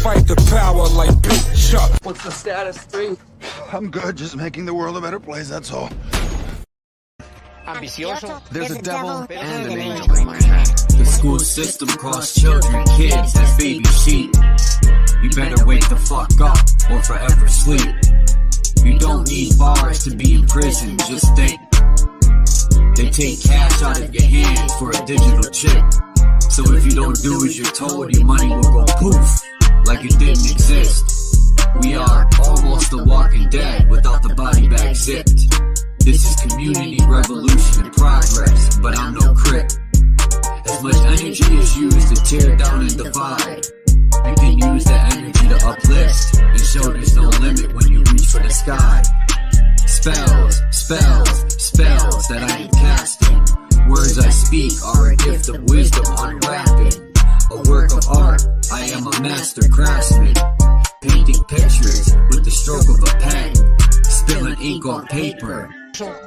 fight the power like BITCHUTE. What's the status, 3? I'm good, just making the world a better place, that's all. There's a devil and an angel in my head. The school system costs children, kids as baby sheep. You better wake the fuck up or forever sleep. You don't need bars to be in prison, just think. They take cash out of your hand for a digital chip. So if you don't do as you're told, your money will go poof, like it didn't exist. We are almost the walking dead without the body bag zipped. This is community revolution in progress, but I'm no crip. As much energy is used to tear down and divide, you can use that energy to uplift and show there's no limit when you reach for the sky. Spells, spells, spells that I am casting. Words I speak are a gift of wisdom unwrapping. A work of art, I am a master craftsman. Painting pictures with the stroke of a pen, spilling ink on paper.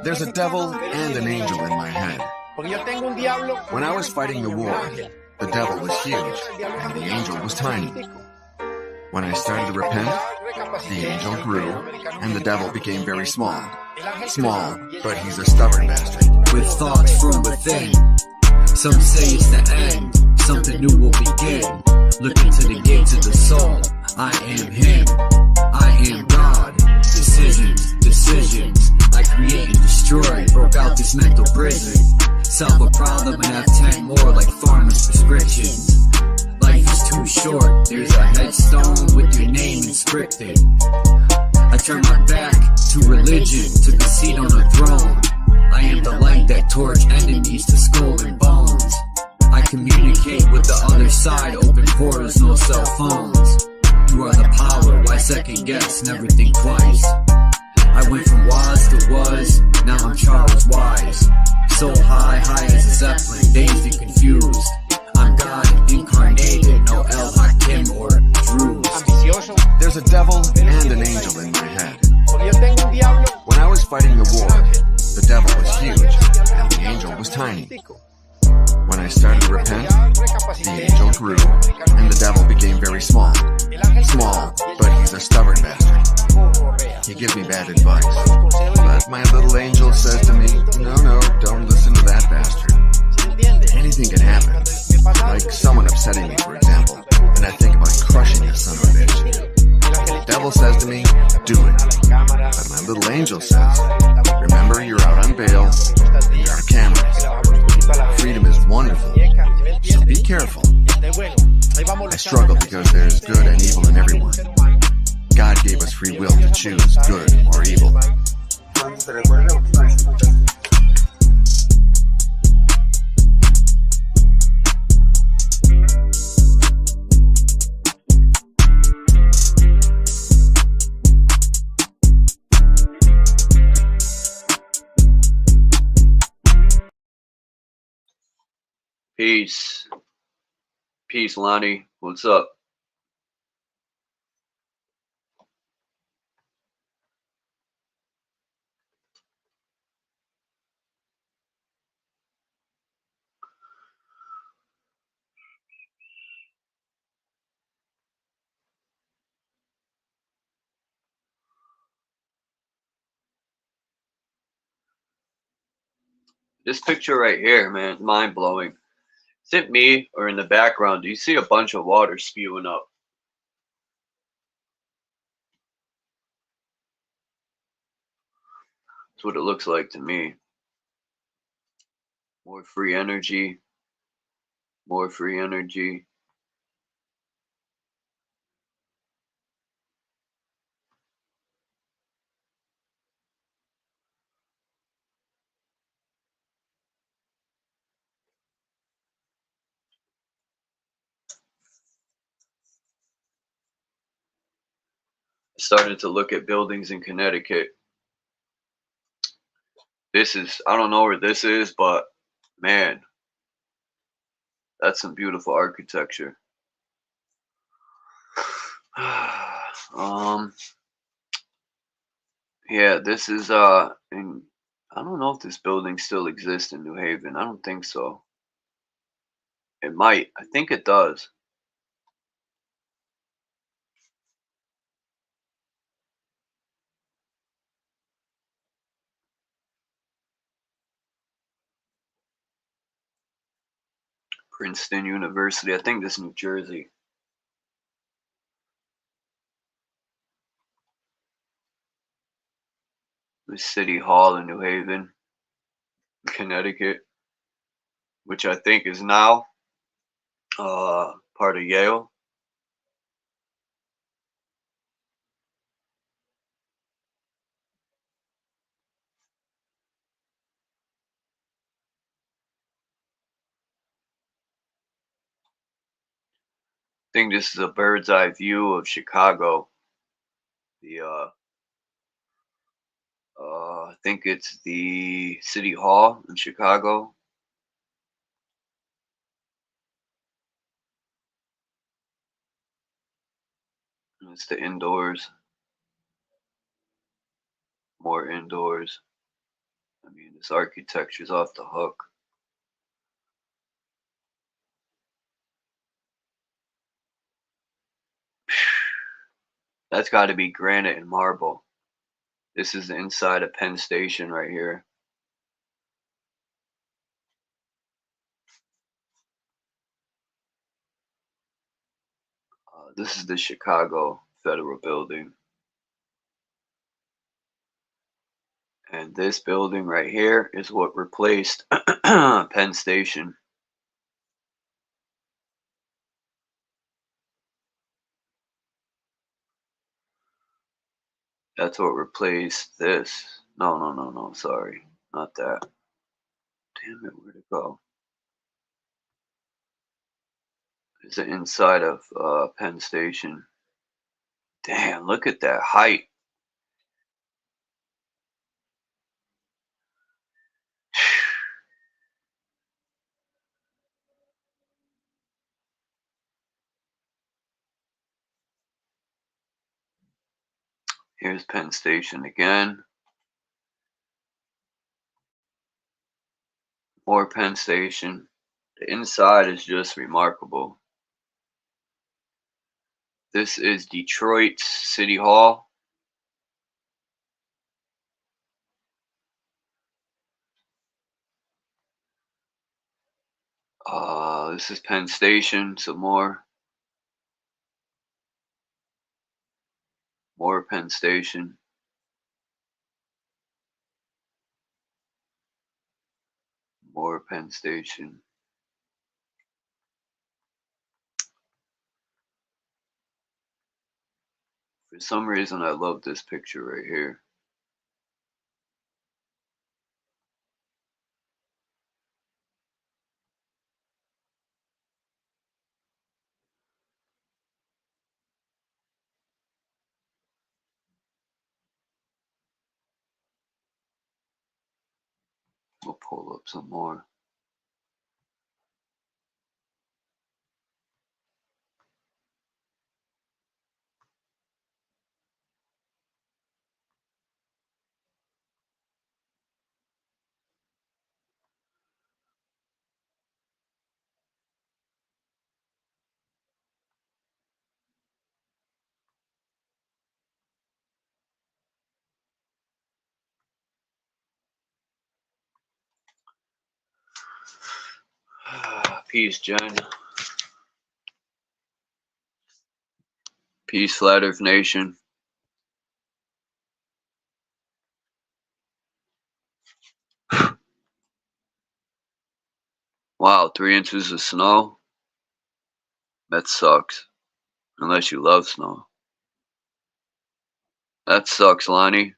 There's a devil and an angel in my head. When I was fighting the war, the devil was huge and the angel was tiny. When I started to repent, the angel grew and the devil became very small. Small, but he's a stubborn bastard. With thoughts from within, some say it's the end, something new will begin. Look into the gates of the soul. I am him, I am God. Decisions, decisions, I create and destroy. Broke out this mental prison. Solve a problem and have 10 more like farmers' prescriptions. Life is too short, there's a headstone with your name inscripted. I turn my back to religion, took a seat on a throne. I am the light that torch enemies to skull and bones. I communicate with the other side, open portals, no cell phones. You are the power, why second guess, never think twice. I went from was to was, now I'm Charles Wise. So high, high as a zeppelin, dazed and confused. I'm God incarnated, no El Hakim or Druze. There's a devil and an angel in my head. When I was fighting the war, the devil was huge and the angel was tiny. When I started to repent, the angel grew and the devil became very small. Small, but he's a stubborn bastard. He gives me bad advice, but my little angel says to me, no, don't listen to that bastard. Anything can happen, like someone upsetting me, for example, and I think about crushing the son of a bitch. The devil says to me, do it. But my little angel says, remember, you're out on bail, and there are cameras. Freedom is wonderful, so be careful. I struggle because there's good and evil in everyone. God gave us free will to choose good or evil. Peace. Peace, Lonnie. What's up? This picture right here, man, mind-blowing. Is it me or in the background? Do you see a bunch of water spewing up? That's what it looks like to me. More free energy. More free energy. Started to look at buildings in Connecticut. This is, I don't know where this is, but man, that's some beautiful architecture. Yeah, this is in, I don't know if this building still exists in New Haven. I don't think so. It might. I think it does. Princeton University. I think this is New Jersey. The City Hall in New Haven, Connecticut, which I think is now part of Yale. I think this is a bird's eye view of Chicago. The I think it's the City Hall in Chicago. And it's the indoors. More indoors. I mean, this architecture's off the hook. That's got to be granite and marble. This is the inside of Penn Station right here. This is the Chicago Federal Building. And this building right here is what replaced Penn Station. That's what replaced this. No, sorry. Not that. Damn it, where'd it go? It's the inside of Penn Station. Damn, look at that height. Here's Penn Station again. More Penn Station. The inside is just remarkable. This is Detroit's City Hall. This is Penn Station, some more. More Penn Station. More Penn Station. For some reason, I love this picture right here. We'll pull up some more. Peace, Jen. Peace, Flat Earth Nation. Wow, 3 inches of snow? That sucks. Unless you love snow. That sucks, Lonnie.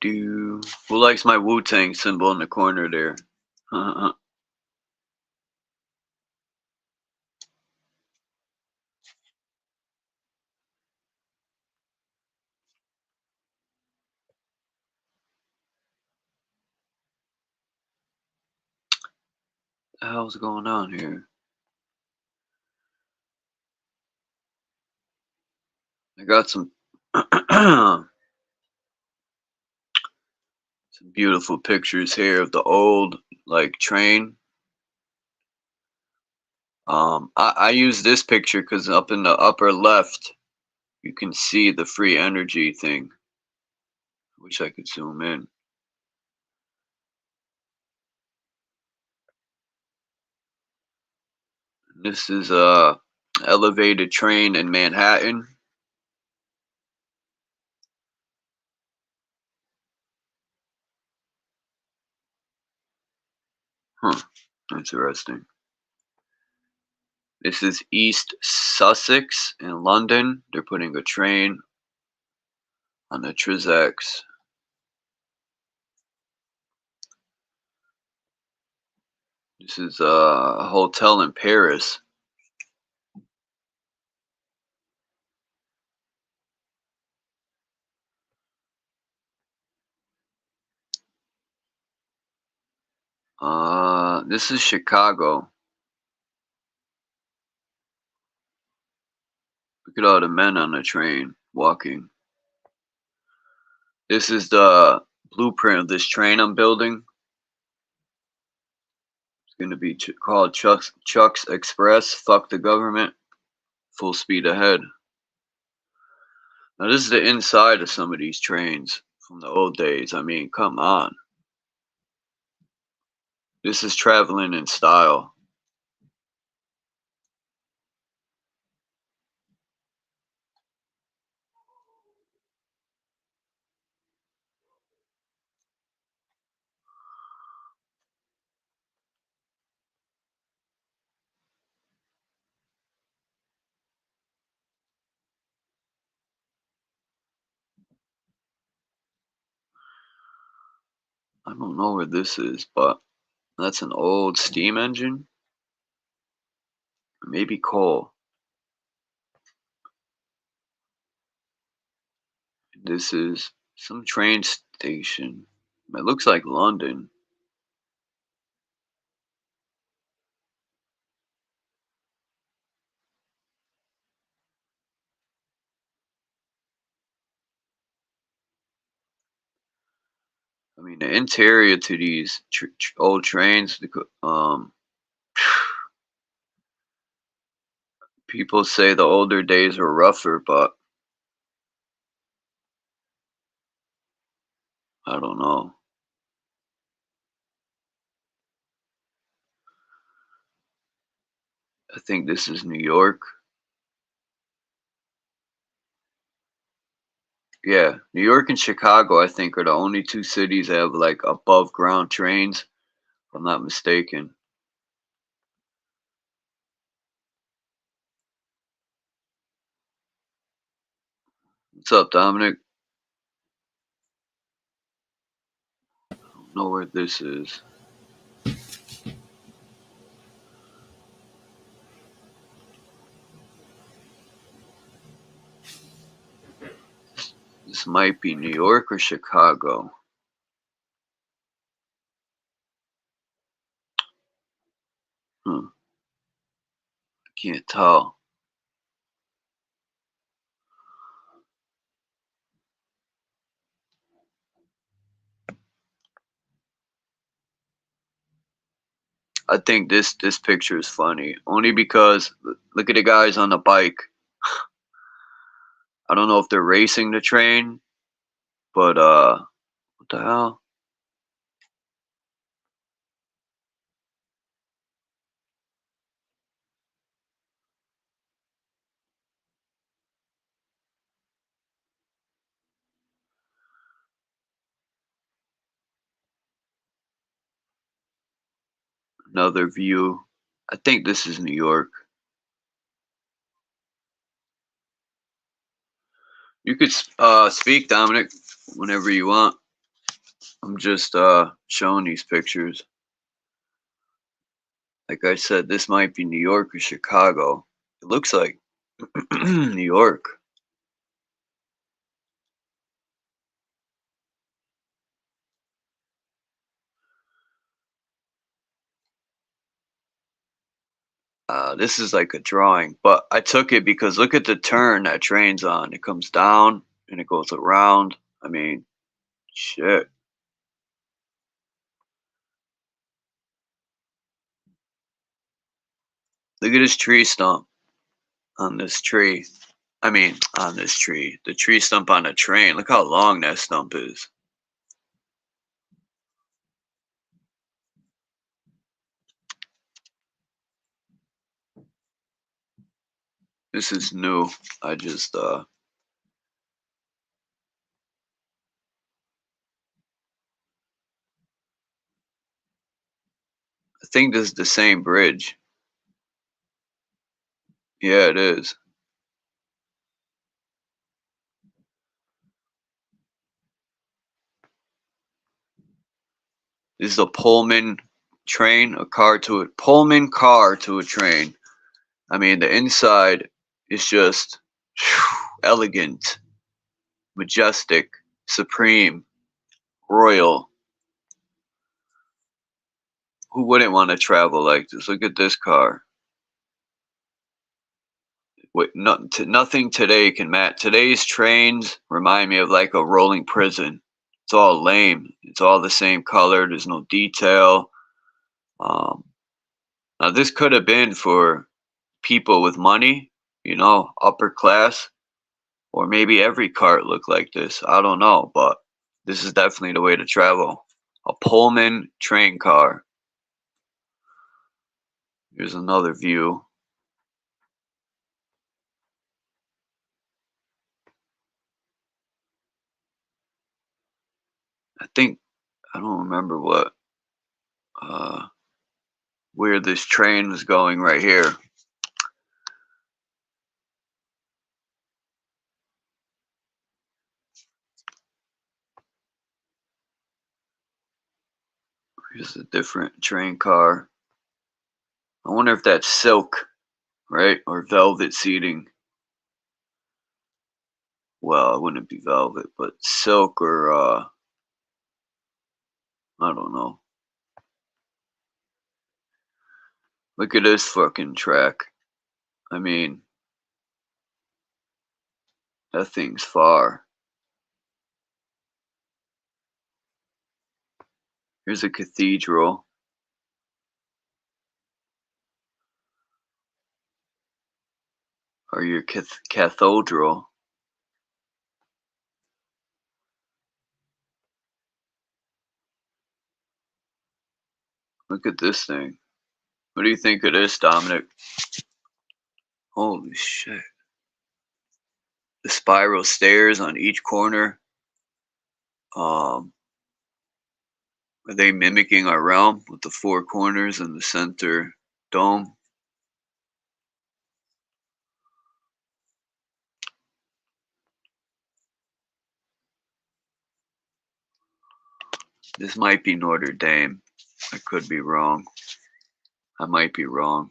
Who likes my Wu-Tang symbol in the corner there? What the hell's going on here? I got some some beautiful pictures here of the old like train. I use this picture because up in the upper left you can see the free energy thing. Wish I could zoom in. This is a elevated train in Manhattan. Huh, interesting. This is East Sussex in London. They're putting a train on the Trizex. This is a hotel in Paris. This is Chicago. Look at all the men on the train walking. This is the blueprint of this train I'm building. It's going to be called Chuck's Express. Fuck the government. Full speed ahead. Now this is the inside of some of these trains from the old days. I mean, come on. This is traveling in style. I don't know where this is, but that's an old steam engine. Maybe coal. This is some train station. It looks like London. I mean, the interior to these old trains, people say the older days were rougher, but I don't know. I think this is New York. Yeah, New York and Chicago, I think, are the only two cities that have like above ground trains, if I'm not mistaken. What's up, Dominic? I don't know where this is. This might be New York or Chicago. I can't tell. I think this picture is funny only because look at the guys on the bike. I don't know if they're racing the train, but what the hell? Another view. I think this is New York. You could speak, Dominic. whenever you want. I'm just showing these pictures. Like I said, this might be New York or Chicago. It looks like New York. This is like a drawing, but I took it because look at the turn that train's on. It comes down and it goes around. I mean, shit. Look at this tree stump on this tree. I mean, on this tree. The tree stump on a train. Look how long that stump is. This is new. I just, I think this is the same bridge. Yeah, it is. This is a Pullman train, Pullman car to a train. I mean, the inside is just elegant, majestic, supreme, royal. Who wouldn't want to travel like this? Look at this car. Nothing today can match. Today's trains remind me of like a rolling prison. It's all lame. It's all the same color. There's no detail. Now this could have been for people with money, you know, upper class, or maybe every cart looked like this. I don't know, but this is definitely the way to travel. A Pullman train car. Here's another view. I don't remember where this train was going right here. Here's a different train car. I wonder if that's silk, right? Or velvet seating. Well, it wouldn't be velvet, but silk or, I don't know. Look at this fucking track. I mean, that thing's far. Here's a cathedral. Or your cathedral. Look at this thing. What do you think of this, Dominic? Holy shit. The spiral stairs on each corner. Are they mimicking our realm with the four corners and the center dome? This might be Notre Dame. I could be wrong. I might be wrong.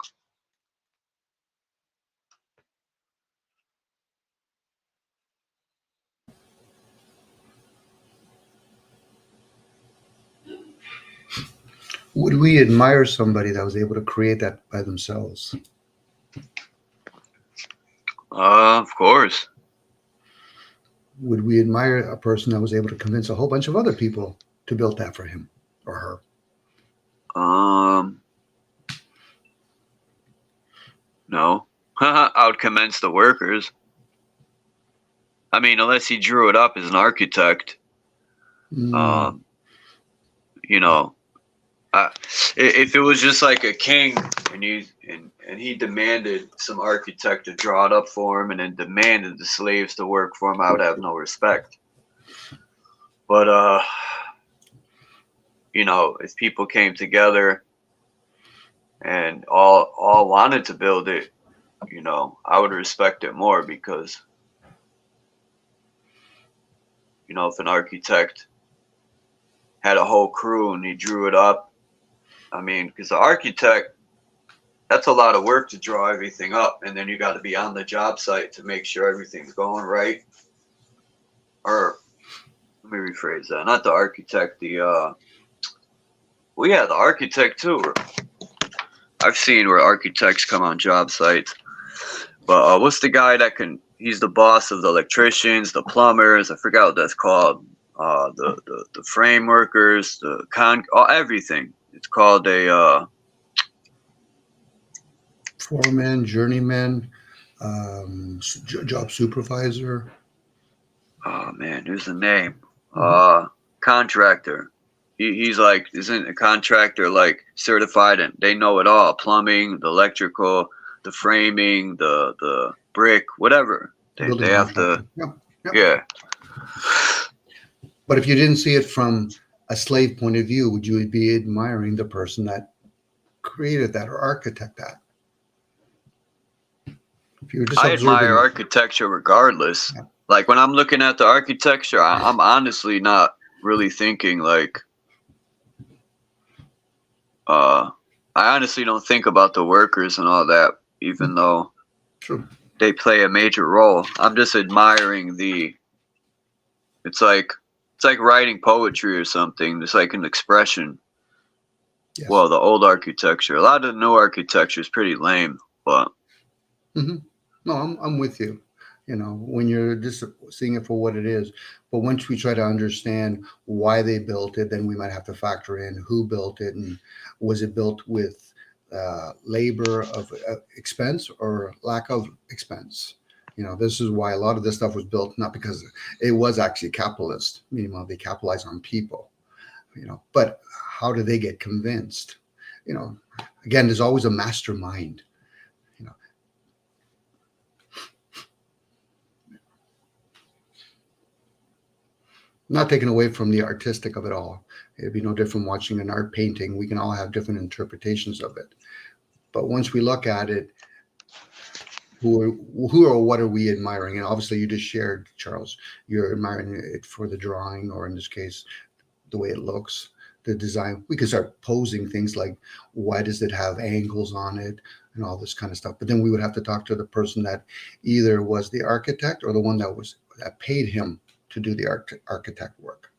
Would we admire somebody that was able to create that by themselves? Of course. Would we admire a person that was able to convince a whole bunch of other people to build that for him or her? No. I would commence the workers. I mean, unless he drew it up as an architect. You know, if it was just like a king and he demanded some architect to draw it up for him and then demanded the slaves to work for him, I would have no respect. But you know, if people came together and all wanted to build it, you know, I would respect it more because, You know, if an architect had a whole crew and he drew it up, I mean, because the architect, that's a lot of work to draw everything up, and then you got to be on the job site to make sure everything's going right. Or let me rephrase that. Not the architect, the well, yeah, the architect too. I've seen where architects come on job sites, but what's the guy that can? He's the boss of the electricians, the plumbers. I forgot what that's called. The frame workers, the everything. It's called a foreman, journeyman, job supervisor. oh man, there's a name. Contractor. He's like, isn't a contractor like certified and they know it all? Plumbing, the electrical, the framing, the brick, whatever. They have to. Yep. Yeah. But if you didn't see it from a slave point of view, would you be admiring the person that created that or architect that? If you were just I admire architecture regardless. Yeah. Like when I'm looking at the architecture, I'm honestly not really thinking like, I honestly don't think about the workers and all that, even though they play a major role. I'm just admiring it's like writing poetry or something. It's like an expression. Yes. Well, the old architecture, a lot of the new architecture is pretty lame, but. No, I'm with you. You know, when you're just seeing it for what it is. But once we try to understand why they built it, then we might have to factor in who built it and was it built with labor of expense or lack of expense. You know, this is why a lot of this stuff was built, not because it was actually capitalist, meaning they capitalize on people, you know, but how do they get convinced? You know, again, there's always a mastermind. Not taken away from the artistic of it all. It'd be no different watching an art painting. We can all have different interpretations of it. But once we look at it, who or what are we admiring? And obviously you just shared, Charles, you're admiring it for the drawing, or in this case, the way it looks, the design. We could start posing things like, why does it have angles on it and all this kind of stuff. But then we would have to talk to the person that either was the architect or the one that paid him to do the architect work.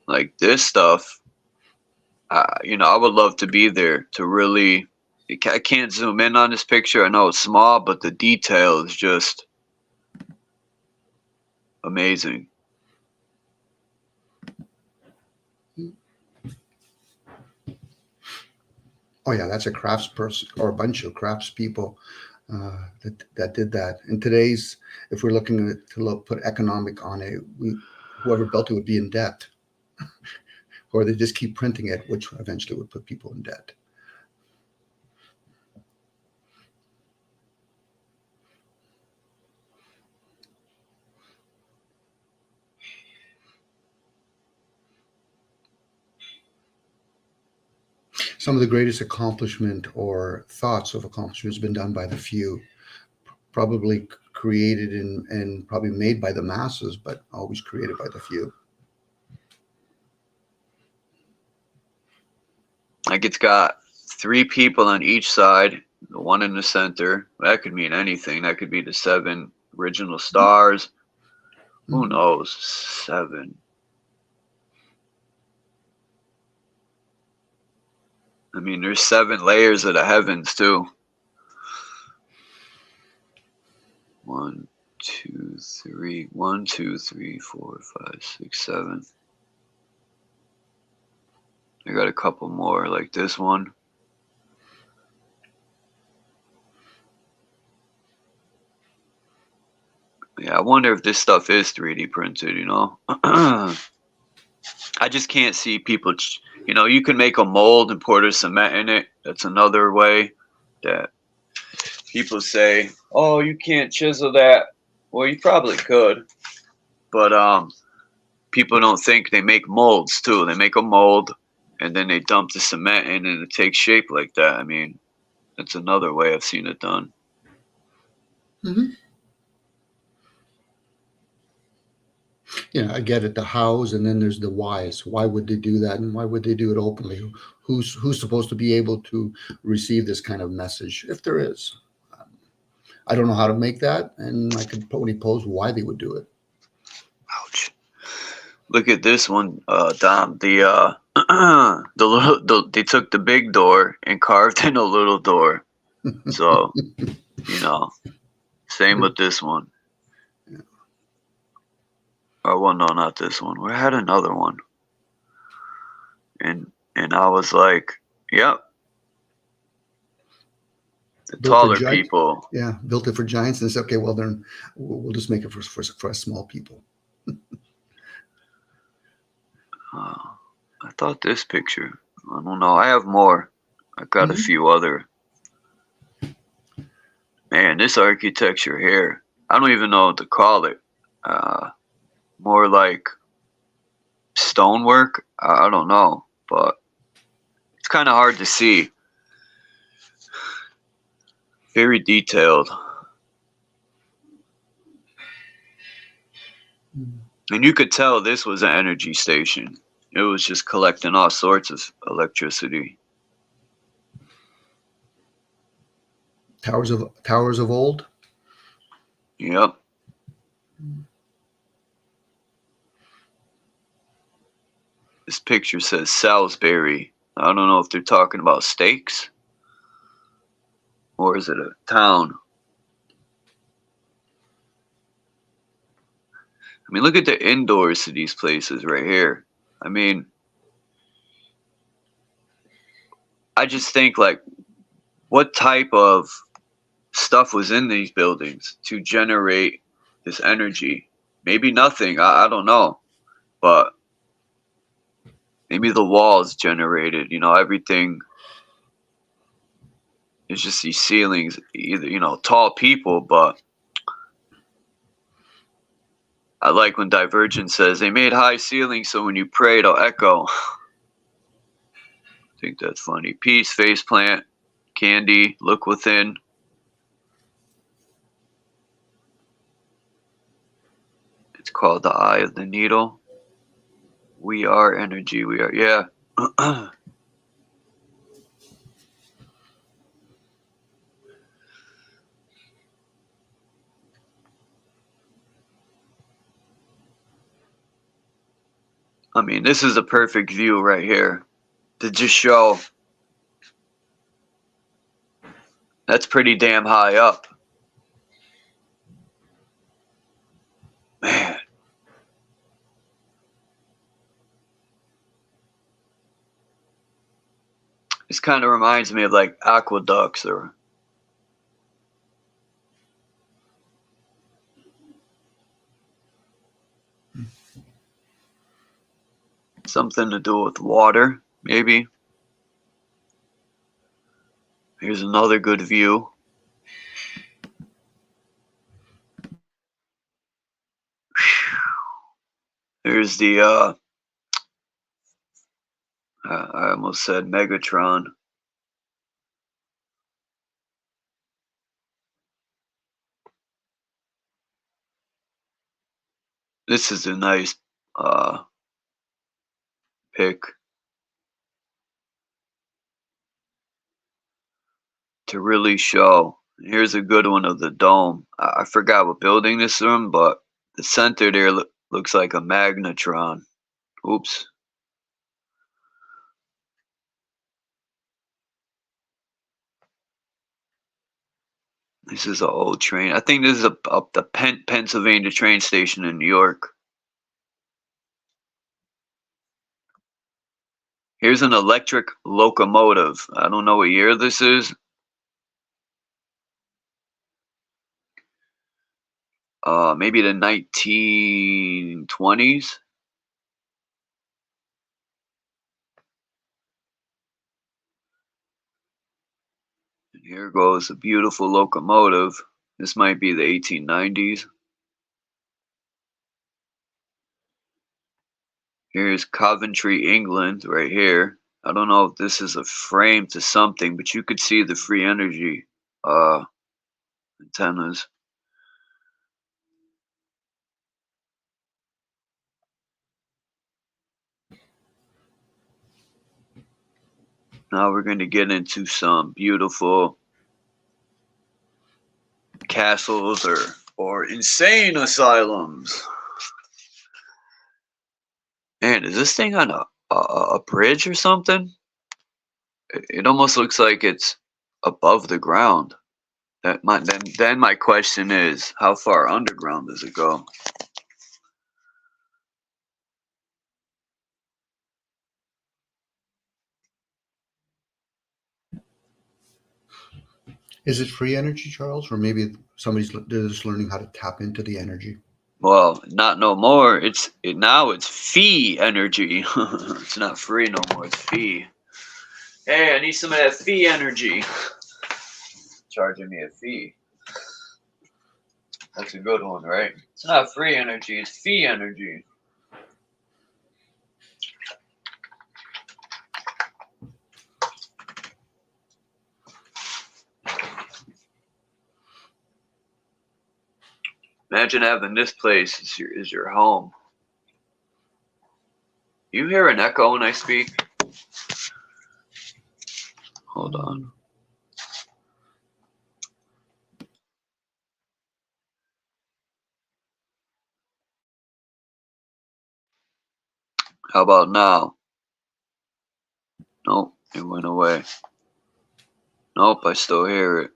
Like this stuff, you know, I would love to be there to really, I can't zoom in on this picture. I know it's small, but the detail is just amazing. Oh yeah, that's a craftsperson or a bunch of craftspeople that did that. In today's, if we're looking to put economic on it, whoever built it would be in debt, or they just keep printing it, which eventually would put people in debt. Some of the greatest accomplishment or thoughts of accomplishment has been done by the few, probably created and probably made by the masses, but always created by the few. Like it's got 3 people on each side, the one in the center. That could mean anything. That could be the 7 original stars. Who knows? 7. I mean, there's 7 layers of the heavens too. 1, 2, 3. 1, 2, 3, 4, 5, 6, 7. I got a couple more like this one. Yeah, I wonder if this stuff is 3D printed, you know? I just can't see people, you know, you can make a mold and pour the cement in it. That's another way that people say, oh, you can't chisel that. Well, you probably could. But people don't think they make molds too. They make a mold and then they dump the cement in and it takes shape like that. I mean, that's another way I've seen it done. you know, I get it, the hows, and then there's the whys. Why would they do that, and why would they do it openly? Who's supposed to be able to receive this kind of message, if there is? I don't know how to make that, and I could only pose why they would do it. Ouch. Look at this one, Dom. The they took the big door and carved in a little door. So, you know, same with this one. Or well, no, not this one. We had another one, and I was like, yep, the taller people. Yeah, built it for giants, and said, okay, well then we'll just make it for us small people. I thought this picture. I don't know. I have more. I got a few other. Man, this architecture here. I don't even know what to call it. More like stonework. I don't know, but it's kind of hard to see. Very detailed. And you could tell this was an energy station. It was just collecting all sorts of electricity. Towers of old. Yep. This picture says Salisbury. I don't know if they're talking about steaks. Or is it a town? I mean, look at the indoors to these places right here. I mean, I just think, like, what type of stuff was in these buildings to generate this energy? Maybe nothing. I don't know. But maybe the walls generated, you know, everything. It's just these ceilings, either, you know, tall people, but I like when Divergent says they made high ceilings so when you pray it'll echo. I think that's funny. Peace, faceplant, candy, look within. It's called the Eye of the Needle. We are energy. We are, yeah. I mean, this is a perfect view right here to just show that's pretty damn high up. Man. This kind of reminds me of like aqueducts or something to do with water, maybe. Here's another good view. There's the, I almost said Megatron. This is a nice pick to really show. Here's a good one of the dome. I forgot what building this is from, but the center there looks like a magnetron. Oops. This is an old train. I think this is up the Pennsylvania train station in New York. Here's an electric locomotive. I don't know what year this is. Maybe the 1920s. And here goes a beautiful locomotive. This might be the 1890s. Here's Coventry, England, right here. I don't know if this is a frame to something, but you could see the free energy antennas. Now we're going to get into some beautiful castles or insane asylums. Man, is this thing on a bridge or something? It almost looks like it's above the ground. Then my question is, how far underground does it go? Is it free energy, Charles, or maybe somebody's just learning how to tap into the energy? Well, not no more. Now it's fee energy. It's not free no more. It's fee. Hey, I need some of that fee energy. Charging me a fee. That's a good one, right? It's not free energy. It's fee energy. Imagine having this place as your home. You hear an echo when I speak? Hold on. How about now? Nope, it went away. Nope, I still hear it.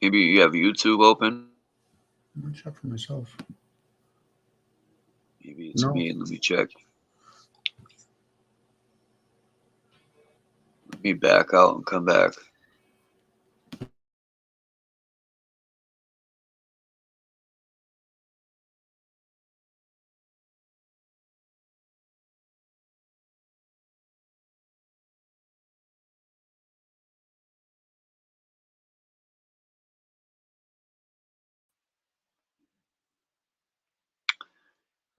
Maybe you have YouTube open? I'm gonna check for myself. Maybe it's No. me. Let me check. Let me back out and come back.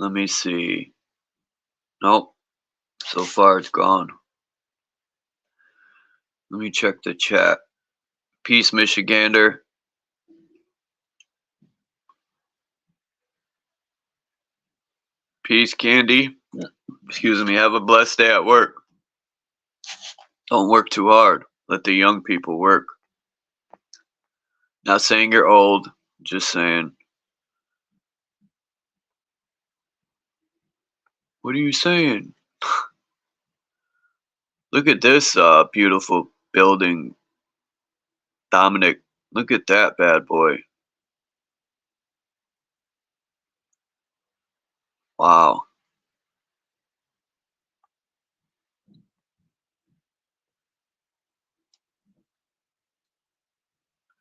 Let me see. Nope. So far it's gone. Let me check the chat. Peace, Michigander. Peace, Candy. Excuse me. Have a blessed day at work. Don't work too hard. Let the young people work. Not saying you're old. Just saying. What are you saying? Look at this beautiful building, Dominic. Look at that bad boy. Wow.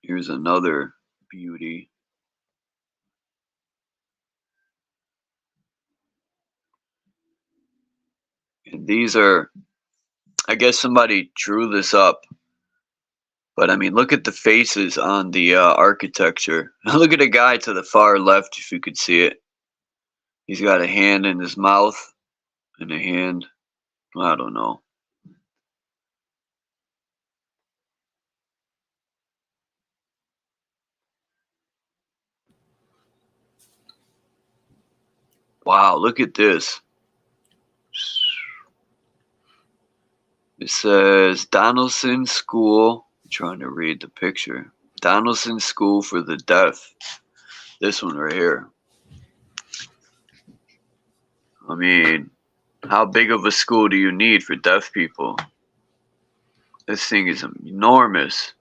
Here's another beauty. And these are, I guess somebody drew this up. But I mean, look at the faces on the architecture. Look at the guy to the far left, if you could see it. He's got a hand in his mouth and a hand, I don't know. Wow, look at this. It says Donaldson School. I'm trying to read the picture. Donaldson School for the Deaf. This one right here. I mean, how big of a school do you need for deaf people? This thing is enormous.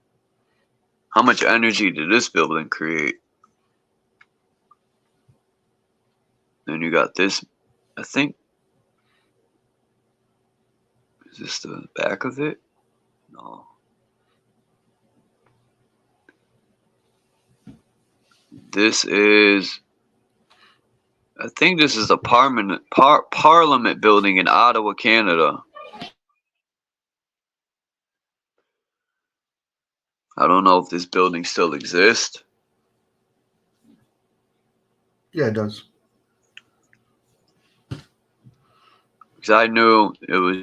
How much energy did this building create? Then you got this, I think. Is this the back of it? No. This is, I think this is a Parliament building in Ottawa, Canada. I don't know if this building still exists. Yeah, it does. Because I knew it was.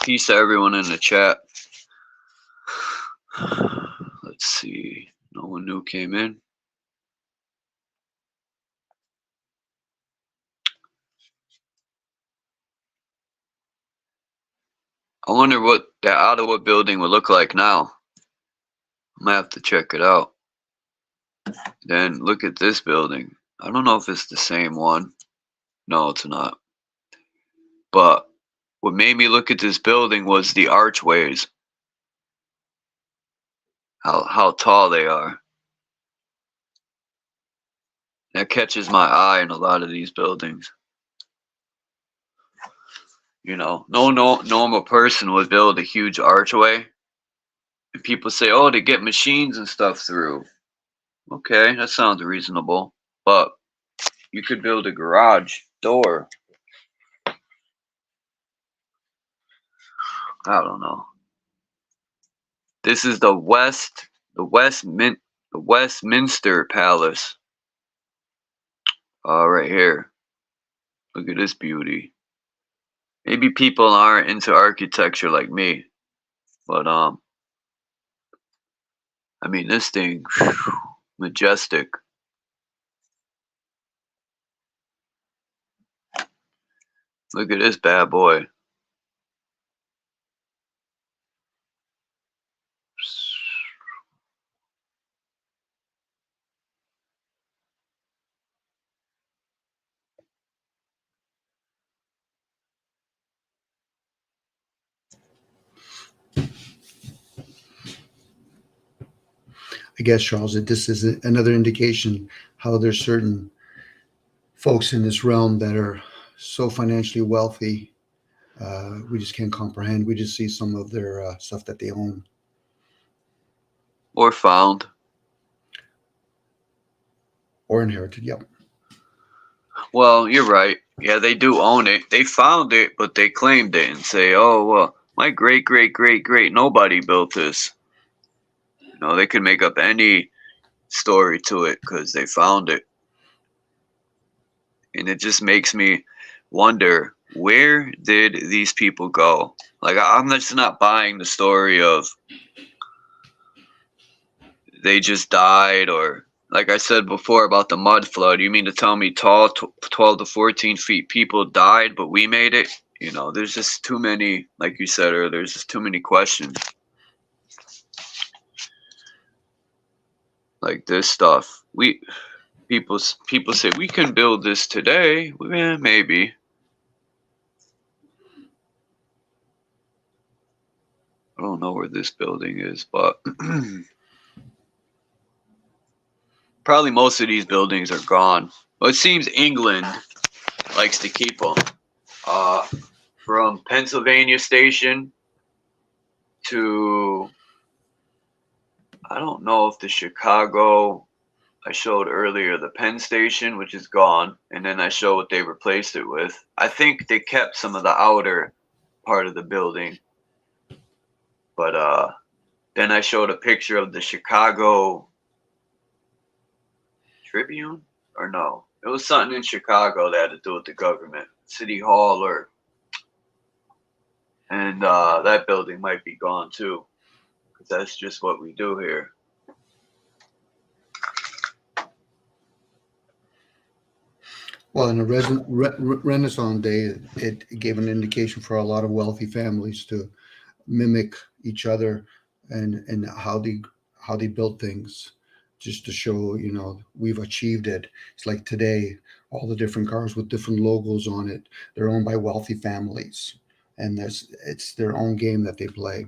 Peace to everyone in the chat. Let's see. No one new came in. I wonder what that Ottawa building would look like now. I might have to check it out. Then look at this building. I don't know if it's the same one. No, it's not. But what made me look at this building was the archways. How tall they are. That catches my eye in a lot of these buildings. You know, no normal person would build a huge archway. And people say, oh, to get machines and stuff through. Okay, that sounds reasonable. But you could build a garage door. I don't know. This is the Westminster Palace. Right here. Look at this beauty. Maybe people aren't into architecture like me, but I mean this thing, whew, majestic. Look at this bad boy. I guess, Charles, that this is another indication how there's certain folks in this realm that are so financially wealthy, we just can't comprehend. We just see some of their stuff that they own. Or found. Or inherited, yep. Well, you're right. Yeah, they do own it. They found it, but they claimed it and say, oh, well, my great nobody built this. You know, they could make up any story to it because they found it. And it just makes me wonder, where did these people go? Like, I'm just not buying the story of they just died, or like I said before about the mud flood. You mean to tell me tall 12 to 14 feet people died, but we made it? You know, there's just too many, like you said earlier, there's just too many questions. Like this stuff. People say we can build this today. Well, maybe. I don't know where this building is, but probably most of these buildings are gone. Well, it seems England likes to keep them. From Pennsylvania Station to, I don't know if the Chicago, I showed earlier the Penn Station, which is gone, and then I show what they replaced it with. I think they kept some of the outer part of the building, but then I showed a picture of the Chicago Tribune, or no, it was something in Chicago that had to do with the government, City Hall, and that building might be gone too, because that's just what we do here. Well, in a Renaissance day, it gave an indication for a lot of wealthy families to mimic each other and how they built things, just to show, you know, we've achieved it. It's like today, all the different cars with different logos on it, they're owned by wealthy families, and it's their own game that they play.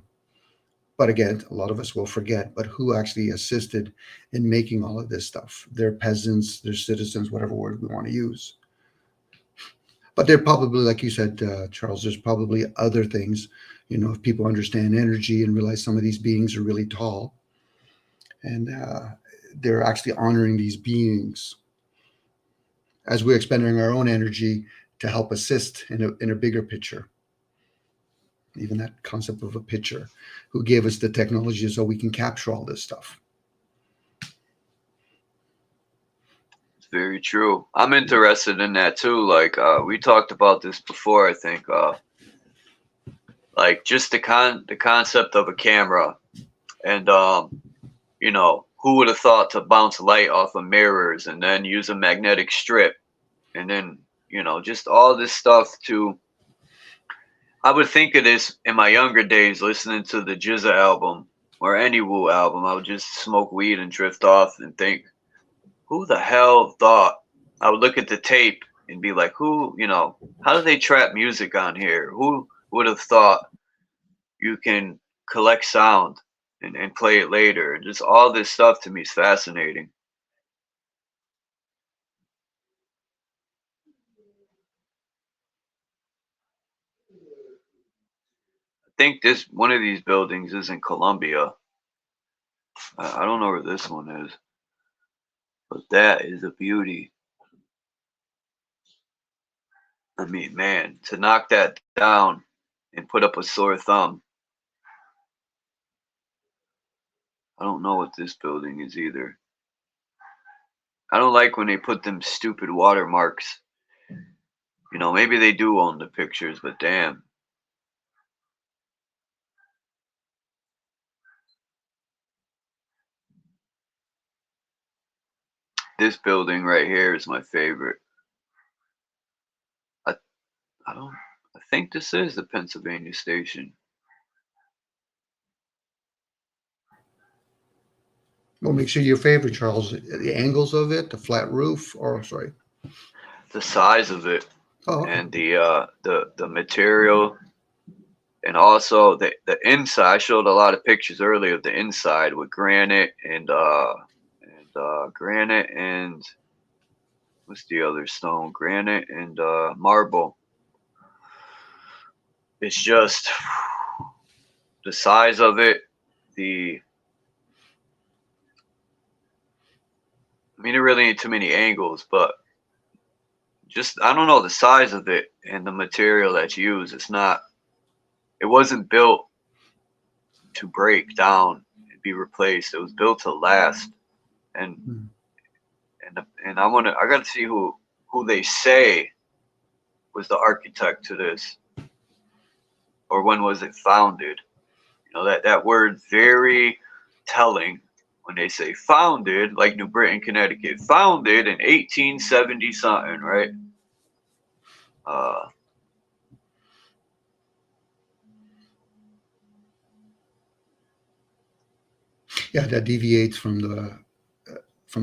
But again, a lot of us will forget, but who actually assisted in making all of this stuff? They're peasants, they're citizens, whatever word we want to use. But they're probably, like you said, Charles, there's probably other things, you know, if people understand energy and realize some of these beings are really tall, and they're actually honoring these beings as we're expending our own energy to help assist in a bigger picture. Even that concept of a pitcher, who gave us the technology so we can capture all this stuff. It's very true. I'm interested in that too. Like we talked about this before, I think. Like just the concept of a camera, and you know, who would have thought to bounce light off of mirrors and then use a magnetic strip, and then, you know, just all this stuff to. I would think of this in my younger days, listening to the Jizza album or any Wu album. I would just smoke weed and drift off and think, who the hell thought? I would look at the tape and be like, who, you know, how do they trap music on here? Who would have thought you can collect sound and play it later? Just all this stuff to me is fascinating. I think this one of these buildings is in Colombia. I don't know where this one is, but that is a beauty. I mean, man, to knock that down and put up a sore thumb. I don't know what this building is either. I don't like when they put them stupid watermarks. You know, maybe they do own the pictures, but damn. This building right here is my favorite. I I don't I think this is the Pennsylvania station. What makes it your favorite, Charles? The angles of it, the flat roof, or sorry? The size of it Oh, okay. and the material, and also the inside. I showed a lot of pictures earlier of the inside with granite and granite and what's the other stone? Granite and marble. It's just the size of it, I mean, it really ain't too many angles, but just, I don't know, the size of it and the material that's used. It wasn't built to break down and be replaced. It was built to last. And I got to see who they say was the architect to this, or when was it founded. You know, that word's very telling when they say founded, like New Britain, Connecticut, founded in 1870 something, right? Yeah, that deviates from the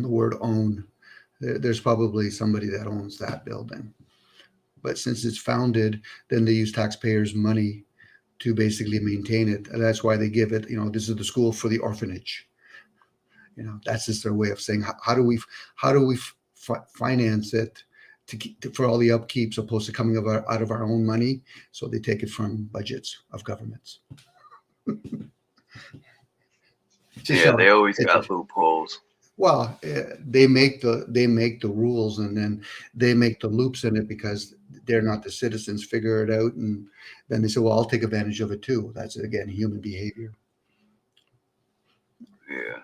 word own. There's probably somebody that owns that building, but since it's founded, then they use taxpayers' money to basically maintain it, and that's why they give it. You know, this is the school for the orphanage. You know, that's just their way of saying how do we finance it for all the upkeep, opposed to coming out of our own money. So they take it from budgets of governments. Yeah, they always got loopholes. Well, they make the rules, and then they make the loops in it because they're not the citizens. Figure it out, and then they say, "Well, I'll take advantage of it too." That's again human behavior. Yeah.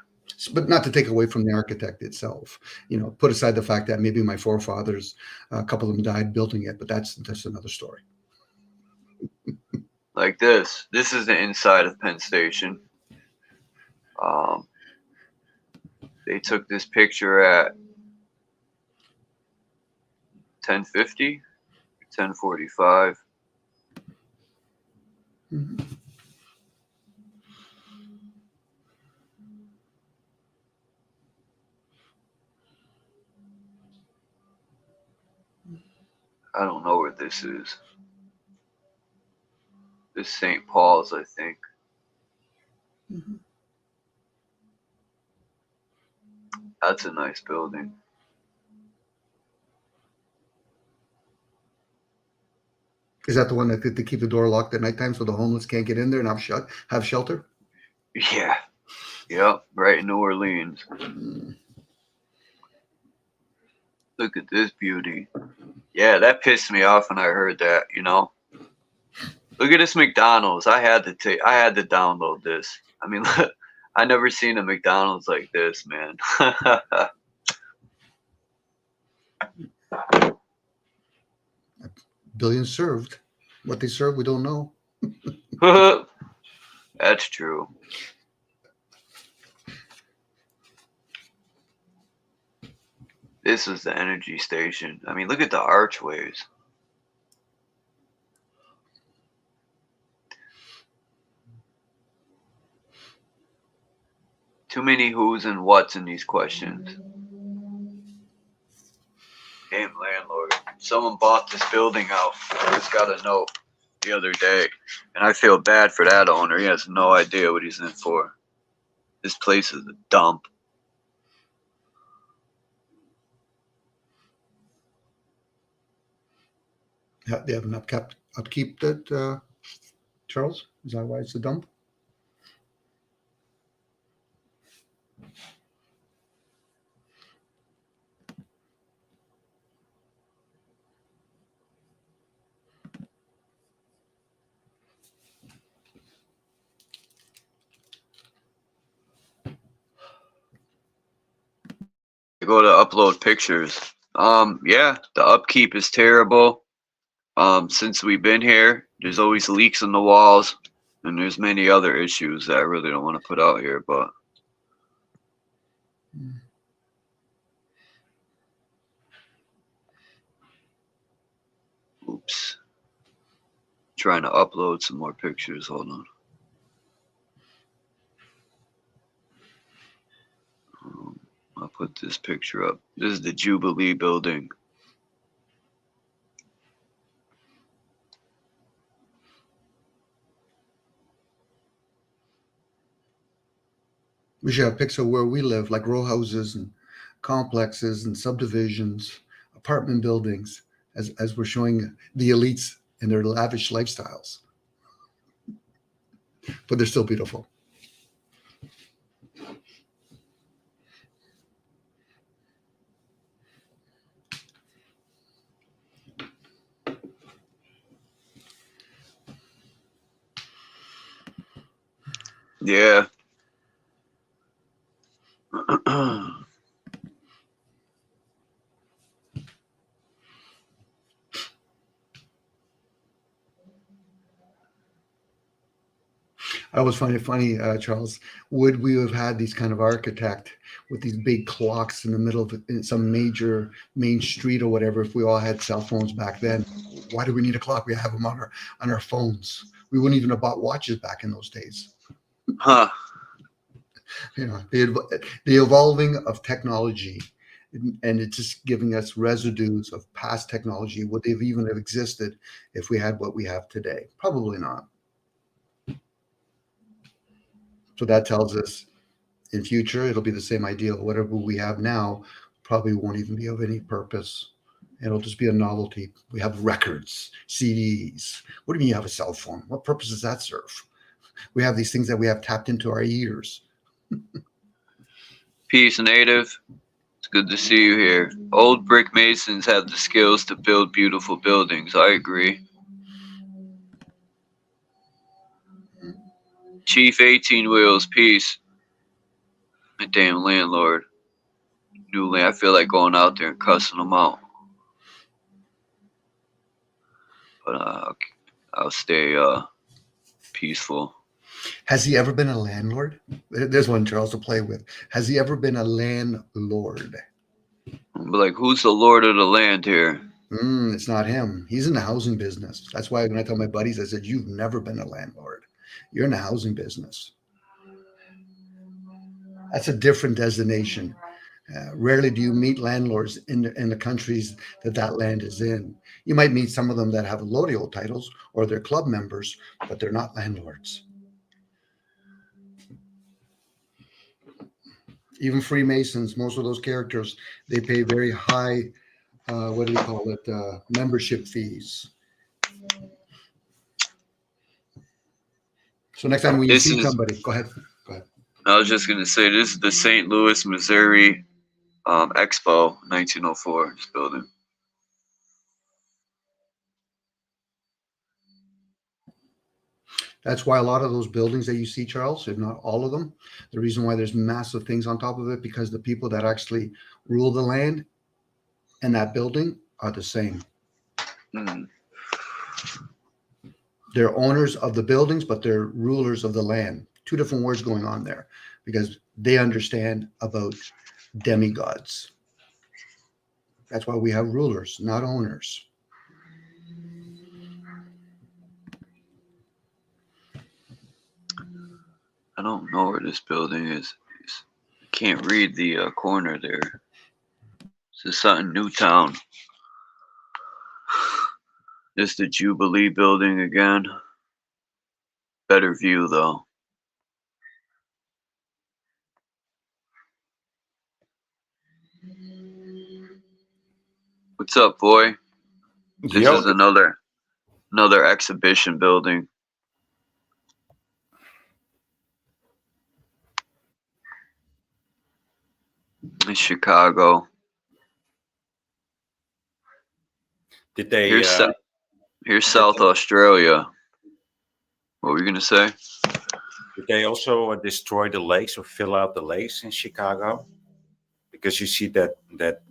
But not to take away from the architect itself. You know, put aside the fact that maybe my forefathers, a couple of them died building it, but that's another story. Like this is the inside of Penn Station. They took this picture at 10:50, 10:45. Mm-hmm. I don't know where this is. This is St. Paul's, I think. Mm-hmm. That's a nice building. Is that the one that they keep the door locked at nighttime so the homeless can't get in there and have shelter? Yeah. Yep, right in New Orleans. Look at this beauty. Yeah, that pissed me off when I heard that, you know. Look at this McDonald's. I had to download this. I mean, look, I never seen a McDonald's like this, man. Billions served. What they serve, we don't know. That's true. This is the energy station. I mean, look at the archways. Too many who's and what's in these questions. Damn landlord. Someone bought this building out. I just got a note the other day. And I feel bad for that owner. He has no idea what he's in for. This place is a dump. They have an upkeep that, Charles? Is that why it's a dump? Go to upload pictures. Yeah, the upkeep is terrible. Since we've been here, there's always leaks in the walls, and there's many other issues that I really don't want to put out here, but oops. Trying to upload some more pictures. Hold on. I'll put this picture up. This is the Jubilee building. We should have pics of where we live, like row houses and complexes and subdivisions, apartment buildings, as we're showing the elites and their lavish lifestyles. But they're still beautiful. Yeah. I always find it funny, Charles. Would we have had these kind of architect with these big clocks in the middle of some major main street or whatever if we all had cell phones back then? Why do we need a clock? We have them on our phones. We wouldn't even have bought watches back in those days. Huh. You know, the evolving of technology, and it's just giving us residues of past technology. Would they have even have existed if we had what we have today? Probably not. So that tells us in future, it'll be the same idea. Whatever we have now probably won't even be of any purpose. It'll just be a novelty. We have records, CDs. What do you mean you have a cell phone? What purpose does that serve? We have these things that we have tapped into our ears. Peace, native. It's good to see you here. Old brick masons have the skills to build beautiful buildings. I agree. Chief 18 Wheels, peace. My damn landlord. New land. I feel like going out there and cussing them out. But I'll stay peaceful. Has he ever been a landlord? There's one, Charles, to play with. Has he ever been a landlord? But like, who's the lord of the land here? It's not him. He's in the housing business. That's why when I tell my buddies, I said, you've never been a landlord. You're in the housing business. That's a different designation. Rarely do you meet landlords in the countries that land is in. You might meet some of them that have allodial titles or they're club members, but they're not landlords. Even Freemasons, most of those characters, they pay very high, what do we call it, membership fees. So next time when you see somebody, go ahead. I was just going to say, this is the St. Louis, Missouri Expo, 1904, this building. That's why a lot of those buildings that you see, Charles, if not all of them, the reason why there's massive things on top of it, because the people that actually rule the land and that building are the same. they're owners of the buildings, but they're rulers of the land. Two different words going on there because they understand about demigods. That's why we have rulers, not owners. I don't know where this building is. I can't read the corner there. This is something Newtown. This is the Jubilee building again. Better view though. What's up, boy? This Yo, is another exhibition building. In Chicago. did they Here's South Australia. What were you gonna say? did they also destroy the lakes or fill out the lakes in Chicago? Because you see that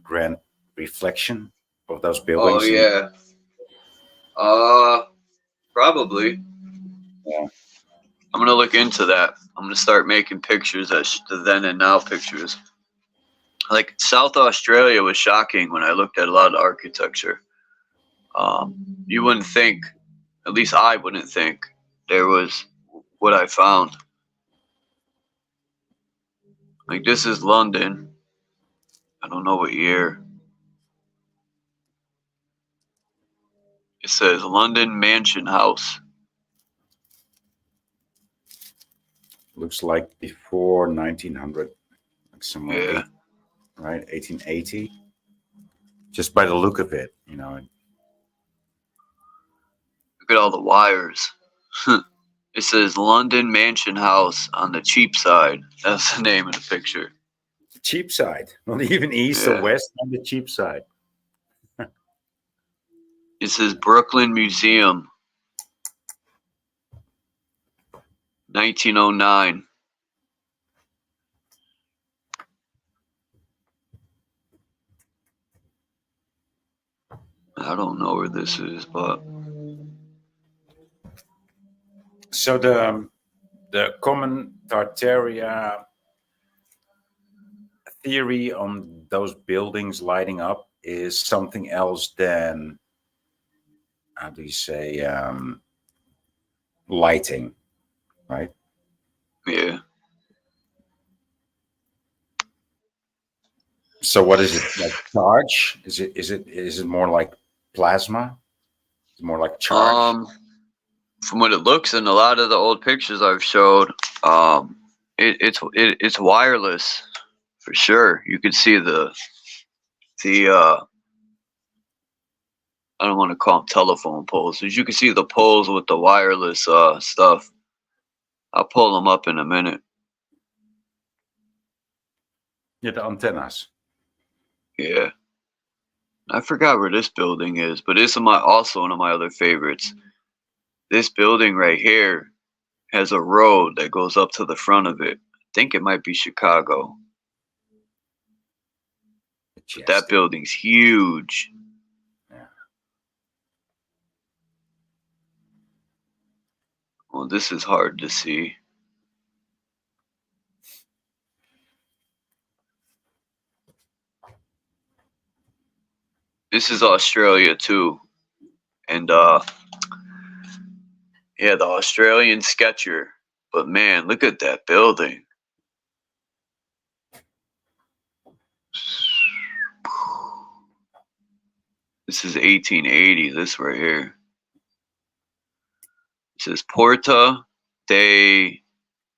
grand reflection of those buildings. Oh yeah. Probably. Yeah. I'm gonna look into that. I'm gonna start making pictures as the then and now pictures. Like South Australia was shocking when I looked at a lot of architecture. You wouldn't think, at least I wouldn't think, there was what I found. Like this is London. I don't know what year. It says London Mansion House. Looks like before 1900, like somewhere, Yeah. right? 1880. Just by the look of it, you know. Look at all the wires. It says London Mansion House on the cheap side. That's the name of the picture. Cheap side, not even east Yeah. or west, on the cheap side. It says Brooklyn Museum. 1909. I don't know where this is, but So the common Tartaria theory on those buildings lighting up is something else than, how do you say, lighting, right? yeah. So what is it, like charge? Is it more like plasma? Is it more like charge? From what it looks in a lot of the old pictures I've showed, it's wireless for sure. You can see the I don't want to call them telephone poles, but you can see the poles with the wireless stuff. I'll pull them up in a minute. Yeah, the antennas. Yeah. I forgot where this building is, but it's also one of my other favorites. This building right here has a road that goes up to the front of it. I think it might be Chicago. But that building's huge. Yeah. Well, this is hard to see. This is Australia too. And yeah, the Australian Sketcher. But man, look at that building. This is 1880, this right here. It says Porta de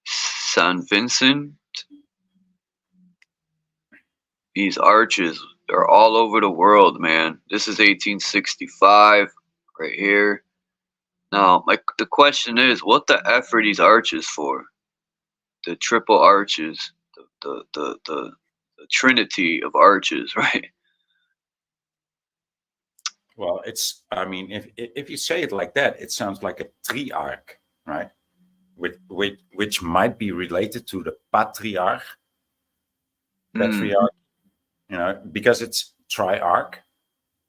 San Vincent. These arches are all over the world, man. This is 1865 right here. Now, the question is, what the F are these arches for? The triple arches, the trinity of arches, right? Well, it's, I mean, if you say it like that, it sounds like a triarch, right? Which might be related to the patriarch, you know, because it's triarch,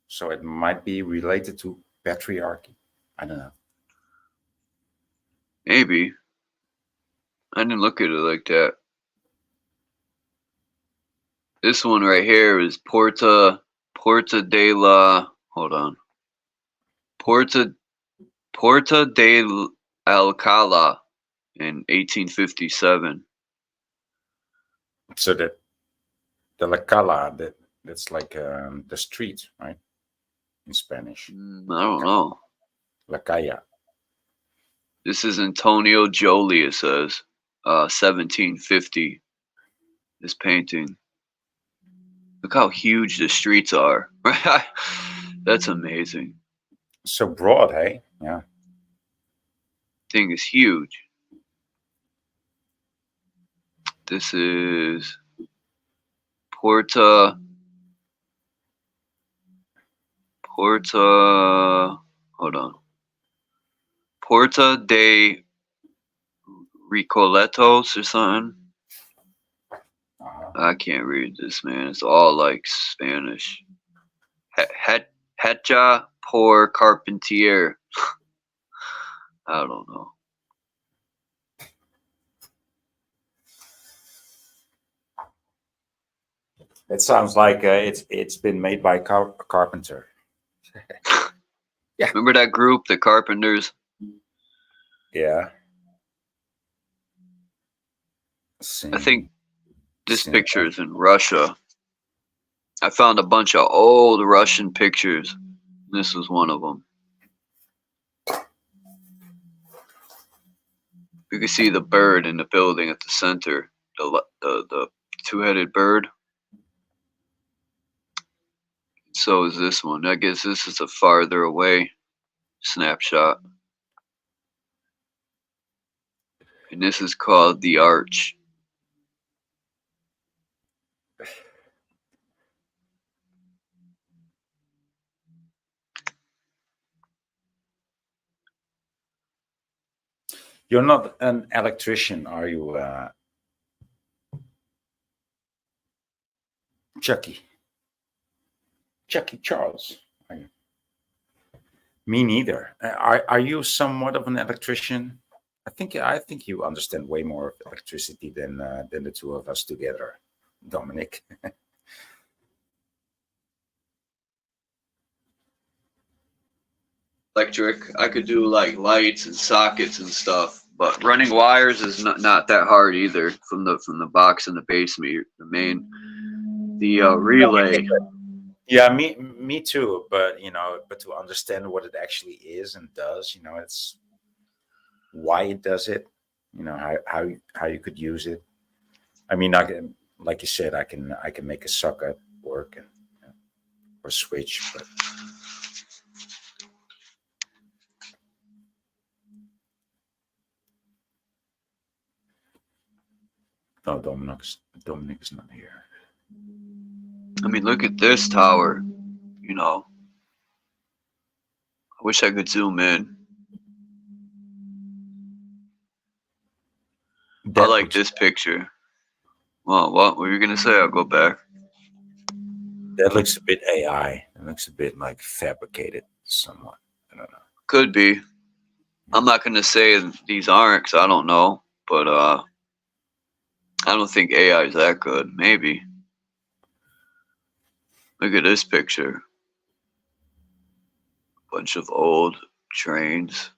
so it might be related to patriarchy. I don't know. Maybe. I didn't look at it like that. This one right here is Porta de la. Hold on. Porta de Alcala in 1857. So that the La Cala, that's like the street, right? In Spanish. I don't know. La Calla. This is Antonio Jolie, it says. 1750. This painting. Look how huge the streets are. That's amazing. So broad, hey? Yeah. Thing is huge. This is Porta. Hold on. Porta de Recoletos or something. I can't read this, man. It's all like Spanish. Hecha por Carpentier. I don't know. It sounds like it's been made by a carpenter. Yeah. Remember that group, the Carpenters? Yeah. I think this picture is in Russia. I found a bunch of old Russian pictures. This was one of them. You can see the bird in the building at the center, the two-headed bird. So is this one. I guess this is a farther away snapshot. And this is called the Arch. You're not an electrician, are you, Chucky Charles? Are you? Me neither. Are you somewhat of an electrician? I think you understand way more of electricity than the two of us together, Dominic. Electric. I could do like lights and sockets and stuff, but running wires is not that hard either. From the box in the basement, the relay. Yeah, me too. But but to understand what it actually is and does, it's why it does it. How you could use it. I mean, I can, like you said, I can make a socket work and or switch, but. No, Dominic is not here. I mean, look at this tower. I wish I could zoom in. I like this picture. Well, what were you gonna say? I'll go back. That looks a bit AI. It looks a bit like fabricated somewhat. I don't know. Could be. I'm not gonna say these aren't, because I don't know. But I don't think AI is that good. Maybe. Look at this picture. Bunch of old trains.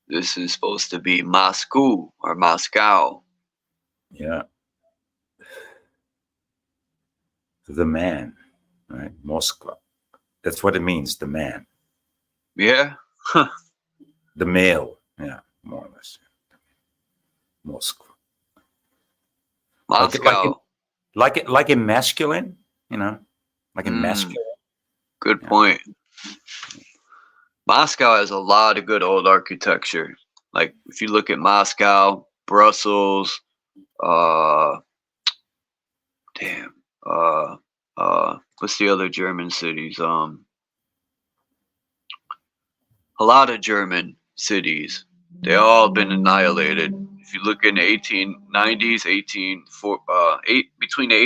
This is supposed to be Moscow or Moscow. Yeah. The man, right? Moscow. That's what it means, the man. Yeah? The male. Yeah, more or less. Moscow. Moscow. Like in masculine, like in masculine. Good point. Moscow has a lot of good old architecture. Like if you look at Moscow, Brussels, what's the other German cities? A lot of German cities. They all been annihilated. If you look in the 1890s, between the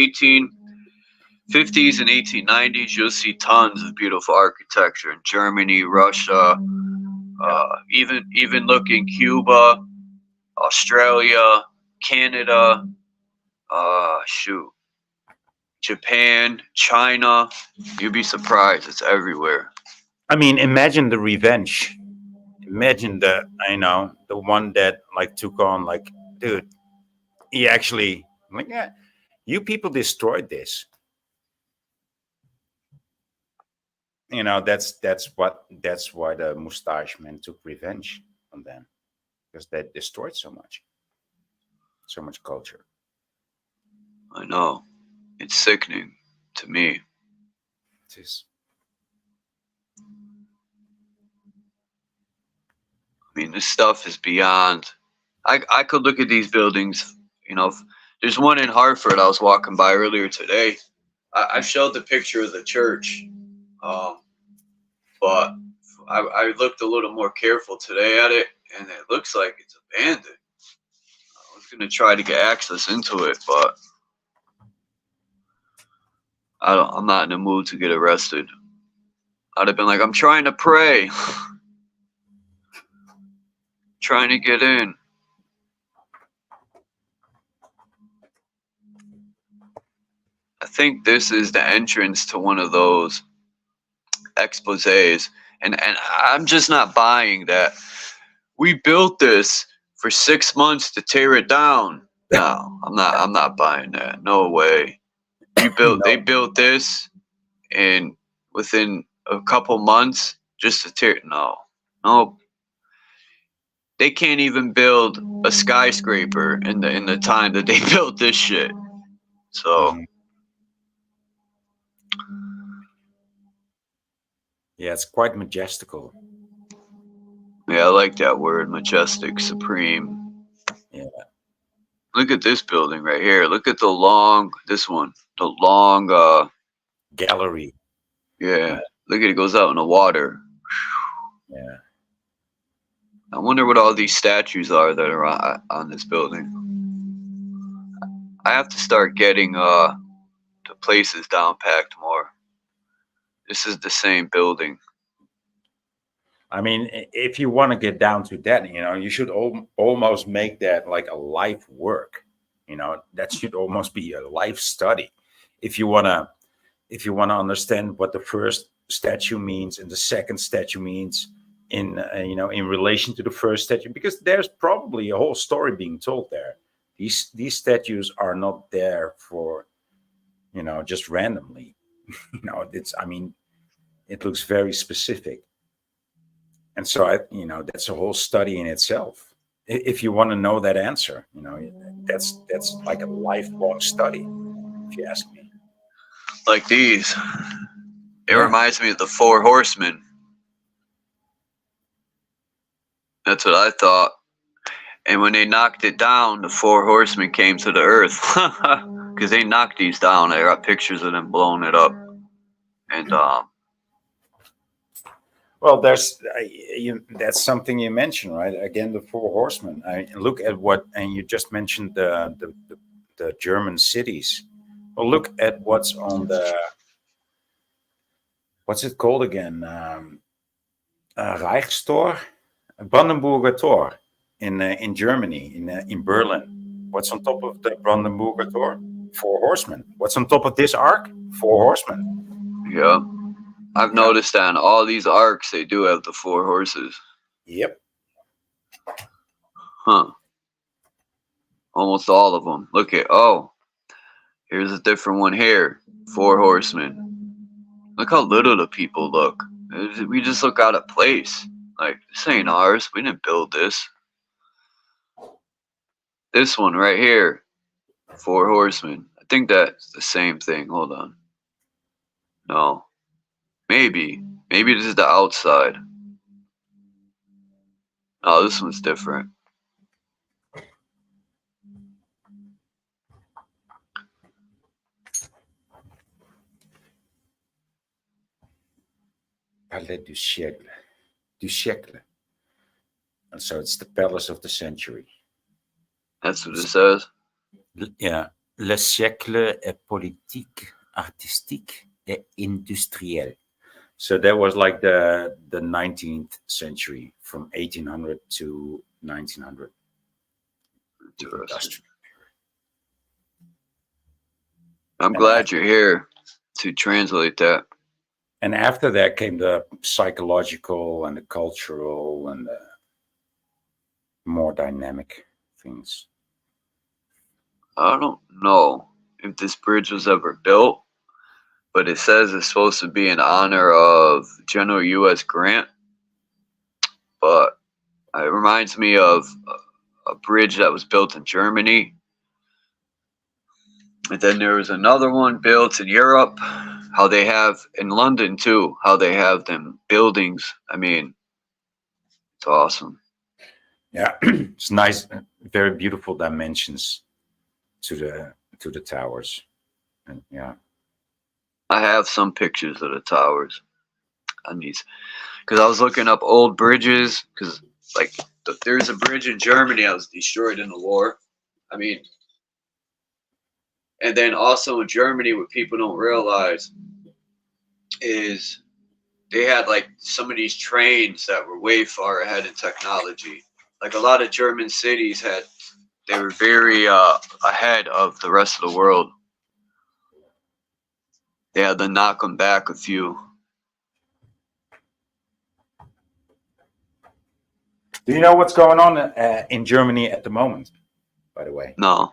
50s and 1890s, you'll see tons of beautiful architecture in Germany, Russia, even look in Cuba, Australia, Canada, Japan, China. You'd be surprised. It's everywhere. I mean, imagine the revenge. Imagine the one that like took on, like, dude, he actually, like, yeah, you people destroyed this. That's why the mustache men took revenge on them, because they destroyed so much culture. I know. It's sickening to me. It is. I mean, this stuff is beyond. I could look at these buildings. There's one in Hartford I was walking by earlier today. I showed the picture of the church, but I looked a little more careful today at it, and it looks like it's abandoned. I was gonna try to get access into it, but I'm not in the mood to get arrested. I'd have been like, I'm trying to pray. Trying to get in. I think this is the entrance to one of those exposés, and I'm just not buying that. We built this for 6 months to tear it down. No, I'm not buying that. No way. They built this, and within a couple months just to tear it. No. They can't even build a skyscraper in the time that they built this shit. So yeah, it's quite majestical. Yeah, I like that word, majestic, supreme. Yeah. Look at this building right here. Look at the long gallery. Yeah. Look at it, goes out in the water. Yeah. I wonder what all these statues are that are on this building. I have to start getting the places down packed more. This is the same building. I mean, if you want to get down to that, you should almost make that like a life work. That should almost be a life study. If you wanna understand what the first statue means and the second statue means in relation to the first statue, because there's probably a whole story being told there. These statues are not there for just randomly. It looks very specific. And so that's a whole study in itself. If you want to know that answer, that's like a lifelong study, if you ask me. Like these. It reminds me of the Four Horsemen. That's what I thought. And when they knocked it down, the Four Horsemen came to the earth. Because they knocked these down. I got pictures of them blowing it up. And well, that's something you mentioned, right? Again, the Four Horsemen. Look at what, and you just mentioned the German cities. Well, look at what's on what's it called again? Reichstor, Brandenburger Tor in Germany, in Berlin. What's on top of the Brandenburger Tor? Four Horsemen. What's on top of this arc? Four Horsemen. Yeah. I've noticed that in all these arcs, they do have the four horses. Yep. Huh. Almost all of them. Look at, here's a different one here. Four horsemen. Look how little the people look. We just look out of place. Like, this ain't ours. We didn't build this. This one right here. Four horsemen. I think that's the same thing. Hold on. No. Maybe this is the outside. Oh, this one's different. Palais du siècle. Du siècle. And so it's the palace of the century. That's what it says? Yeah. Le siècle est politique. artistique et industrielle. So that was like the 19th century, from 1800 to 1900. Interesting. I'm glad you're here to translate that. And after that came the psychological and the cultural and the more dynamic things. I don't know if this bridge was ever built, but it says it's supposed to be in honor of General U.S. Grant. But it reminds me of a bridge that was built in Germany. And then there was another one built in Europe, how they have in London too, how they have them buildings. I mean, it's awesome. Yeah, it's nice, very beautiful dimensions to the towers. And yeah, I have some pictures of the towers on these, because I was looking up old bridges, because like there's a bridge in Germany that was destroyed in the war. I mean, and then also in Germany, what people don't realize is they had like some of these trains that were way far ahead in technology. Like a lot of German cities they were very ahead of the rest of the world. They had to knock them back a few. do you know what's going on in Germany at the moment, by the way? No.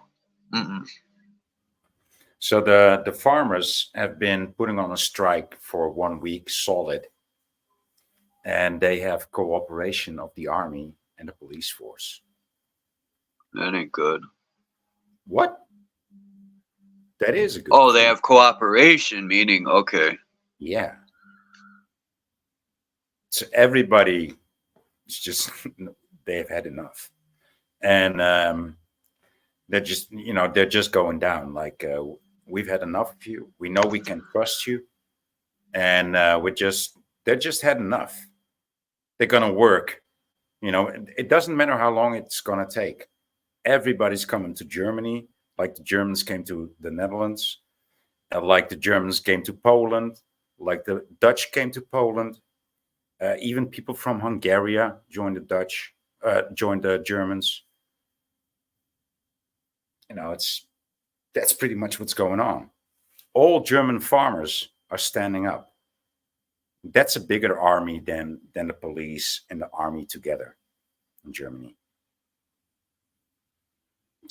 Mm-mm. So the farmers have been putting on a strike for 1 week solid, and they have cooperation of the army and the police force. That ain't good. What? That is a good Oh, they thing. have cooperation, meaning, okay. Yeah. So everybody, it's just, they've had enough. And they're just, they're just going down. Like, we've had enough of you. We know we can trust you. And they're just had enough. They're going to work. It doesn't matter how long it's going to take. Everybody's coming to Germany, like the Germans came to the Netherlands, like the Germans came to Poland, like the Dutch came to Poland. Even people from Hungary joined the Germans. That's pretty much what's going on. All German farmers are standing up. That's a bigger army than the police and the army together in Germany.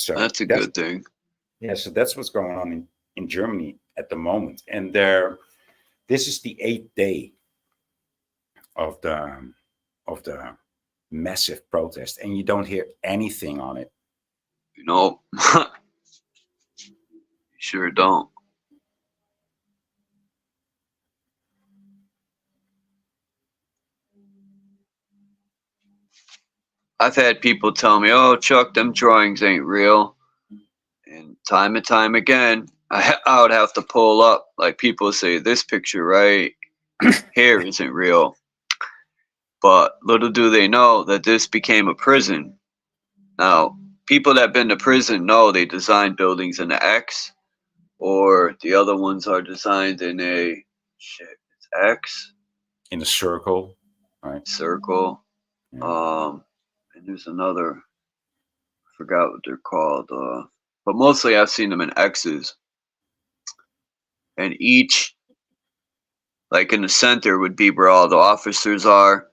So That's a good thing. Yeah, so that's what's going on in Germany at the moment. And this is the 8th day of the massive protest, and you don't hear anything on it. No. Sure don't. I've had people tell me, "Oh, Chuck, them drawings ain't real." And time again, I would have to pull up. Like people say, this picture right here isn't real. But little do they know that this became a prison. Now, people that have been to prison know they designed buildings in an X, or the other ones are designed in it's X. In a circle, right? Circle. Yeah. And there's another, I forgot what they're called, but mostly I've seen them in X's. And each, like in the center would be where all the officers are.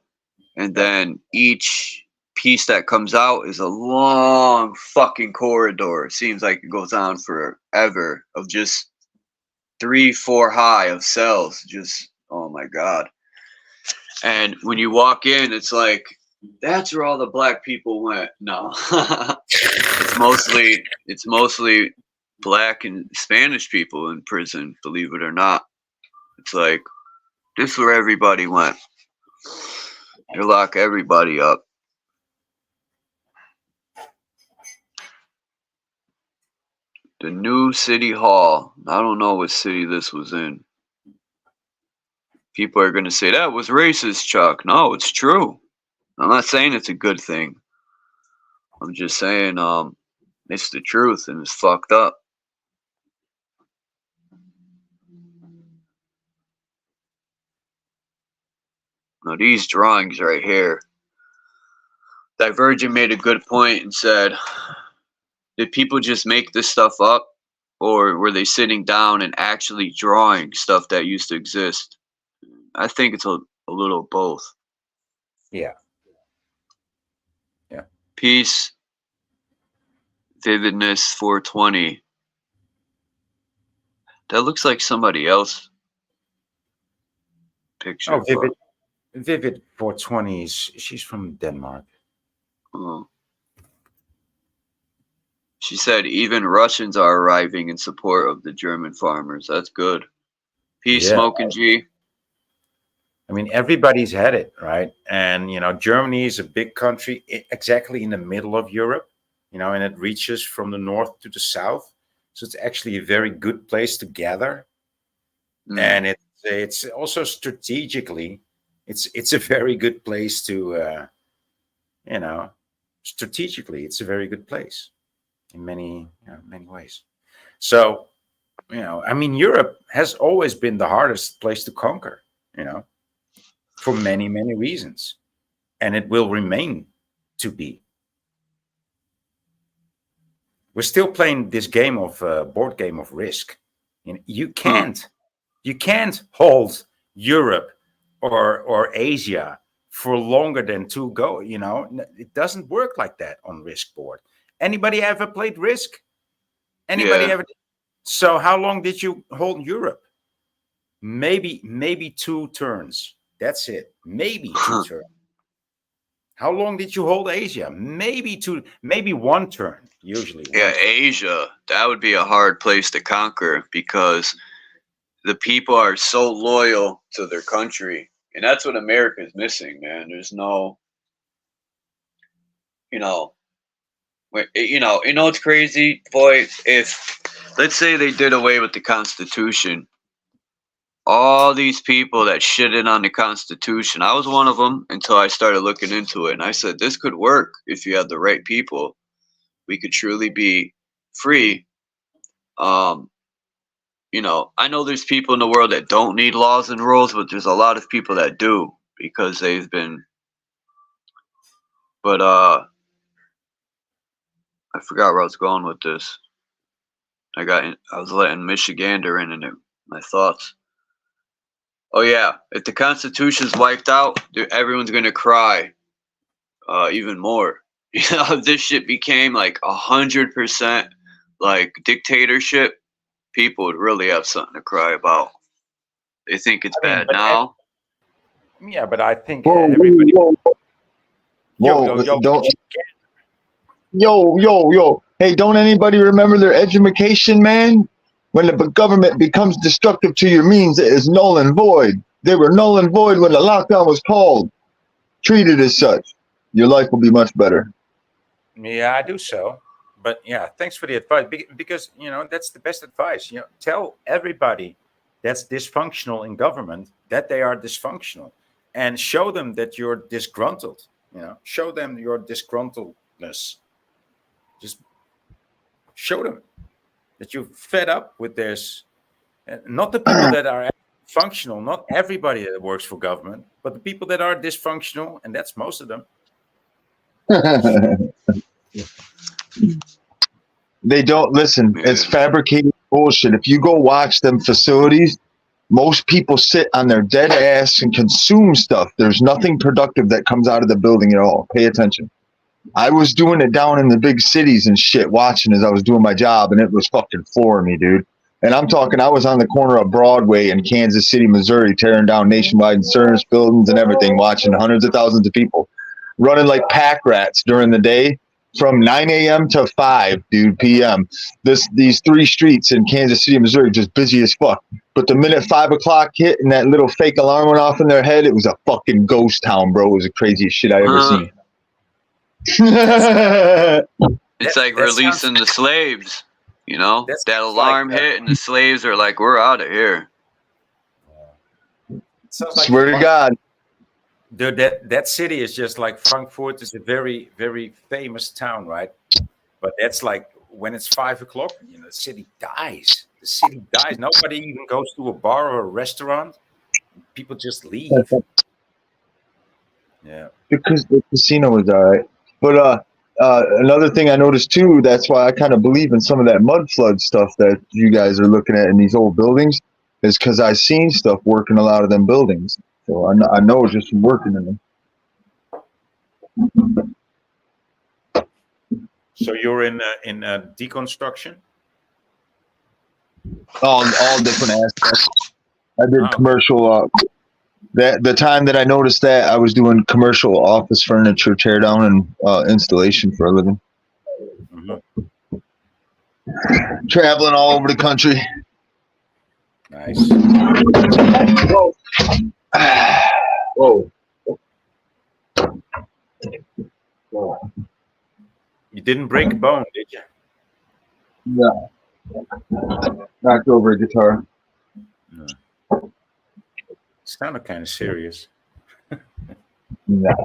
And then each piece that comes out is a long fucking corridor. It seems like it goes on forever, of just 3-4 high of cells. Just, oh my God. And when you walk in, it's like, that's where all the black people went. No. It's mostly black and Spanish people in prison, believe it or not. It's like, this is where everybody went. They lock everybody up. The new city hall. I don't know what city this was in. People are going to say, that was racist, Chuck. No, it's true. I'm not saying it's a good thing. I'm just saying it's the truth and it's fucked up. Now these drawings right here. Divergent made a good point and said, did people just make this stuff up, or were they sitting down and actually drawing stuff that used to exist? I think it's a little of both. Yeah. Yeah. Peace, vividness, 420. That looks like somebody else picture. Oh, Vivid 420. She's from Denmark. Oh. She said even Russians are arriving in support of the German farmers. That's good. Peace, Yeah. Smoking G. I mean, everybody's had it, right? And, you know, Germany is a big country exactly in the middle of Europe, you know, and it reaches from the north to the south. So it's actually a very good place to gather. And it's also strategically, it's a very good place to, you know, strategically, it's a very good place in many ways. So, you know, I mean, Europe has always been the hardest place to conquer, you know, for many, many reasons. And it will remain to be. We're still playing this game of board game of Risk. You can't hold Europe or Asia for longer than two go. You know, it doesn't work like that on Risk board. Anybody ever played Risk? Anybody ever? So how long did you hold Europe? Maybe 2 turns. That's it. Maybe 2 turns. How long did you hold Asia? Maybe 1 turn, usually. Yeah, Asia, that would be a hard place to conquer because the people are so loyal to their country. And that's what America is missing, man. There's no, it's crazy, boy. If, let's say they did away with the Constitution, all these people that shitted on the Constitution, I was one of them until I started looking into it. And I said, this could work if you have the right people. We could truly be free. I know there's people in the world that don't need laws and rules, but there's a lot of people that do because they've been. But I forgot where I was going with this. I was letting Michigander in my thoughts. Oh yeah, if the Constitution's wiped out, everyone's gonna cry even more. If this shit became like 100% like dictatorship, people would really have something to cry about. They think it's bad now. Yeah, but I think everybody. Yo. Hey, don't anybody remember their education, man? When the government becomes destructive to your means, it is null and void. They were null and void when the lockdown was called. Treat it as such. Your life will be much better. Yeah, I do so. But yeah, thanks for the advice. Because, that's the best advice. Tell everybody that's dysfunctional in government that they are dysfunctional. And show them that you're disgruntled. Show them your disgruntledness. Just show them that you're fed up with this. Not the people that are functional, not everybody that works for government, but the people that are dysfunctional, and that's most of them. They don't listen. It's fabricated bullshit. If you go watch them facilities, most people sit on their dead ass and consume stuff. There's nothing productive that comes out of the building at all. Pay attention. I was doing it down in the big cities and shit, watching as I was doing my job, and it was fucking flooring me, dude. And I'm talking, I was on the corner of Broadway in Kansas City, Missouri, tearing down Nationwide insurance buildings and everything, watching hundreds of thousands of people running like pack rats during the day from 9 a.m. to 5, dude, p.m. These 3 streets in Kansas City, Missouri, just busy as fuck. But the minute 5 o'clock hit and that little fake alarm went off in their head, it was a fucking ghost town, bro. It was the craziest shit I ever seen. It's like releasing the slaves, that alarm hit and the slaves are like, we're out of here. Swear to God. Dude, that city is just like Frankfurt is a very, very famous town, right? But that's like when it's 5 o'clock, the city dies. The city dies. Nobody even goes to a bar or a restaurant. People just leave. Yeah. Because the casino was all right. But another thing I noticed too, that's why I kind of believe in some of that mud flood stuff that you guys are looking at in these old buildings, is because I seen stuff working a lot of them buildings. So I know just from working in them. So you're in deconstruction? All different aspects. I did Oh. commercial. The time that I noticed that, I was doing commercial office furniture tear down and installation for a living. Mhm. Traveling all over the country. Nice. Whoa. You didn't break a bone, did you? Yeah. Knocked over a guitar. No. Sounded kind of serious. Yeah.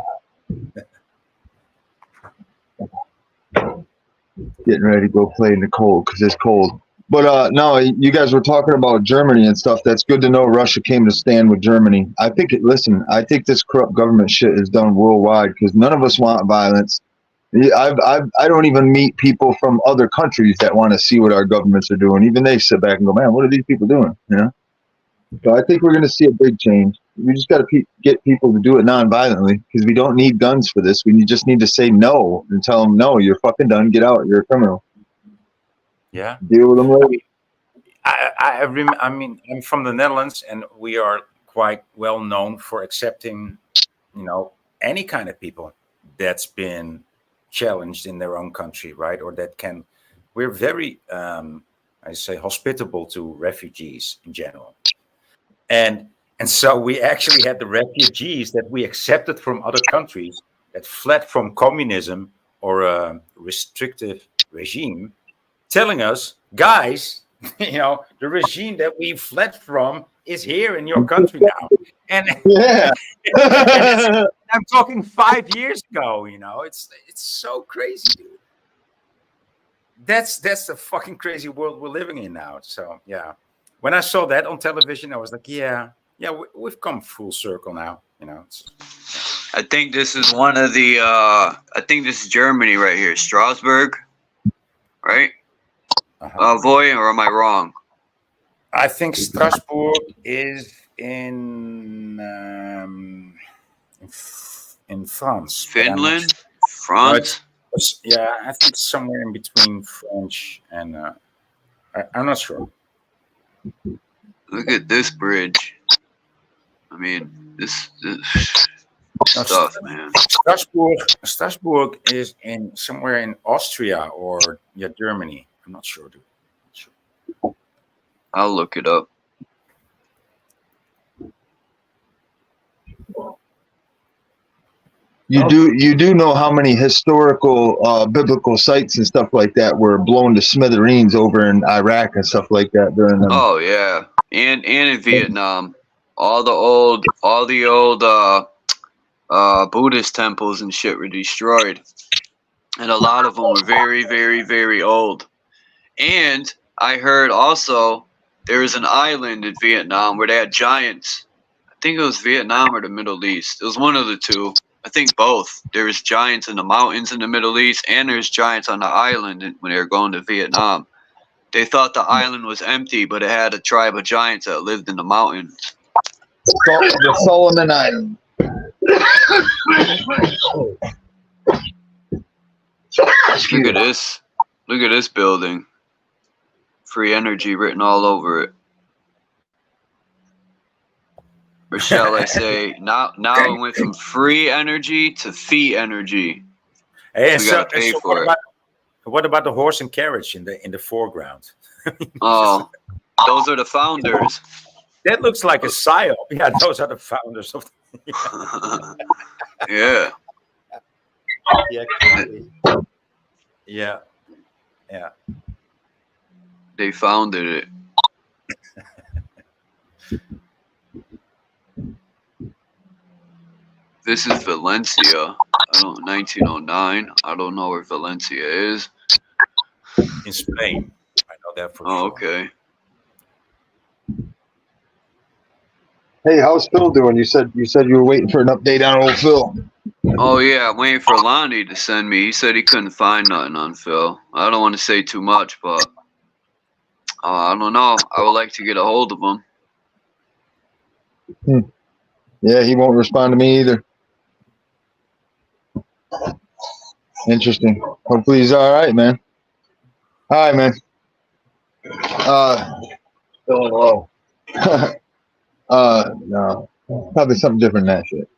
Getting ready to go play in the cold because it's cold. But no, you guys were talking about Germany and stuff. That's good to know Russia came to stand with Germany. I think I think this corrupt government shit is done worldwide because none of us want violence. I don't even meet people from other countries that want to see what our governments are doing. Even they sit back and go, man, what are these people doing? You know? So I think we're going to see a big change. We just got to get people to do it non-violently because we don't need guns for this. We just need to say no and tell them, no, you're fucking done. Get out. You're a criminal. Yeah. Deal with them later. I mean, I'm from the Netherlands, and we are quite well known for accepting, any kind of people that's been challenged in their own country, right? Or that can. We're very, I say, hospitable to refugees in general, and so we actually had the refugees that we accepted from other countries that fled from communism or a restrictive regime, telling us, guys, the regime that we fled from is here in your country now. And Yeah. and I'm talking 5 years ago, it's so crazy, dude. That's the fucking crazy world we're living in now. So yeah, when I saw that on television, I was like, yeah, we've come full circle now. I think this is one of the. I think this is Germany right here, Strasbourg, right? Voy, or am I wrong? I think Strasbourg is in France. Finland, France. Yeah, I think somewhere in between French and I'm not sure. Look at this bridge. I mean, this stuff, man. Strasbourg is in somewhere in Austria or Germany. I'm not sure, dude. I'll look it up. You do know how many historical biblical sites and stuff like that were blown to smithereens over in Iraq and stuff like that during them. Oh yeah, and in Vietnam, all the old Buddhist temples and shit were destroyed, and a lot of them were very, very, very old. And I heard also there was an island in Vietnam where they had giants. I think it was Vietnam or the Middle East. It was one of the two. I think both. There's giants in the mountains in the Middle East, and there's giants on the island when they were going to Vietnam. They thought the island was empty, but it had a tribe of giants that lived in the mountains. The Solomon Island. Look at this. Look at this building. Free energy written all over it. Or shall I say, now it went from free energy to fee energy. Hey, we gotta pay for it. What about the horse and carriage in the foreground? Oh, those are the founders. That looks like a psyop. Yeah, those are the founders of. Yeah. Yeah. Yeah. They founded it. This is Valencia. 1909. I don't know where Valencia is. In Spain. I know that for sure. Okay. Hey, how's Phil doing? You said you were waiting for an update on old Phil. Oh yeah, I'm waiting for Lonnie to send me. He said he couldn't find nothing on Phil. I don't want to say too much, but I don't know. I would like to get a hold of him. Yeah, he won't respond to me either. Interesting. Hopefully he's all right, man. Hi, man. Feeling low. No, probably something different than that shit.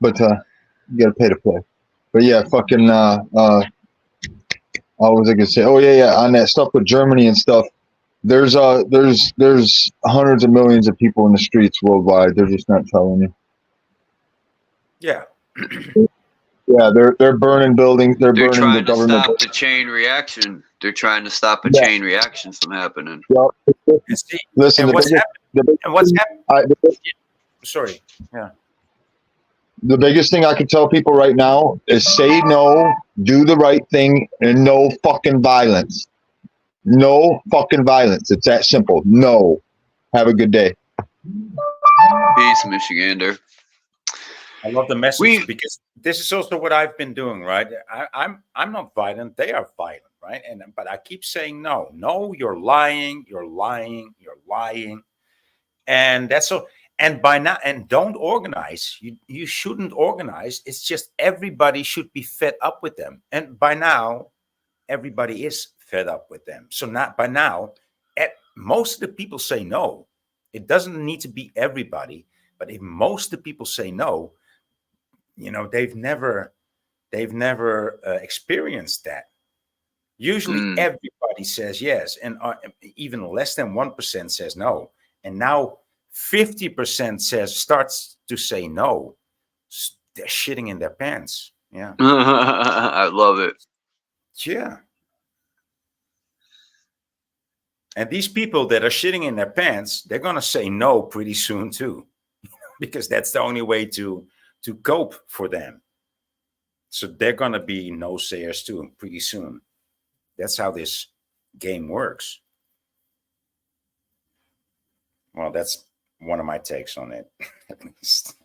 But you gotta pay to play. But yeah, fucking. What was I gonna say? Oh yeah, on that stuff with Germany and stuff. There's hundreds of millions of people in the streets worldwide. They're just not telling you. Yeah. Yeah, they're burning buildings. They're burning trying the government. to stop the chain reaction. They're trying to stop a chain reaction from happening. Well, listen, and what's happening? Sorry. Yeah. The biggest thing I can tell people right now is say no, do the right thing, and no fucking violence. No fucking violence. It's that simple. No. Have a good day. Peace, Michigander. I love the message because this is also what I've been doing, right? I'm not violent. They are violent, right? But I keep saying no. No, you're lying. You're lying. You're lying. And that's so. And by now, and don't organize. You shouldn't organize. It's just everybody should be fed up with them. And by now, everybody is fed up with them. So not by now, most of the people say no. It doesn't need to be everybody, but if most of the people say no, you know, they've never experienced that. Usually everybody says yes, and even less than 1% says no. And now 50% starts to say no. They're shitting in their pants. Yeah. I love it. Yeah. And these people that are shitting in their pants, they're going to say no pretty soon too, because that's the only way to cope for them. So they're going to be no sayers too pretty soon. That's how this game works. Well, that's one of my takes on it, at least.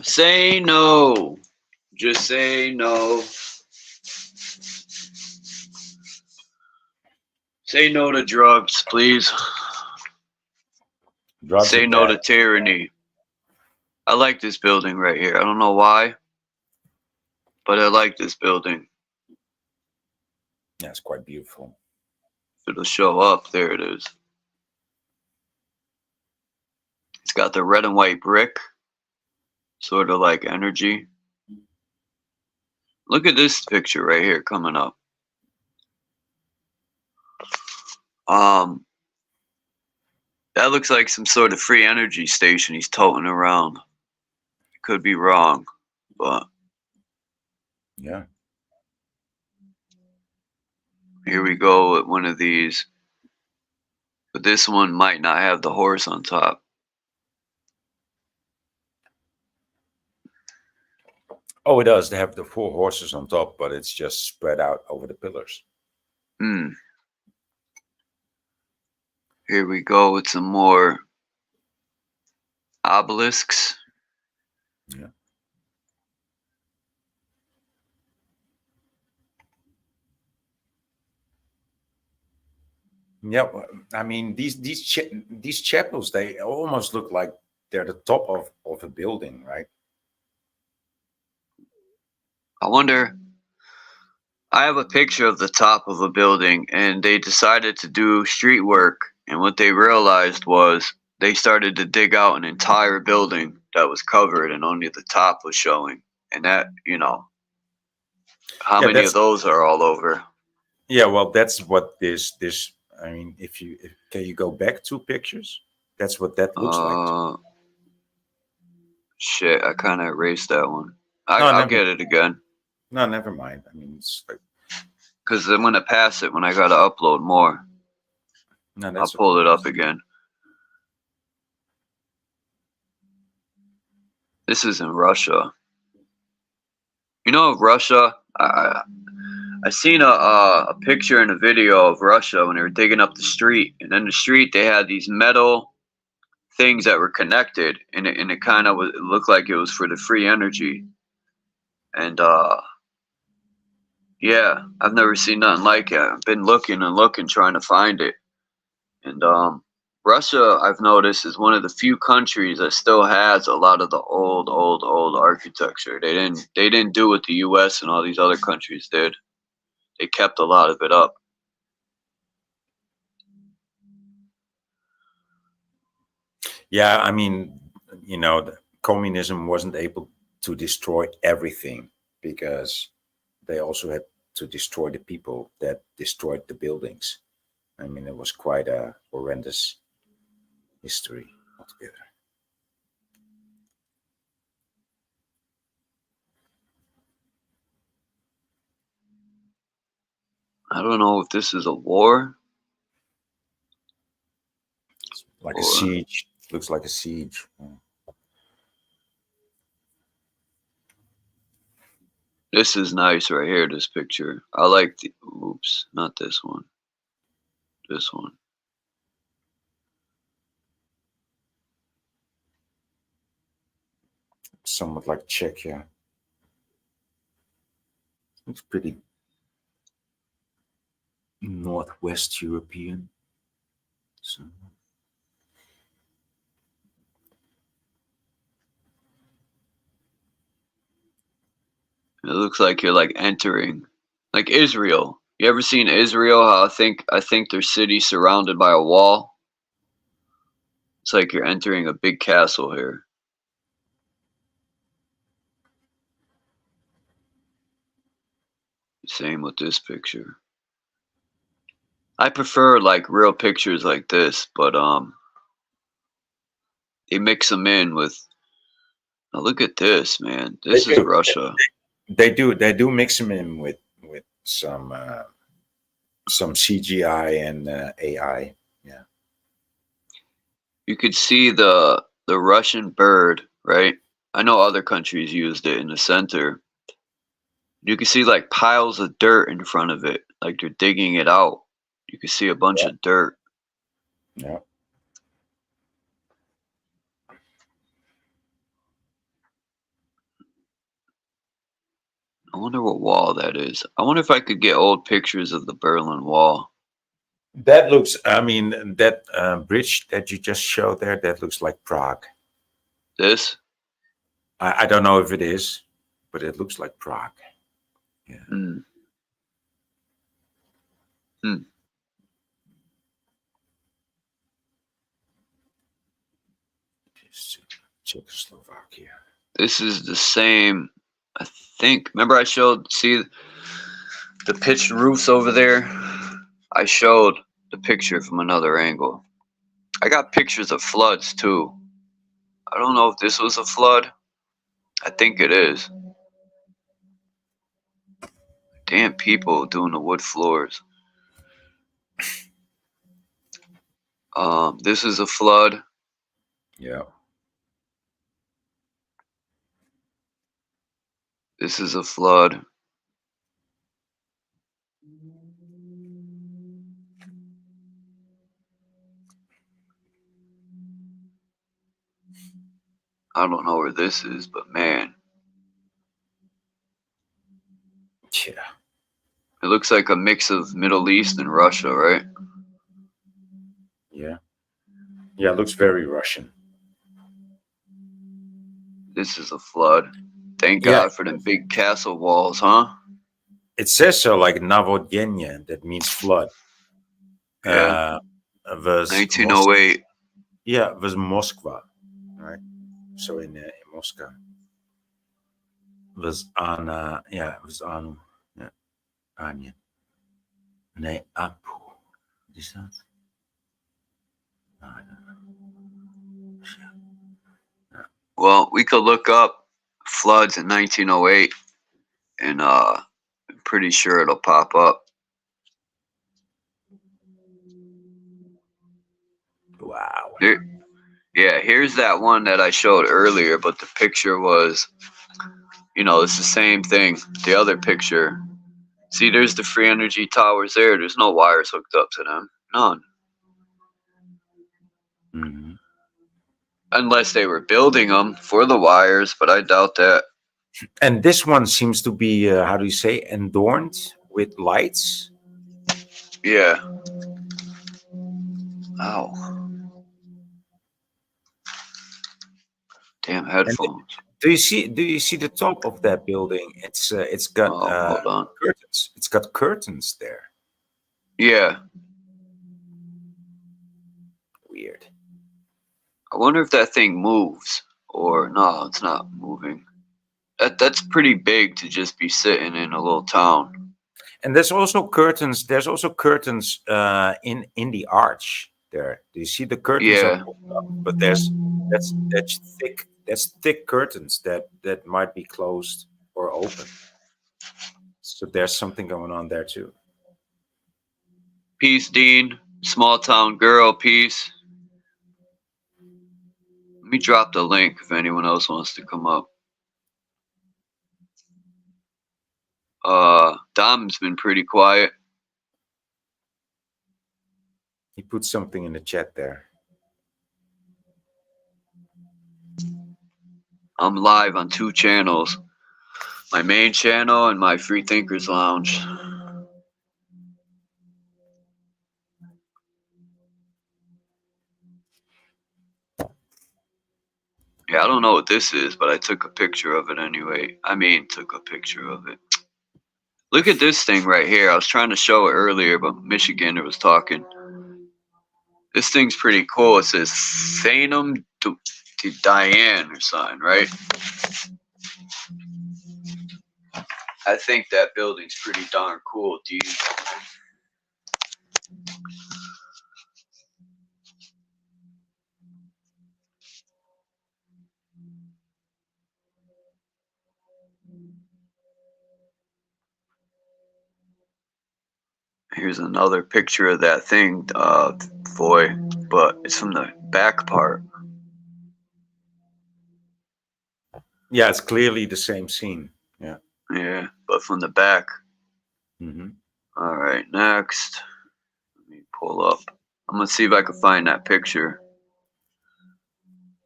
Say no. Just say no. Say no to drugs, please. Drugs say no to tyranny. I like this building right here. I don't know why, but I like this building. Yeah, it's quite beautiful. It'll show up. There it is. It's got the red and white brick, sort of like energy. Look at this picture right here coming up. That looks like some sort of free energy station he's toting around. Could be wrong, but yeah. Here we go with one of these. But this one might not have the horse on top. Oh, it does. They have the 4 horses on top, but it's just spread out over the pillars. Here we go with some more obelisks. Yeah. Yeah, I mean these chapels, they almost look like they're the top of a building, right? I wonder. I have a picture of the top of a building, and they decided to do street work, and what they realized was they started to dig out an entire building that was covered and only the top was showing. And that, you know, how many of those are all over? Yeah, well, that's what this I mean, can you go back 2 pictures? That's what that looks like. Shit, I kind of erased that one. I'll get it again. No, never mind. I mean, it's like, because I'm gonna pass it when I gotta upload more. No, I'll pull it up again. This is in Russia. You know, Russia. I seen a picture and a video of Russia when they were digging up the street, and in the street they had these metal things that were connected, and it kind of looked like it was for the free energy. And yeah, I've never seen nothing like it. I've been looking and looking, trying to find it. And Russia, I've noticed, is one of the few countries that still has a lot of the old architecture. They didn't do what the U.S. and all these other countries did. They kept a lot of it up. Yeah, I mean, you know, communism wasn't able to destroy everything because they also had to destroy the people that destroyed the buildings. I mean, it was quite a horrendous history altogether. I don't know if this is a war. Like a siege. Looks like a siege. This is nice right here, this picture. I like the, oops, not this one. This one. Somewhat like Czechia. It's pretty Northwest European. So. It looks like you're like entering, like Israel. You ever seen Israel? How I think their city's surrounded by a wall. It's like you're entering a big castle here. Same with this picture. I prefer like real pictures like this, but they mix them in with. Now look at this, man. This is Russia. They do mix them in with some CGI and AI. Yeah. You could see the Russian bird, right? I know other countries used it in the center. You can see like piles of dirt in front of it, like they're digging it out. You can see a bunch of dirt. Yeah. I wonder what wall that is. I wonder if I could get old pictures of the Berlin Wall. That looks, I mean, that bridge that you just showed there, that looks like Prague. This? I don't know if it is, but it looks like Prague. Yeah. Hmm. Hmm. Czechoslovakia. This is the same, I think. Remember I showed, see the pitched roofs over there? I showed the picture from another angle. I got pictures of floods too. I don't know if this was a flood. I think it is. Damn people doing the wood floors. This is a flood. Yeah. This is a flood. I don't know where this is, but man. Yeah. It looks like a mix of Middle East and Russia, right? Yeah. Yeah, it looks very Russian. This is a flood. Thank God for them big castle walls, huh? It says so, like Navodnye, that means flood. Yeah. Was 1908. Yeah, it was Moskva, right? So in Moscow. Was on, it was on Anya. Nee, Apu. What is that? Well, we could look up floods in 1908, and I'm pretty sure it'll pop up. Wow. Yeah, here's that one that I showed earlier, but the picture was, you know, it's the same thing. The other picture. See, there's the free energy towers there. There's no wires hooked up to them. None. Mm-hmm. Unless they were building them for the wires, but I doubt that. And this one seems to be, how do you say, adorned with lights? Yeah. Ow. Damn And headphones. do you see the top of that building? It's got Oh, hold on. curtains. It's got curtains there. Yeah. Weird. I wonder if that thing moves. Or, no, it's not moving. That's pretty big to just be sitting in a little town. And there's also curtains. There's also curtains in the arch there. Do you see the curtains? Yeah. But that's thick curtains that might be closed or open. So there's something going on there too. Peace, Dean. Small town girl, peace. Let me drop the link if anyone else wants to come up. Dom's been pretty quiet. He put something in the chat there. I'm live on 2 channels. My main channel and my Free Thinkers Lounge. Yeah, I don't know what this is, but I took a picture of it anyway. I mean, took a picture of it. Look at this thing right here. I was trying to show it earlier, but Michigander was talking. This thing's pretty cool. It says Thanum to Diane or something, right? I think that building's pretty darn cool, dude. Here's another picture of that thing, boy, but it's from the back part. Yeah, it's clearly the same scene. Yeah. Yeah, but from the back. Mm-hmm. All right, next. Let me pull up. I'm gonna see if I can find that picture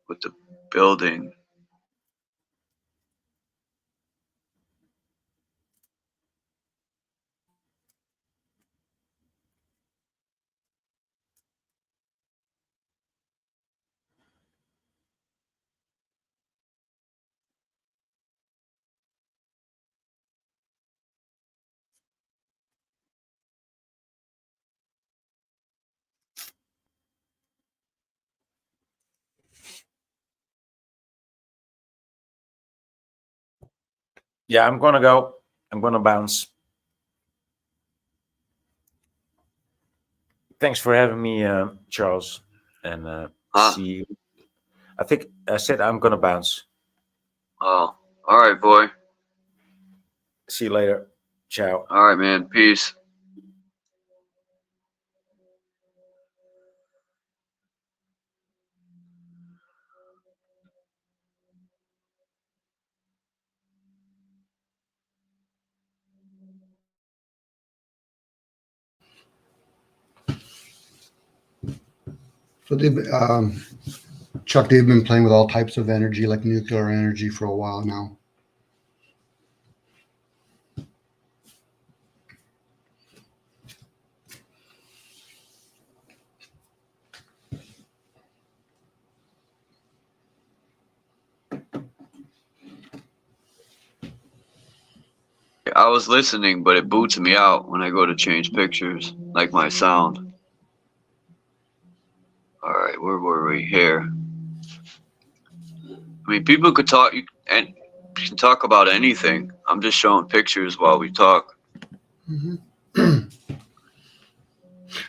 with the building. Yeah, I'm gonna go. I'm gonna bounce. Thanks for having me, Charles. And see you. I think I said I'm gonna bounce. Oh, all right, boy. See you later. Ciao. All right, man. Peace. So Chuck, they've been playing with all types of energy, like nuclear energy, for a while now. I was listening, but it boots me out when I go to change pictures, like my sound. All right, where were we here? I mean, people could talk, and you can talk about anything. I'm just showing pictures while we talk. Mm-hmm.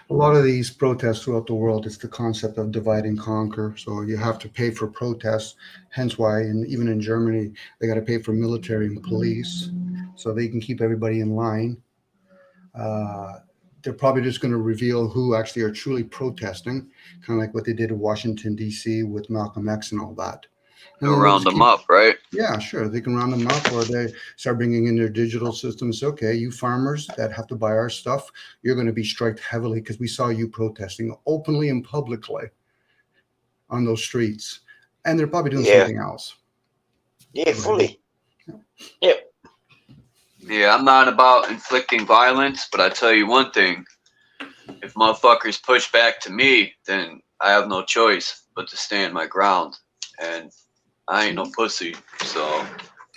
A lot of these protests throughout the world, it's the concept of divide and conquer. So you have to pay for protests, hence why, and even in Germany, they got to pay for military and police so they can keep everybody in line. They're probably just going to reveal who actually are truly protesting, kind of like what they did in Washington, D.C. with Malcolm X and all that. And They'll then round them up, right? Yeah, sure. They can round them up, or they start bringing in their digital systems. Okay, you farmers that have to buy our stuff, you're going to be striked heavily because we saw you protesting openly and publicly on those streets. And they're probably doing something else. Yeah, fully. Yep. Yeah, I'm not about inflicting violence, but I tell you one thing. If motherfuckers push back to me, then I have no choice but to stand my ground. And I ain't no pussy, so.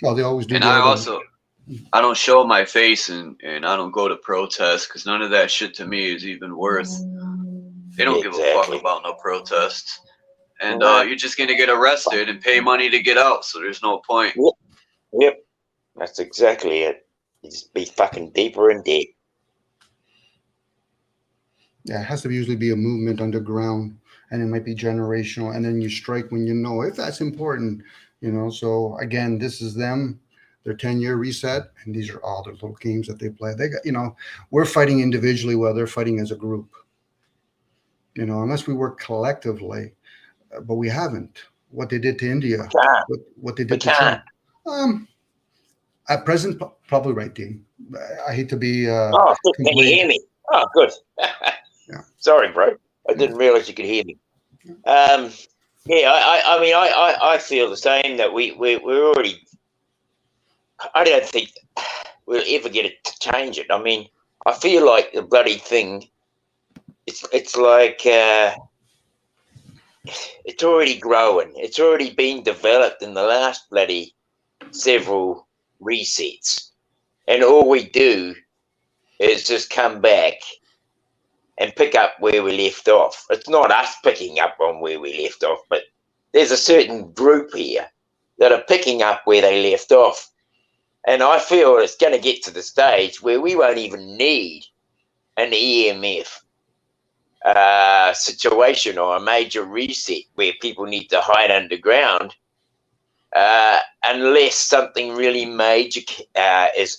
Well, they always do. And I don't show my face and I don't go to protest because none of that shit to me is even worth. They don't give a fuck about no protests. And you're just going to get arrested and pay money to get out, so there's no point. Yep. That's exactly it. You just be fucking deeper and deep. Yeah, it has to usually be a movement underground, and it might be generational, and then you strike when you know if that's important, you know. So again, this is them, their 10-year reset, and these are all the little games that they play. They got, you know, we're fighting individually while they're fighting as a group, you know, unless we work collectively, but we haven't. What they did to India, what they did to China. At present, probably right, Dean. I hate to be. Can you hear me? Oh, good. Yeah. Sorry, bro. I didn't realize you could hear me. I mean, I feel the same that we're already. I don't think we'll ever get it to change it. I mean, I feel like the bloody thing. It's like it's already growing. It's already been developed in the last bloody several resets, and all we do is just come back and pick up where we left off. It's not us picking up on where we left off, but there's a certain group here that are picking up where they left off. And I feel it's going to get to the stage where we won't even need an EMF situation or a major reset where people need to hide underground unless something really major is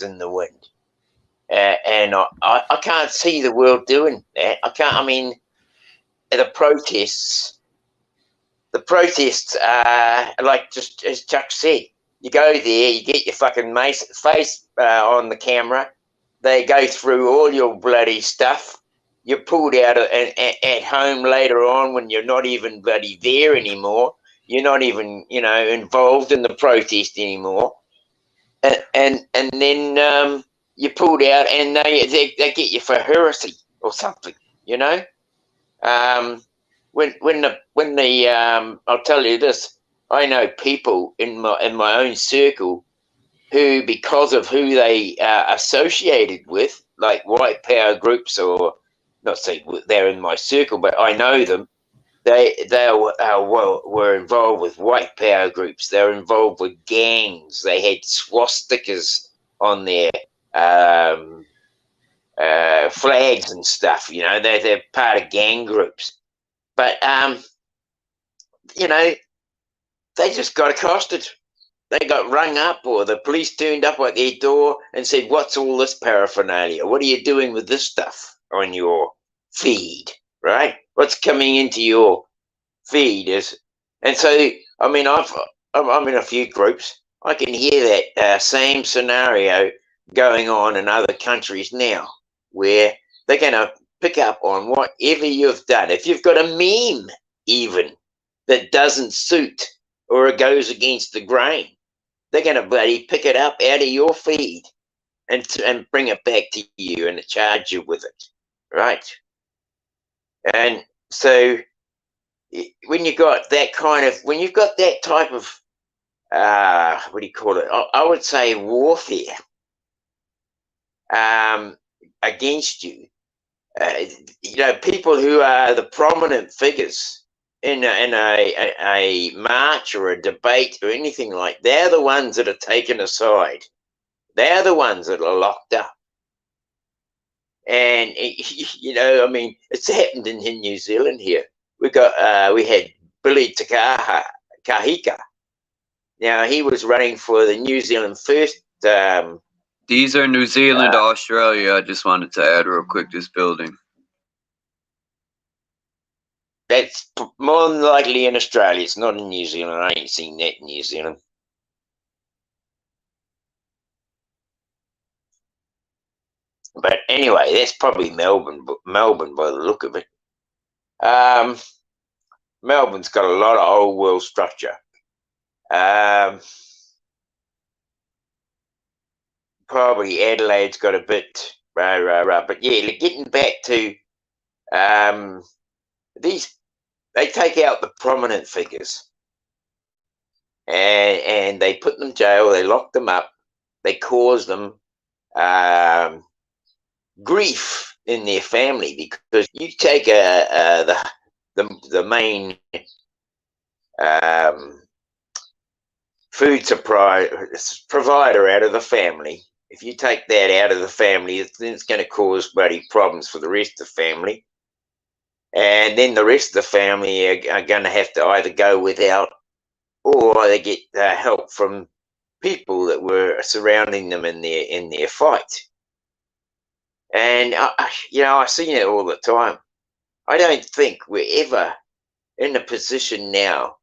in the wind. And I can't see the world doing that. I mean, the protests are like, just as Chuck said, you go there, you get your fucking face on the camera, they go through all your bloody stuff, you're pulled out at home later on when you're not even bloody there anymore, you're not even, you know, involved in the protest anymore, and then you pulled out, and they get you for heresy or something, you know. When the I'll tell you this, I know people in my own circle who, because of who they are associated with, like white power groups, or not say they're in my circle, but I know them. They were involved with white power groups. They were involved with gangs. They had swastikas on their flags and stuff, you know. They're part of gang groups, but you know, they just got accosted. They got rung up, or the police turned up at their door and said, "What's all this paraphernalia? What are you doing with this stuff on your feed? Right? What's coming into your feed?" And so, I mean, I'm in a few groups. I can hear that same scenario going on in other countries now, where they're going to pick up on whatever you've done. If you've got a meme even that doesn't suit or it goes against the grain, they're going to bloody pick it up out of your feed and bring it back to you and charge you with it, right? And so when you got that kind of, when you've got that type of, what do you call it? I would say warfare against you. You know, people who are the prominent figures in a march or a debate or anything like, they're the ones that are taken aside. They're the ones that are locked up. And you know, I mean, it's happened in New Zealand here. We had Billy Kahika. Now, he was running for the New Zealand First. These are New Zealand, Australia. I just wanted to add real quick, this building. it's more than likely in Australia. It's not in New Zealand. I ain't seen that in New Zealand. But anyway, that's probably Melbourne by the look of it. Melbourne's got a lot of old world structure. Probably Adelaide's got a bit, but yeah, getting back to these, they take out the prominent figures and they put them in jail, they lock them up, they cause them grief in their family, because you take the main food provider out of the family. If you take that out of the family, then it's going to cause bloody problems for the rest of the family. And then the rest of the family are going to have to either go without, or they get help from people that were surrounding them in their fight. And I see it all the time. I don't think we're ever in a position now,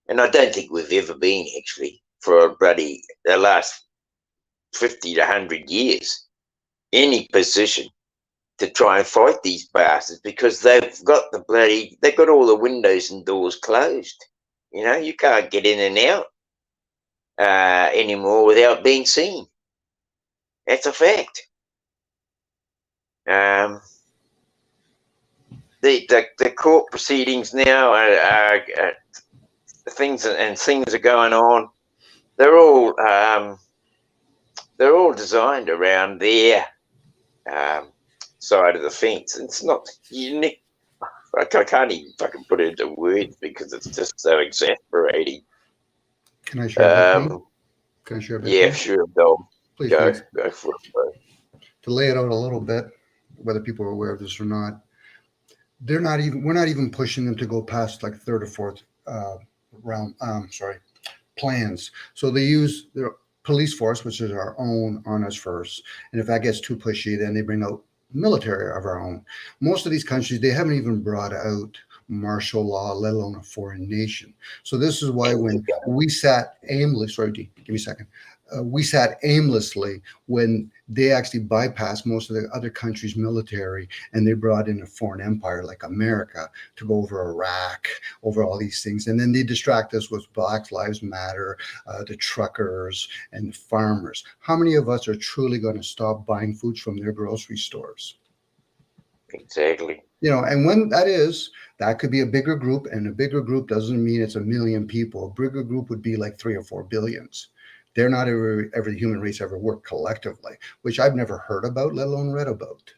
and I don't think we've ever been actually for the last 50 to 100 years, any position to try and fight these bastards, because they've got all the windows and doors closed. You can't get in and out anymore without being seen. That's a fact. The court proceedings now are things are going on. They're all designed around their side of the fence. It's not unique. I can't even fucking put it into words because it's just so exasperating. Can I share that? Can I share that? Yeah, sure, Dom. Please, Go please. for it, bro. To lay it out a little bit, whether people are aware of this or not, we're not even pushing them to go past like third or fourth round. Plans. So they use their police force, which is our own, on us first. And if that gets too pushy, then they bring out military of our own. Most of these countries, they haven't even brought out martial law, let alone a foreign nation. So this is why when we sat aimlessly, we sat aimlessly when they actually bypassed most of the other countries' military, and they brought in a foreign empire like America to go over Iraq, over all these things. And then they distract us with Black Lives Matter, the truckers and the farmers. How many of us are truly going to stop buying foods from their grocery stores? Exactly. And when that could be a bigger group, and a bigger group doesn't mean it's 1 million people. A bigger group would be like 3 or 4 billions. They're not every human race ever work collectively, which I've never heard about, let alone read about.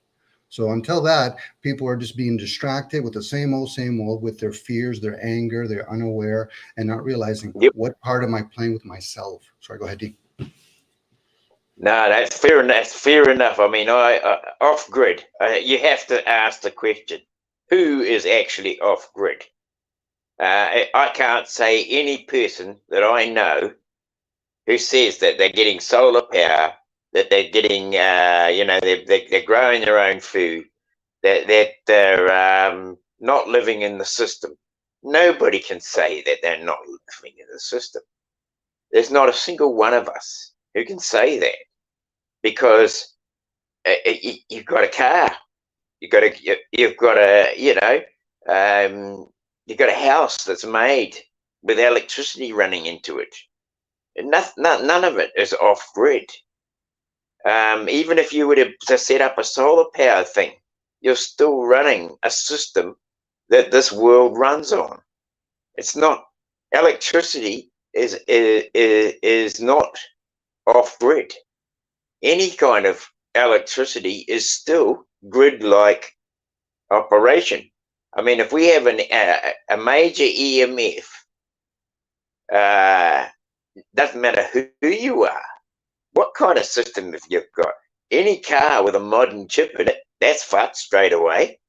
So until that, people are just being distracted with the same old, with their fears, their anger, they're unaware, and not realizing what part am I playing with myself. Sorry, go ahead, Dee. No, that's fair enough. That's fair enough. I mean, off grid. You have to ask the question: who is actually off grid? I can't say any person that I know who says that they're getting solar power, that they're getting, they're growing their own food, that they're not living in the system. Nobody can say that they're not living in the system. There's not a single one of us who can say that, because you've got a car, you've got a house that's made with electricity running into it. And none of it is off grid. Even if you were to set up a solar power thing, you're still running a system that this world runs on. It's not, electricity is not off grid. Any kind of electricity is still grid-like operation. I mean, if we have a major EMF, doesn't matter who you are, what kind of system have you got. Any car with a modern chip in it, that's fucked straight away.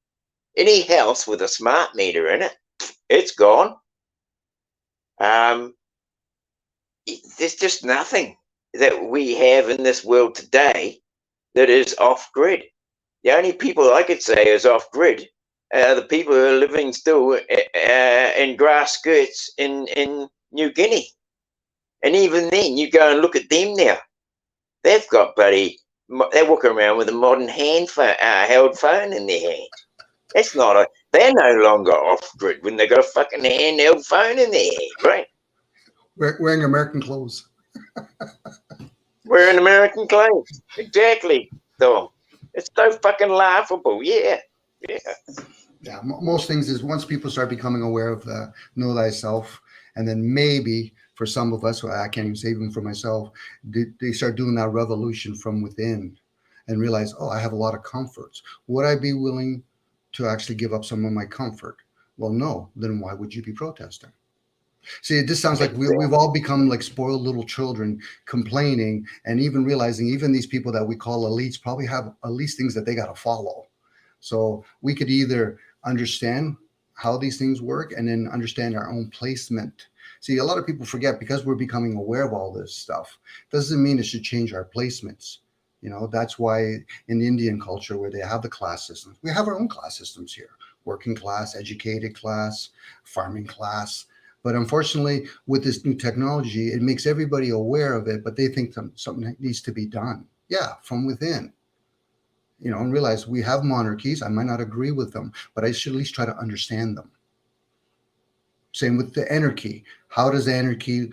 Any house with a smart meter in it, it's gone. There's just nothing that we have in this world today that is off grid. The only people I could say is off grid the people who are living still in grass skirts in New Guinea. And even then, you go and look at them now. They've got they're walking around with a modern held phone in their hand. That's not they're no longer off grid when they've got a fucking handheld phone in their hand, right? Wearing American clothes. Wearing American clothes. Exactly, Dom. It's so fucking laughable. Yeah. Yeah, most things is once people start becoming aware of the know thyself, and then maybe for some of us, I can't even say even for myself, they start doing that revolution from within and realize, oh, I have a lot of comforts. Would I be willing to actually give up some of my comfort? Well, no. Then why would you be protesting? See, this sounds like we've all become like spoiled little children, complaining and even realizing even these people that we call elites probably have at least things that they got to follow. So we could either understand how these things work and then understand our own placement. See, a lot of people forget because we're becoming aware of all this stuff, doesn't mean it should change our placements. You know, that's why in Indian culture where they have the class systems, we have our own class systems here, working class, educated class, farming class. But unfortunately, with this new technology, it makes everybody aware of it, but they think something needs to be done. Yeah, from within. You know, and realize we have monarchies. I might not agree with them, but I should at least try to understand them. Same with the anarchy. How does anarchy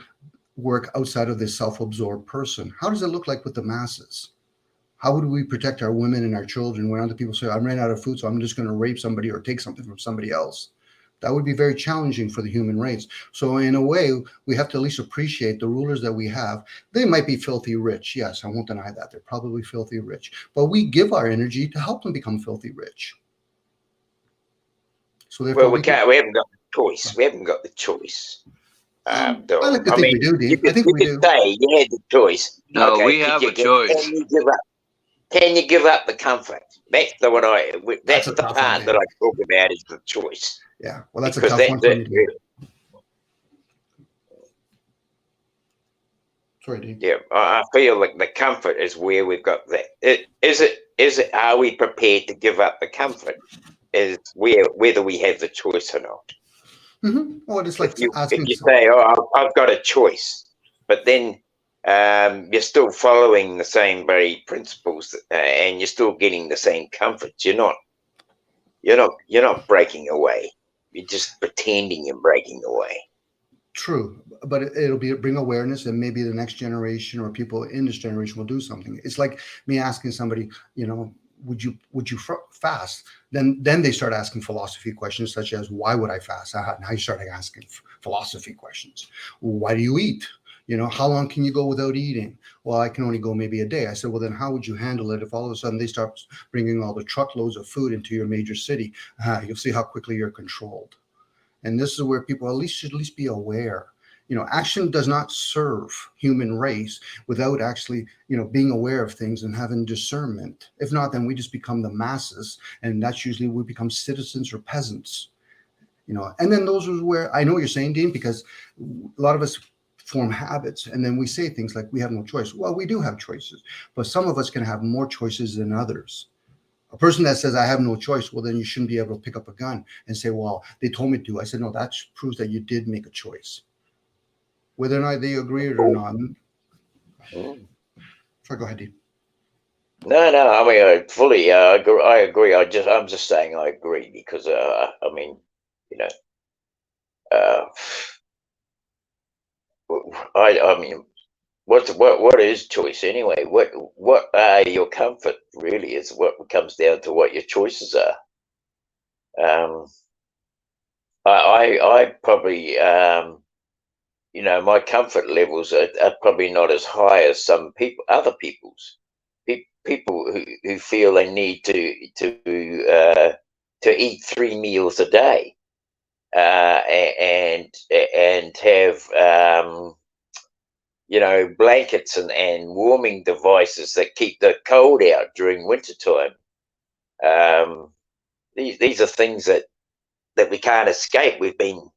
work outside of this self-absorbed person? How does it look like with the masses? How would we protect our women and our children when other people say, I'm running out of food, so I'm just going to rape somebody or take something from somebody else? That would be very challenging for the human race. So in a way, we have to at least appreciate the rulers that we have. They might be filthy rich. Yes, I won't deny that. They're probably filthy rich. But we give our energy to help them become filthy rich. So well, we haven't got the choice. We haven't got the choice. I like to think we do, Dean. I think we do. Say you had the choice. No, okay, we have a choice. Can you give up the comfort? That's the part that I talk about is the choice. Yeah, well, that's because a tough one for me to do. Sorry, Dean. Yeah, I feel like the comfort is where we've got that. Is it? Are we prepared to give up the comfort? Is whether we have the choice or not. Mm-hmm. Well, it's like if you say, "Oh, I've got a choice," but then you're still following the same very principles, and you're still getting the same comfort. You're not breaking away. You're just pretending you're breaking away. True, but it'll bring awareness, and maybe the next generation or people in this generation will do something. It's like me asking somebody, you know, would you fast? Then they start asking philosophy questions such as, why would I fast? Now you start asking philosophy questions. Why do you eat? You know, how long can you go without eating? Well, I can only go maybe a day. I said, well, then how would you handle it if all of a sudden they start bringing all the truckloads of food into your major city? You'll see how quickly you're controlled. And this is where people should at least be aware. You know, action does not serve human race without actually, you know, being aware of things and having discernment. If not, then we just become the masses, and that's usually we become citizens or peasants. You know, and then those are where I know what you're saying, Dean, because a lot of us form habits, and then we say things like we have no choice. Well, we do have choices, but some of us can have more choices than others. A person that says I have no choice, well, then you shouldn't be able to pick up a gun and say, well, they told me to. I said, no, that proves that you did make a choice. Whether or not they agree or not. Sorry, go ahead, Dean. No, I mean, I fully I agree. I'm just saying I agree because I mean, you know, I mean, what is choice anyway? What are your comfort really is what comes down to what your choices are. I probably you know, my comfort levels are probably not as high as some other people's. People who feel they need to eat 3 meals a day and have you know, blankets and warming devices that keep the cold out during wintertime. These are things that we can't escape. We've been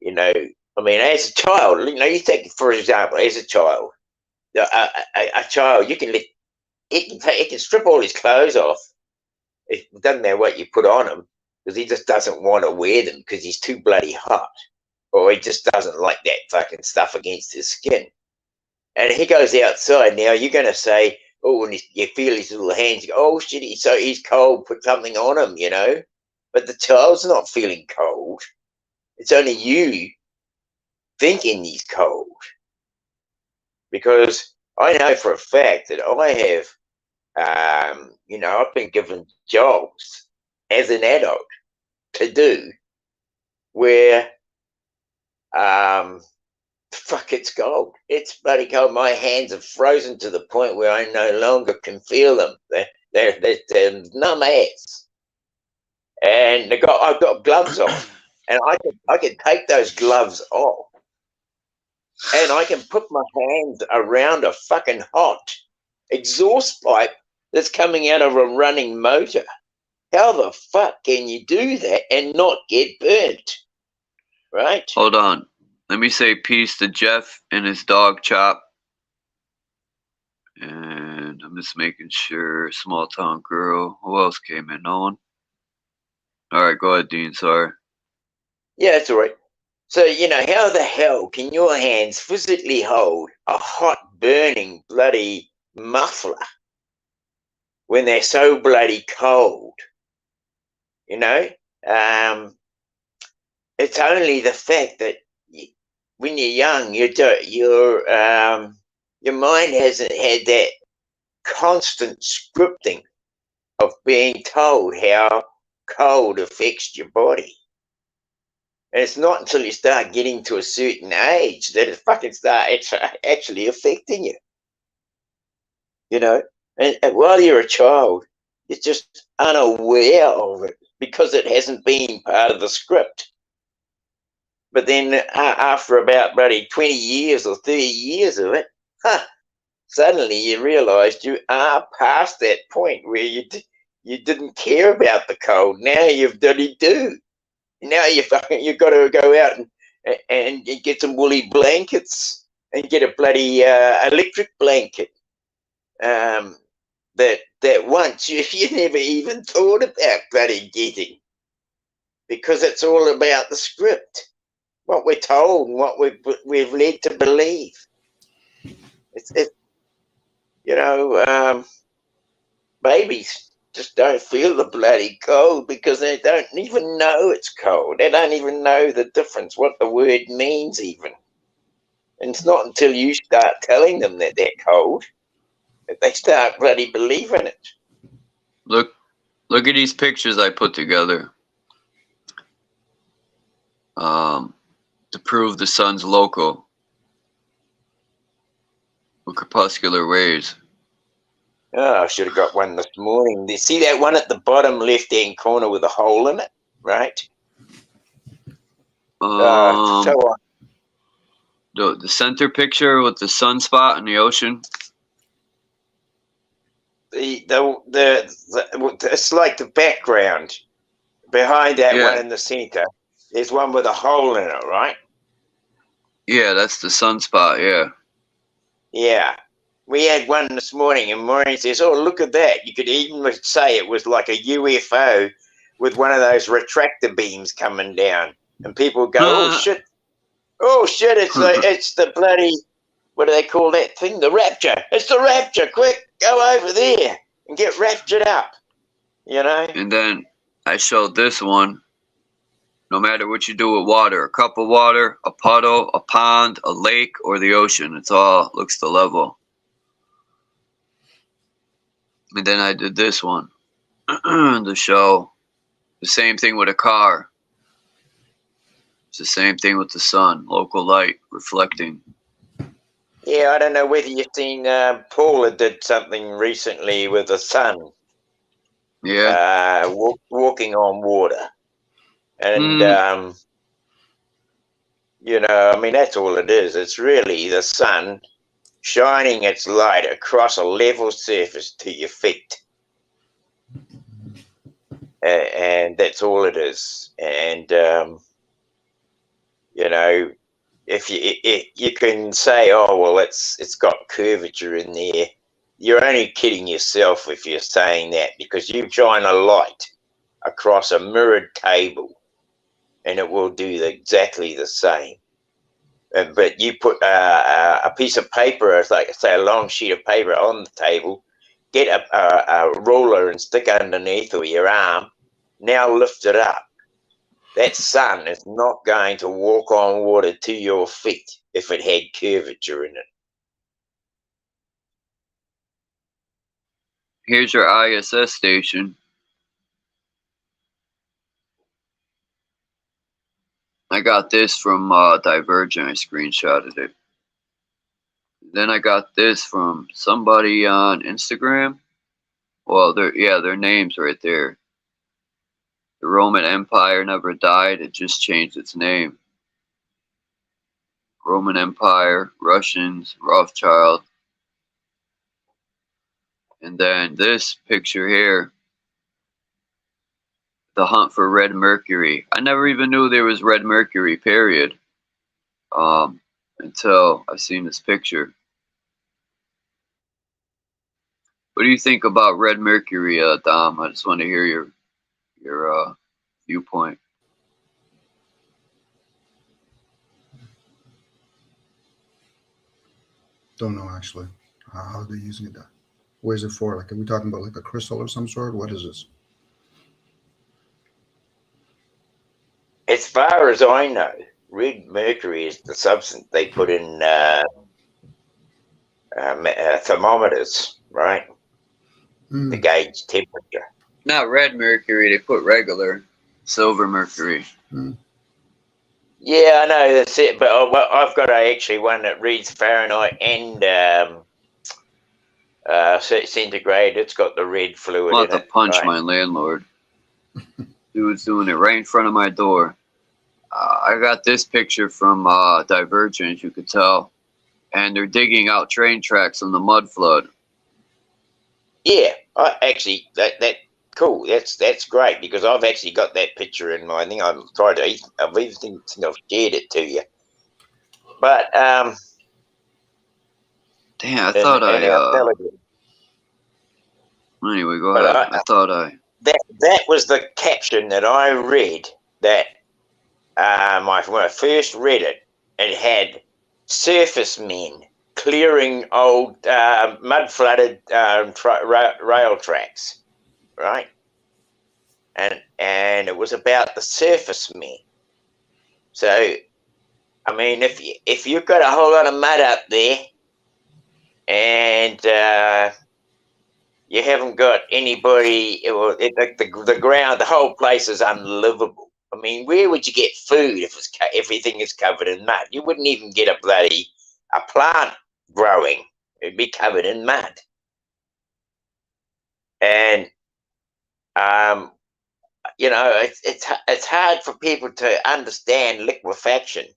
you know, I mean, as a child, you know, you take, for example, as a child, a child, you can it can strip all his clothes off it doesn't matter what you put on him, because he just doesn't want to wear them because he's too bloody hot, or he just doesn't like that fucking stuff against his skin. And he goes outside. Now you're going to say, oh, and you feel his little hands, you go, oh shit, he's cold, put something on him, you know. But the child's not feeling cold. It's only you thinking he's cold. Because I know for a fact that I have, you know, I've been given jobs as an adult to do where, fuck, it's cold. It's bloody cold. My hands are frozen to the point where I no longer can feel them. They're numb ass. And I've got gloves on, and I can take those gloves off, and I can put my hands around a fucking hot exhaust pipe that's coming out of a running motor. How the fuck can you do that and not get burnt? Right? Hold on. Let me say peace to Jeff and his dog Chop. And I'm just making sure. Small town girl. Who else came in? No one? Alright, go ahead, Dean. Sorry. Yeah, it's all right. So, you know, how the hell can your hands physically hold a hot, burning, bloody muffler when they're so bloody cold? You know? It's only the fact that when you're young, your mind hasn't had that constant scripting of being told how cold affects your body. And it's not until you start getting to a certain age that it fucking starts actually affecting you. You know? And while you're a child, you're just unaware of it because it hasn't been part of the script. But then after about bloody 20 years or 30 years of it, suddenly you realised you are past that point where you didn't care about the cold. Now you bloody do. Now you've got to go out and get some woolly blankets and get a bloody electric blanket that once you never even thought about bloody getting, because it's all about the script. What we're told and what we've led to believe. You know, babies just don't feel the bloody cold because they don't even know it's cold. They don't even know the difference, what the word means even. And it's not until you start telling them that they're cold that they start bloody believing it. Look at these pictures I put together. To prove the sun's local with crepuscular rays. Oh, I should have got one this morning. You see that one at the bottom left-hand corner with a hole in it, right? So the center picture with the sunspot in the ocean. It's like the background behind that one in the center. There's one with a hole in it, right? Yeah, that's the sunspot. Yeah. Yeah. We had one this morning, and Maureen says, oh, look at that. You could even say it was like a UFO with one of those retractor beams coming down. And people go, oh, shit. Oh, shit, it's the bloody, what do they call that thing? The Rapture. It's the Rapture. Quick, go over there and get raptured up, you know? And then I showed this one. No matter what you do with water, a cup of water, a puddle, a pond, a lake, or the ocean, it's all looks to level. And then I did this one to show the same thing with a car. It's the same thing with the sun, local light reflecting. Yeah, I don't know whether you've seen Paula did something recently with the sun. Yeah. Walking on water. And, you know, I mean, that's all it is. It's really the sun shining its light across a level surface to your feet. And that's all it is. And, you know, if you can say, oh, well, it's got curvature in there, you're only kidding yourself if you're saying that, because you shine a light across a mirrored table and it will do exactly the same. But you put a piece of paper, like say a long sheet of paper on the table, get a ruler and stick underneath or your arm, now lift it up. That sun is not going to walk on water to your feet if it had curvature in it. Here's your ISS station. I got this from Divergent. I screenshotted it. Then I got this from somebody on Instagram. Well, their name's right there. The Roman Empire never died. It just changed its name. Roman Empire, Russians, Rothschild. And then this picture here, the hunt for red mercury. I never even knew there was red mercury, period, until I seen this picture. What do you think about red mercury, Dom? I just want to hear your viewpoint. Don't know actually. How are they using it? Where's it for? Like, are we talking about like a crystal of some sort? What is this? As far as I know, red mercury is the substance they put in thermometers, right? To gauge temperature. Not red mercury. They put regular silver mercury. Yeah, I know, that's it. But I've got actually one that reads Fahrenheit and centigrade. It's got the red fluid I'm in about it. to punch right? my landlord. Dude's doing it right in front of my door. I got this picture from Divergent, as you could tell, and they're digging out train tracks on the mud flood. Yeah, I actually that cool. That's great, because I've actually got that picture in my thing. I've even think I've shared it to you. But damn, I thought anyway, go ahead. I thought that was the caption that I read. That when I first read it, it had surface men clearing old mud flooded rail tracks, right? And it was about the surface men. So, I mean, if you've got a whole lot of mud up there, and you haven't got anybody, the ground, the whole place is unlivable. I mean, where would you get food if everything is covered in mud? You wouldn't even get a plant growing. It'd be covered in mud. And you know, it's hard for people to understand liquefaction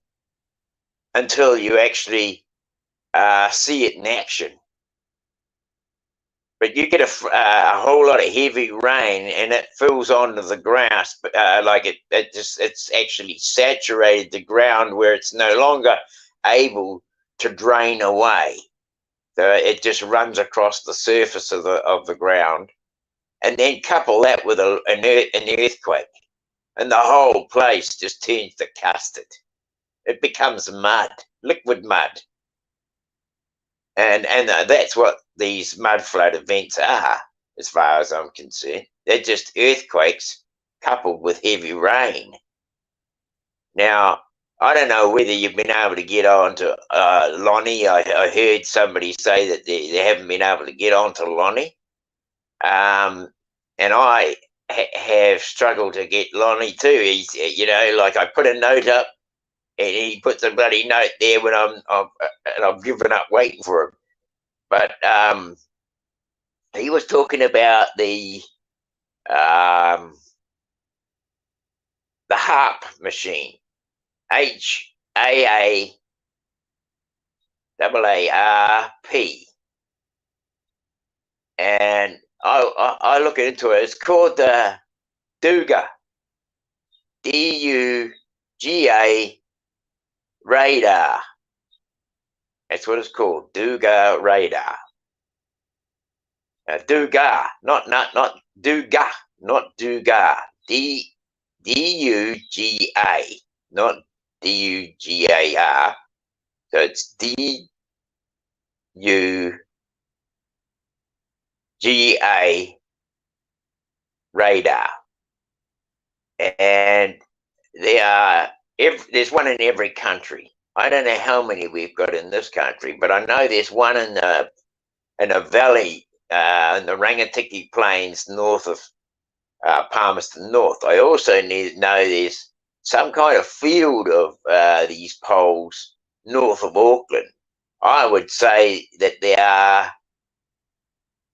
until you actually see it in action. But you get a whole lot of heavy rain, and it fills onto the ground, like it's actually saturated the ground where it's no longer able to drain away. So it just runs across the surface of the ground, and then couple that with an earthquake, and the whole place just turns to custard. It becomes mud, liquid mud. And that's what these mud flood events are, as far as I'm concerned. They're just earthquakes coupled with heavy rain. Now, I don't know whether you've been able to get on to Lonnie. I heard somebody say that they haven't been able to get on to Lonnie. And I have struggled to get Lonnie too. He's, you know, like I put a note up, and he puts a bloody note there when I've given up waiting for him. But he was talking about the HAARP machine, HAARP, and I look into it. It's called the DUGA, DUGA radar. That's what it's called, DUGA radar. Duga, not Duga, not Duga. D-U-G-A, not D-U-G-A-R. So it's D-U-G-A radar. And there's one in every country. I don't know how many we've got in this country, but I know there's one in a valley in the Rangitikei Plains north of Palmerston North. I also know there's some kind of field of these poles north of Auckland. I would say that there are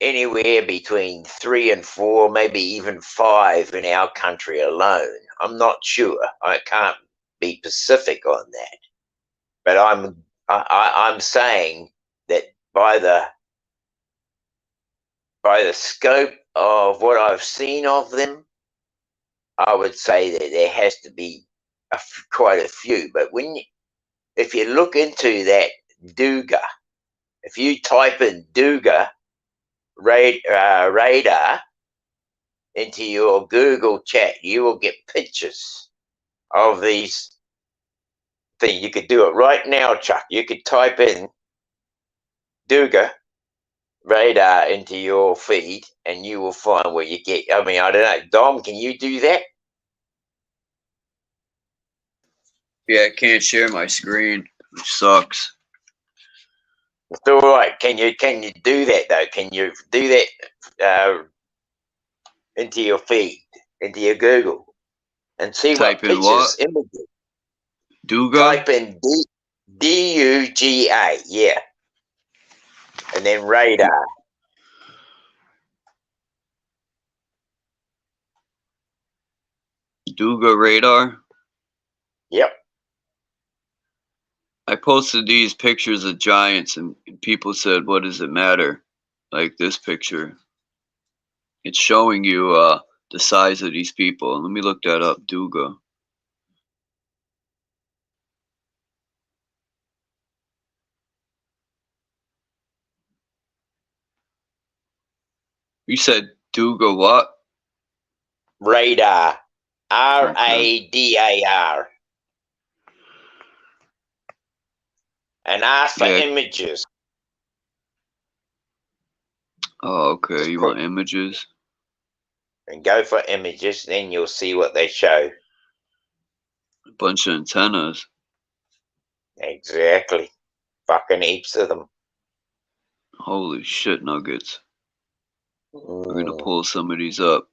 anywhere between 3 and 4, maybe even 5 in our country alone. I'm not sure. I can't be specific on that. But I'm saying that by the scope of what I've seen of them, I would say that there has to be quite a few. But if you look into that Duga, if you type in Duga radar into your Google chat, you will get pictures of these things. You could do it right now, Chuck. You could type in Duga radar into your feed and you will find where you get. I mean, I don't know. Dom, can you do that? Yeah, I can't share my screen, which sucks. It's all right. Can you do that though? Can you do that into your feed, into your Google, and see Type what in pictures, what? images? Duga? Type in D-U-G-A, yeah, and then radar. Duga radar? Yep. I posted these pictures of giants and people said, what does it matter? Like this picture. It's showing you the size of these people. Let me look that up, Duga. You said Duga what? Radar. R-A-D-A-R. And ask for images. Oh, okay. You want images? And go for images, then you'll see what they show. A bunch of antennas. Exactly. Fucking heaps of them. Holy shit nuggets. We're gonna pull some of these up.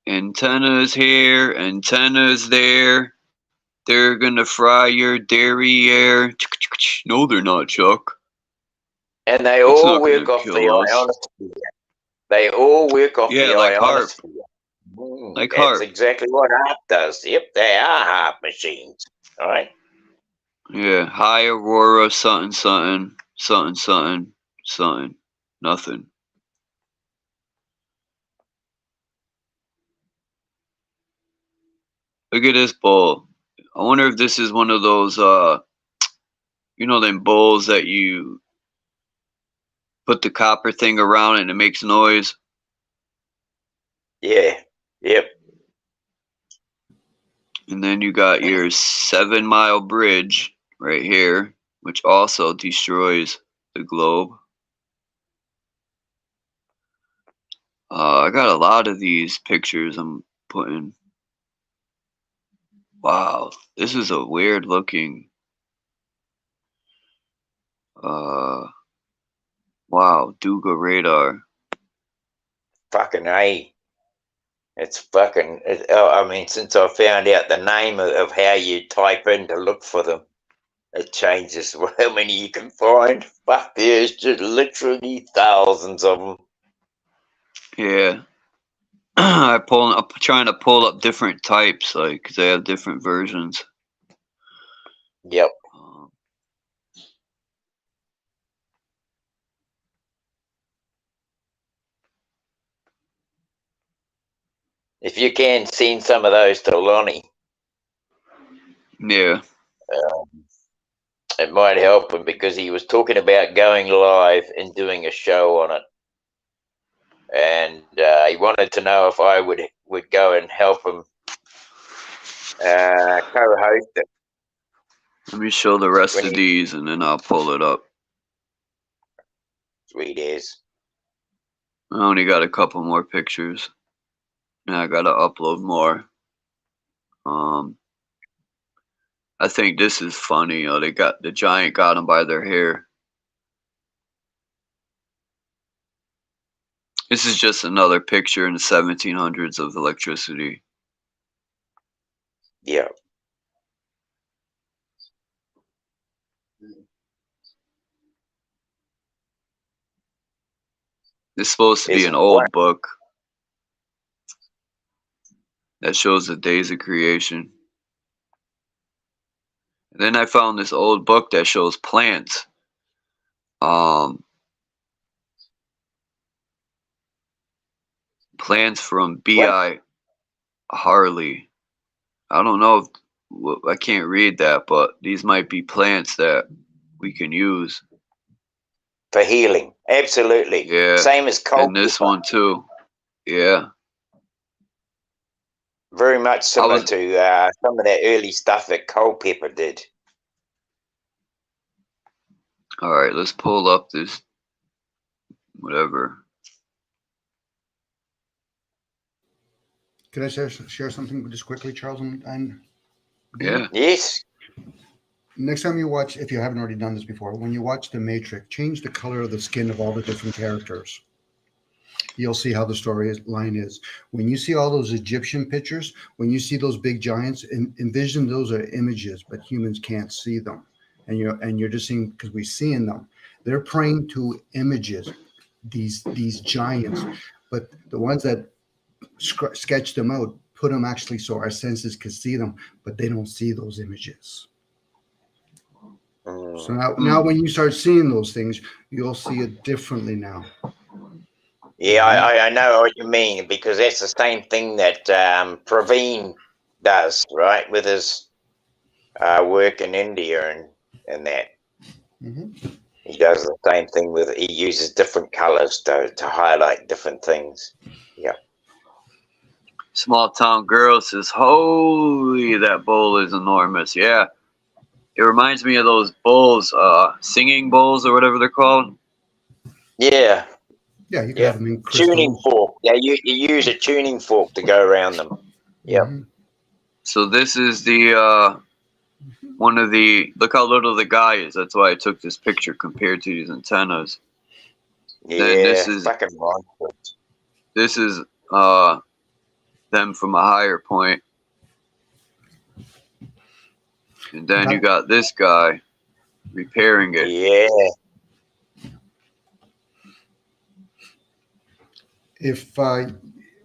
Antennas here, antennas there. They're gonna fry your derriere. No, they're not, Chuck. And they It's all not work gonna off the kill us. ionosphere. They all work off Yeah, the like HARP. ionosphere. Like That's HARP. exactly what HARP does. Yep, they are HARP machines. All right. Yeah, high aurora, something, something, something, something, something, nothing. Look at this bull. I wonder if this is one of those, you know, them bowls that you put the copper thing around it and it makes noise. Yeah. Yep. And then you got your 7 Mile bridge right here, which also destroys the globe. I got a lot of these pictures I'm putting. Wow, this is a weird looking. Wow, Duga radar. Fucking A. It's fucking. I mean, since I found out the name of how you type in to look for them, it changes how many you can find. Fuck, there's just literally thousands of them. Yeah. I'm trying to pull up different types, like, cause they have different versions. Yep. If you can send some of those to Lonnie. Yeah. it might help him because he was talking about going live and doing a show on it, and he wanted to know if I would go and help him co-host it. Let me show the rest of these, and then I'll pull it up. Sweet as. I only got a couple more pictures. Now I gotta upload more. I think this is funny. You know, they got the giant got them by their hair. This is just another picture in the 1700s of electricity. Yeah. This is supposed to be an old book that shows the days of creation. And then I found this old book that shows plants. Plants from B.I. Harley. I don't know if I can't read that, but these might be plants that we can use for healing. Absolutely. Yeah. Same as cold. And this one too. Yeah. Very much similar to some of that early stuff that Culpeper did. All right, let's pull up this whatever. Can I share something just quickly, Charles? And yeah. Yes. Next time you watch, if you haven't already done this before, when you watch The Matrix, change the color of the skin of all the different characters. You'll see how the storyline is. When you see all those Egyptian pictures, when you see those big giants, envision those are images, but humans can't see them. And you're just seeing, because we're seeing them. They're praying to images, these giants, but the ones that sketch them out, put them actually so our senses can see them, but they don't see those images. So now when you start seeing those things, you'll see it differently now. Yeah, I know what you mean, because that's the same thing that Praveen does, right, with his work in India and that. Mm-hmm. He does the same thing with, he uses different colors to highlight different things. Yeah. Small town girl says, holy, that bowl is enormous. Yeah. It reminds me of those bowls, singing bowls or whatever they're called. Yeah. Yeah, you can have them in crystals. Tuning fork. Yeah, you use a tuning fork to go around them. Yeah. Mm-hmm. So this is the one of the, look how little the guy is. That's why I took this picture compared to these antennas. Yeah, then this is fucking monsters. This is them from a higher point. And then you got this guy repairing it. Yeah. If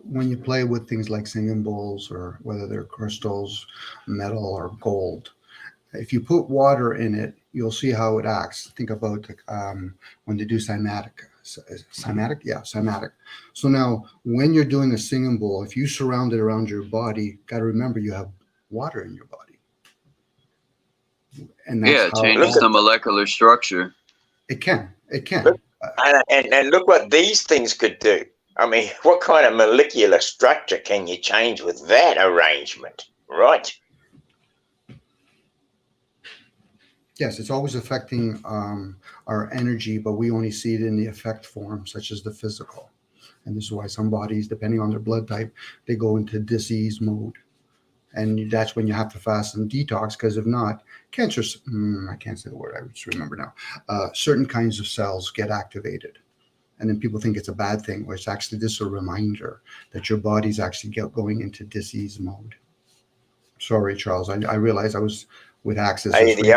when you play with things like singing bowls, or whether they're crystals, metal, or gold, if you put water in it, you'll see how it acts. Think about when they do cymatic. Cymatic? Yeah, cymatic. So now when you're doing a singing bowl, if you surround it around your body, got to remember you have water in your body. And that's yeah, it changes the molecular structure. It can. And look what these things could do. I mean, what kind of molecular structure can you change with that arrangement, right? Yes, it's always affecting our energy, but we only see it in the effect form, such as the physical. And this is why some bodies, depending on their blood type, they go into disease mode. And that's when you have to fast and detox, because if not, cancer, I can't say the word, I just remember now, certain kinds of cells get activated. And then people think it's a bad thing, where it's actually just a reminder that your body's actually going into disease mode. Sorry, Charles, I realized I was with Access. Hey, the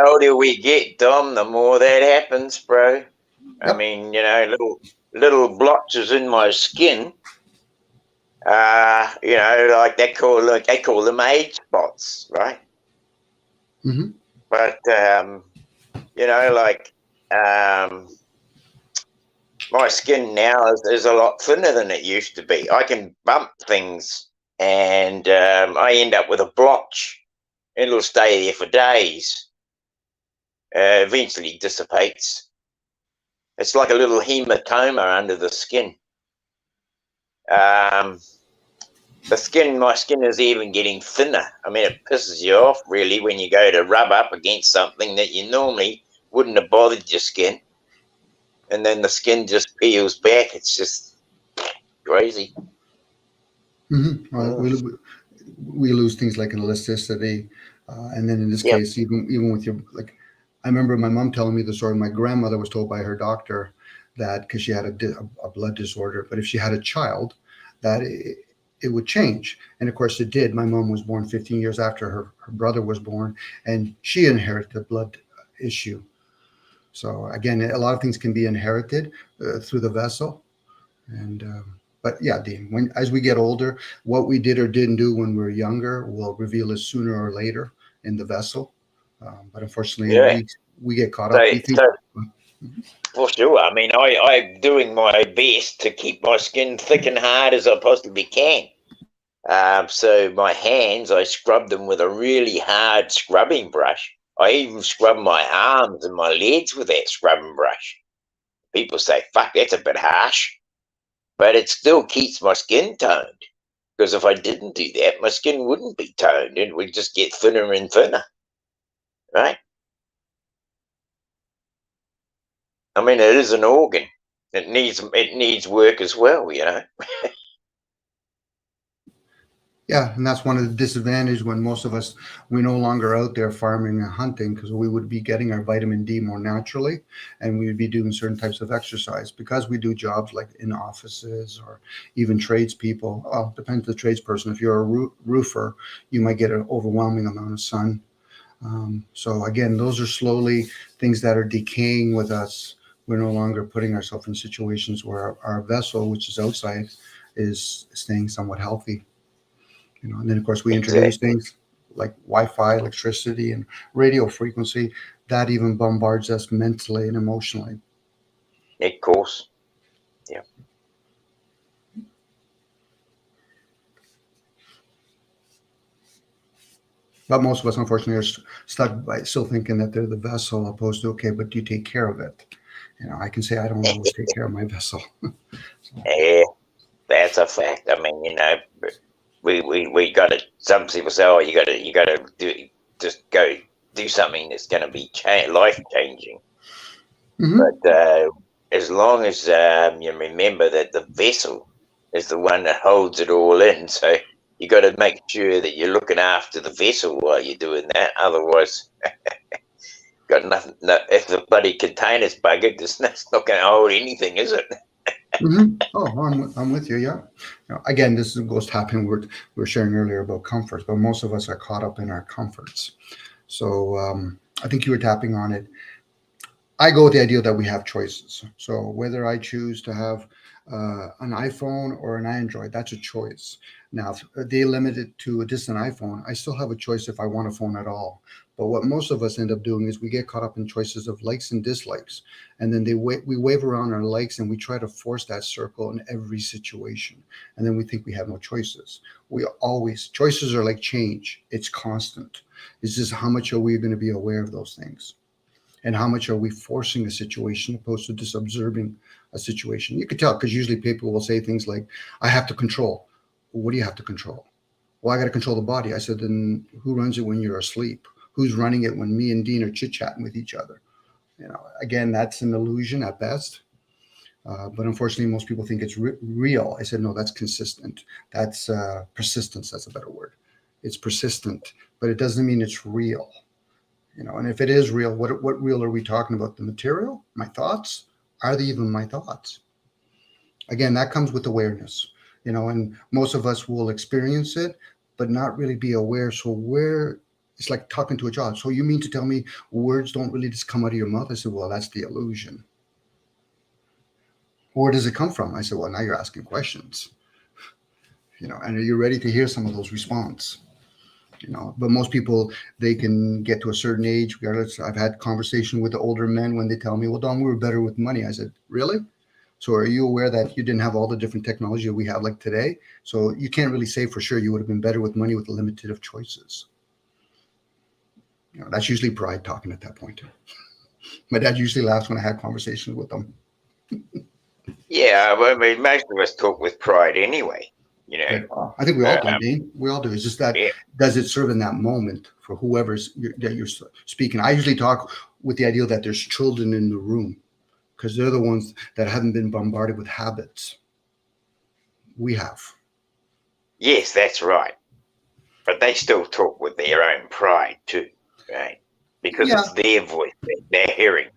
older we get, Dom, the more that happens, bro. Yep. I mean, you know, little blotches in my skin. You know, like they call them age spots, right? Mm-hmm. But you know, like my skin now is a lot thinner than it used to be. I can bump things, and I end up with a blotch. It'll stay there for days. eventually dissipates. It's like a little hematoma under the skin. My skin is even getting thinner. I mean, it pisses you off really when you go to rub up against something that you normally wouldn't have bothered your skin, and then the skin just peels back. It's just crazy. Well, we lose things like an elasticity, and then in this case, even with your like, I remember my mom telling me the story. My grandmother was told by her doctor that because she had a blood disorder, but if she had a child, that it would change. And of course it did. My mom was born 15 years after her brother was born, and she inherited the blood issue. So again, a lot of things can be inherited through the vessel. And but yeah, Dean, as we get older, what we did or didn't do when we were younger will reveal us sooner or later in the vessel. But unfortunately, we get caught up. We think, for sure. I mean, I'm doing my best to keep my skin thick and hard as I possibly can. So my hands, I scrub them with a really hard scrubbing brush. I even scrub my arms and my legs with that scrubbing brush. People say, fuck, that's a bit harsh. But it still keeps my skin toned. Because if I didn't do that, my skin wouldn't be toned. It would just get thinner and thinner. Right? I mean, it is an organ. It needs work as well, you know. Yeah, and that's one of the disadvantages when most of us, we're no longer out there farming and hunting, because we would be getting our vitamin D more naturally, and we would be doing certain types of exercise because we do jobs like in offices or even tradespeople. Well, depends on the tradesperson. If you're a roofer, you might get an overwhelming amount of sun. So again, those are slowly things that are decaying with us. We're no longer putting ourselves in situations where our vessel, which is outside, is staying somewhat healthy. You know, and then of course we introduce things like Wi-Fi, electricity, and radio frequency that even bombards us mentally and emotionally. Of course, yeah. But most of us, unfortunately, are stuck by still thinking that they're the vessel, opposed to, okay, but do you take care of it? You know, I can say I don't always take care of my vessel. Yeah, that's a fact. I mean, you know, we got to. Some people say, "Oh, you got to just go do something that's going to be life changing." But as long as you remember that the vessel is the one that holds it all in, so you got to make sure that you're looking after the vessel while you're doing that. Otherwise, got nothing. No, if the bloody container's buggered, it's not going to hold anything, is it? Oh, I'm with you. Yeah. You know, again, this goes tapping. We were sharing earlier about comforts, but most of us are caught up in our comforts. So I think you were tapping on it. I go with the idea that we have choices. So whether I choose to have an iPhone or an Android, that's a choice. Now, if they limit it to just an iPhone, I still have a choice if I want a phone at all. But what most of us end up doing is we get caught up in choices of likes and dislikes. And then we wave around our likes and we try to force that circle in every situation. And then we think we have no choices. Choices are like change. It's constant. It's just how much are we going to be aware of those things? And how much are we forcing a situation opposed to just observing a situation? You could tell, because usually people will say things like, I have to control. Well, what do you have to control? Well, I got to control the body. I said, then who runs it when you're asleep? Who's running it when me and Dean are chit-chatting with each other? You know, again, that's an illusion at best. But unfortunately, most people think it's real. I said, no, that's consistent. That's persistence. That's a better word. It's persistent, but it doesn't mean it's real. You know, and if it is real, what real are we talking about? The material? My thoughts? Are they even my thoughts? Again, that comes with awareness, you know, and most of us will experience it, but not really be aware. So it's like talking to a child. So you mean to tell me words don't really just come out of your mouth? I said, well, that's the illusion. Where does it come from? I said, well, now you're asking questions, you know, and are you ready to hear some of those responses? You know, but most people, they can get to a certain age. Regardless, I've had conversation with the older men when they tell me, well, Don, we were better with money. I said, really? So are you aware that you didn't have all the different technology that we have like today? So you can't really say for sure you would have been better with money with the limited of choices. You know, that's usually pride talking at that point. My dad usually laughs when I had conversations with them. Yeah, well, I mean, most of us talk with pride anyway. You know, I think we all do, Dean. We all do. It's just that does it serve in that moment for whoever's that you're speaking? I usually talk with the idea that there's children in the room because they're the ones that haven't been bombarded with habits. We have. Yes, that's right. But they still talk with their own pride too, right? Because it's their voice that they're hearing.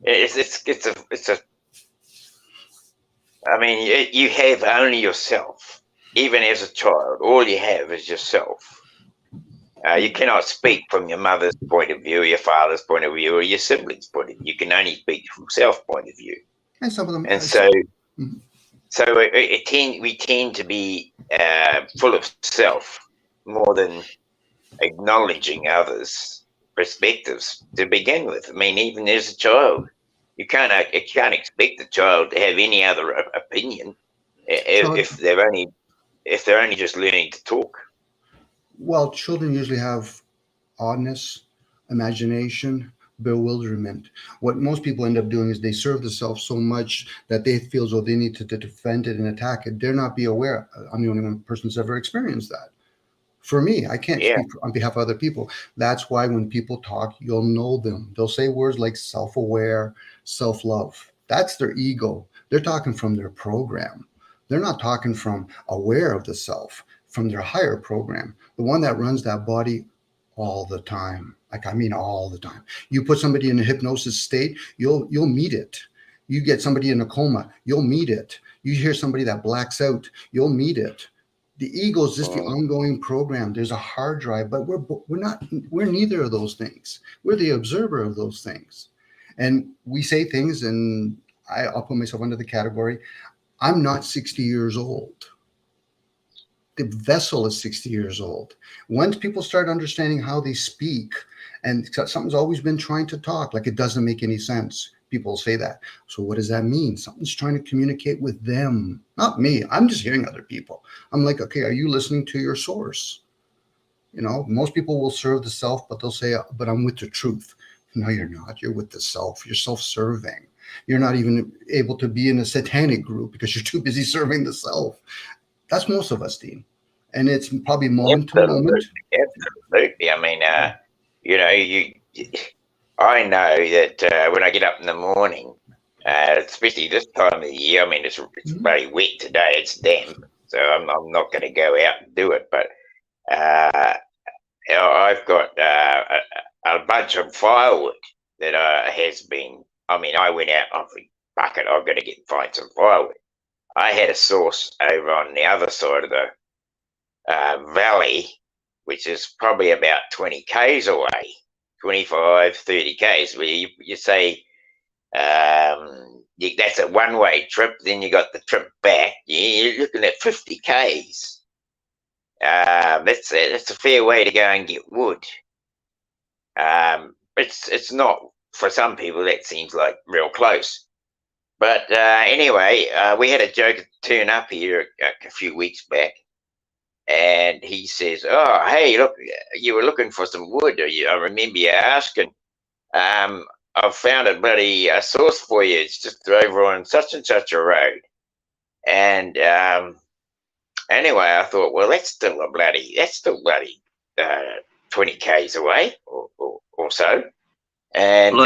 It's a. I mean, you have only yourself. Even as a child, all you have is yourself. You cannot speak from your mother's point of view, your father's point of view, or your siblings' point of view. You can only speak from self point of view. And some of them. And so we tend to be full of self more than acknowledging others' perspectives to begin with. I mean, even as a child, you can't expect the child to have any other opinion if they're only just learning to talk. Well, children usually have oddness, imagination, bewilderment. What most people end up doing is they serve the self so much that they feel as though they need to defend it and attack it. Dare not be aware. I'm the only one person who's ever experienced that. For me, I can't speak on behalf of other people. That's why when people talk, you'll know them. They'll say words like self-aware, self-love. That's their ego. They're talking from their program. They're not talking from aware of the self, from their higher program, the one that runs that body all the time. Like, I mean, all the time. You put somebody in a hypnosis state, you'll meet it. You get somebody in a coma, you'll meet it. You hear somebody that blacks out, you'll meet it. The ego is just the ongoing program. There's a hard drive, but we're neither of those things. We're the observer of those things. And we say things, and I'll put myself under the category. I'm not 60 years old. The vessel is 60 years old. Once people start understanding how they speak, and something's always been trying to talk, like it doesn't make any sense. People say that. So what does that mean? Something's trying to communicate with them, not me. I'm just hearing other people. I'm like, okay, are you listening to your source? You know, most people will serve the self, but they'll say, but I'm with the truth. No, you're not. You're with the self. You're self-serving. You're not even able to be in a satanic group because you're too busy serving the self. That's most of us, Dean. And it's probably moment to moment. Absolutely. I mean, you know, I know that when I get up in the morning, especially this time of the year, I mean, it's very wet today. It's damp, so I'm not going to go out and do it. But I've got a bunch of firewood that has been. I mean, I went out on the bucket. I've got to find some firewood. I had a source over on the other side of the valley, which is probably about 20 k's away. 25, 30 k's, where you say that's a one-way trip, then you got the trip back, you're looking at 50 k's. That's a fair way to go and get wood. It's not, for some people, that seems like real close. But anyway, we had a joker turn up here a few weeks back, and he says, "Oh, hey, look, you were looking for some wood. I remember you asking. I've found a source for you. It's just over on such and such a road." And anyway, I thought, well, that's still bloody 20 k's away or so. And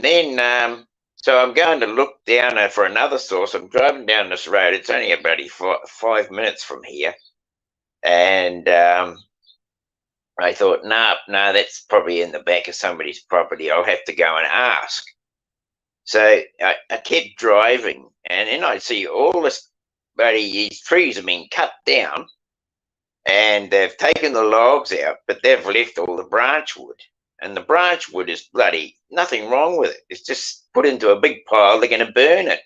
then so I'm going to look down for another source. I'm driving down this road. It's only about 5 minutes from here. And I thought, no, that's probably in the back of somebody's property. I'll have to go and ask. So I kept driving, and then I see all this these trees have been cut down, and they've taken the logs out, but they've left all the branch wood. And the branch wood is bloody nothing wrong with it. It's just put into a big pile. They're going to burn it.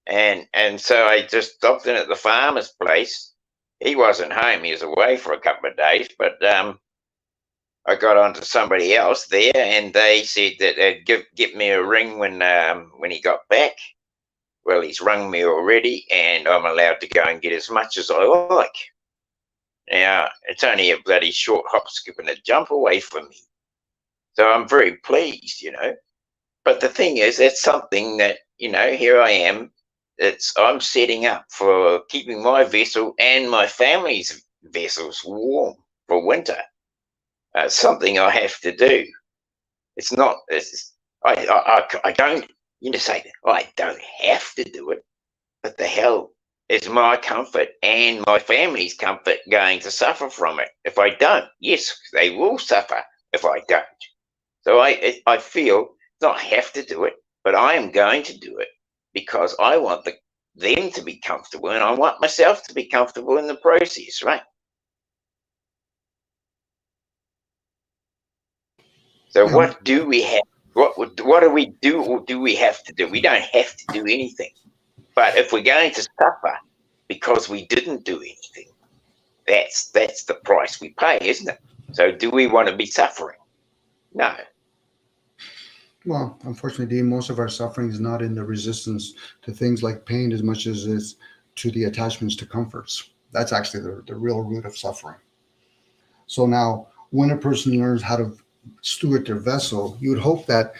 And so I just stopped in at the farmer's place. He wasn't home. He was away for a couple of days. But I got on to somebody else there, and they said that they'd give me a ring when he got back. Well, he's rung me already, and I'm allowed to go and get as much as I like. Now, it's only a bloody short hop, skip, and a jump away from me. So I'm very pleased, you know. But the thing is, it's something that, you know, here I am. I'm setting up for keeping my vessel and my family's vessels warm for winter. Something I have to do. It's not, I don't, you know, say, I don't have to do it, but the hell is my comfort and my family's comfort going to suffer from it if I don't? Yes, they will suffer if I don't. So I feel not have to do it, but I am going to do it because I want them to be comfortable, and I want myself to be comfortable in the process, right? So what do we have? What do we do, or do we have to do? We don't have to do anything. But if we're going to suffer because we didn't do anything, that's the price we pay, isn't it? So do we want to be suffering? No. Well, unfortunately, Dean, most of our suffering is not in the resistance to things like pain as much as is to the attachments to comforts. That's actually the real root of suffering. So now, when a person learns how to steward their vessel, you would hope that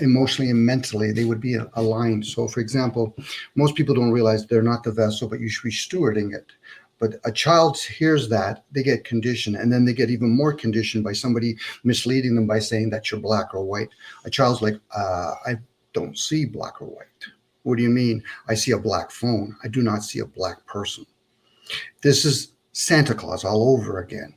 emotionally and mentally they would be aligned. So, for example, most people don't realize they're not the vessel, but you should be stewarding it. But a child hears that, they get conditioned, and then they get even more conditioned by somebody misleading them by saying that you're black or white. A child's like, I don't see black or white. What do you mean? I see a black phone. I do not see a black person. This is Santa Claus all over again.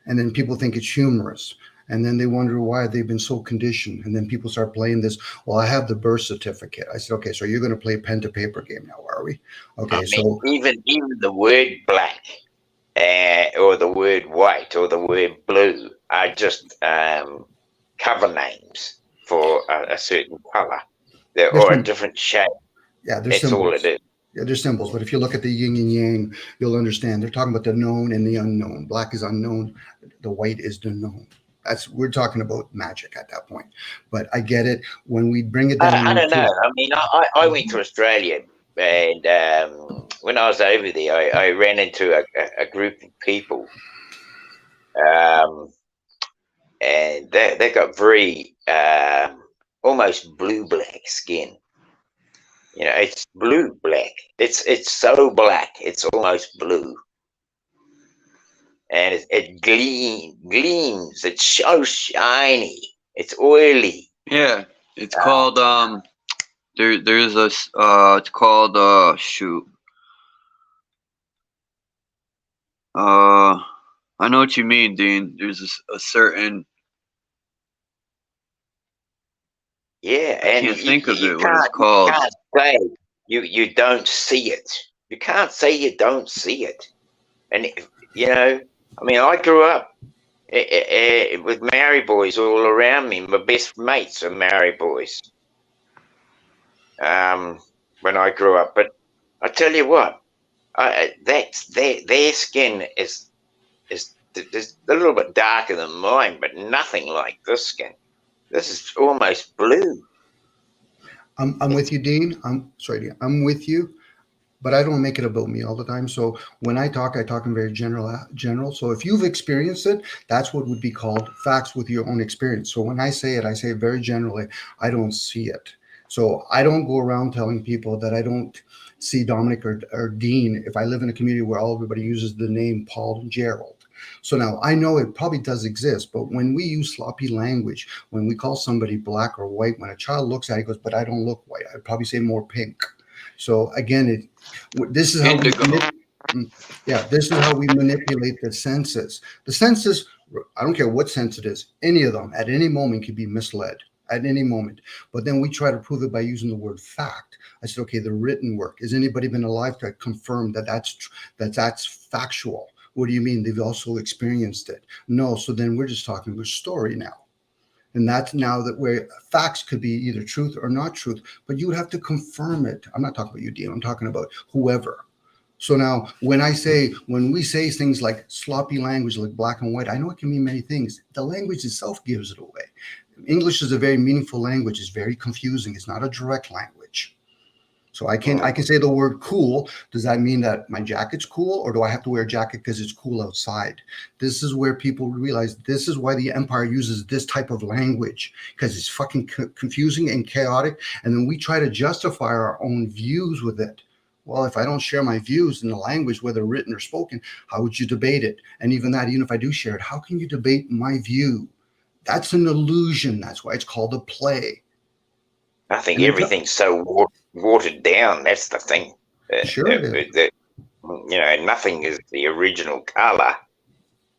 And then people think it's humorous. And then they wonder why they've been so conditioned. And then people start playing this, well, I have the birth certificate. I said, okay, so you're going to play pen to paper game now, are we? Okay, so even the word black or the word white or the word blue are just cover names for a certain color. Or a different shape. Yeah, that's symbols. All it is. Yeah, they're symbols. But if you look at the yin and yang, you'll understand. They're talking about the known and the unknown. Black is unknown. The white is the known. We're talking about magic at that point. But I get it. When we bring it down. I don't know. I mean, I went to Australia, and when I was over there, I ran into a group of people. And they got very almost blue-black skin. You know, it's blue-black. It's so black, it's almost blue. And it gleams. It's so shiny. It's oily. Yeah, it's called there's a it's called shoot. I know what you mean, Dean. There's a certain. Yeah, and I can't think of it. What it's called? You can't say you don't see it. You can't say you don't see it. And you know, I mean, I grew up with Maori boys all around me. My best mates are Maori boys. When I grew up, but I tell you what, their skin is a little bit darker than mine, but nothing like this skin. This is almost blue. I'm with you, Dean. I'm sorry, Dean. I'm with you. But I don't make it about me all the time. So when I talk in very general. So if you've experienced it, that's what would be called facts with your own experience. So when I say it very generally. I don't see it. So I don't go around telling people that I don't see Dominic or Dean if I live in a community where everybody uses the name Paul and Gerald. So now I know it probably does exist, but when we use sloppy language, when we call somebody black or white, when a child looks at it, he goes, but I don't look white. I'd probably say more pink. So again, this is how this is how we manipulate the senses. The senses, I don't care what sense it is, any of them at any moment can be misled at any moment. But then we try to prove it by using the word fact. I said, okay, the written work. Has anybody been alive to confirm that that's factual? What do you mean? They've also experienced it? No. So then we're just talking about story now. And that's now that where facts could be either truth or not truth, but you would have to confirm it. I'm not talking about you, Dean. I'm talking about whoever. So now when we say things like sloppy language, like black and white, I know it can mean many things. The language itself gives it away. English is a very meaningful language. It's very confusing. It's not a direct language. So I can say the word cool. Does that mean that my jacket's cool, or do I have to wear a jacket because it's cool outside? This is where people realize this is why the empire uses this type of language, because it's fucking confusing and chaotic. And then we try to justify our own views with it. Well, if I don't share my views in the language, whether written or spoken, how would you debate it? And even that, even if I do share it, how can you debate my view? That's an illusion. That's why it's called a play. I think everything's so watered down. That's the thing. Sure it is. You know, nothing is the original color.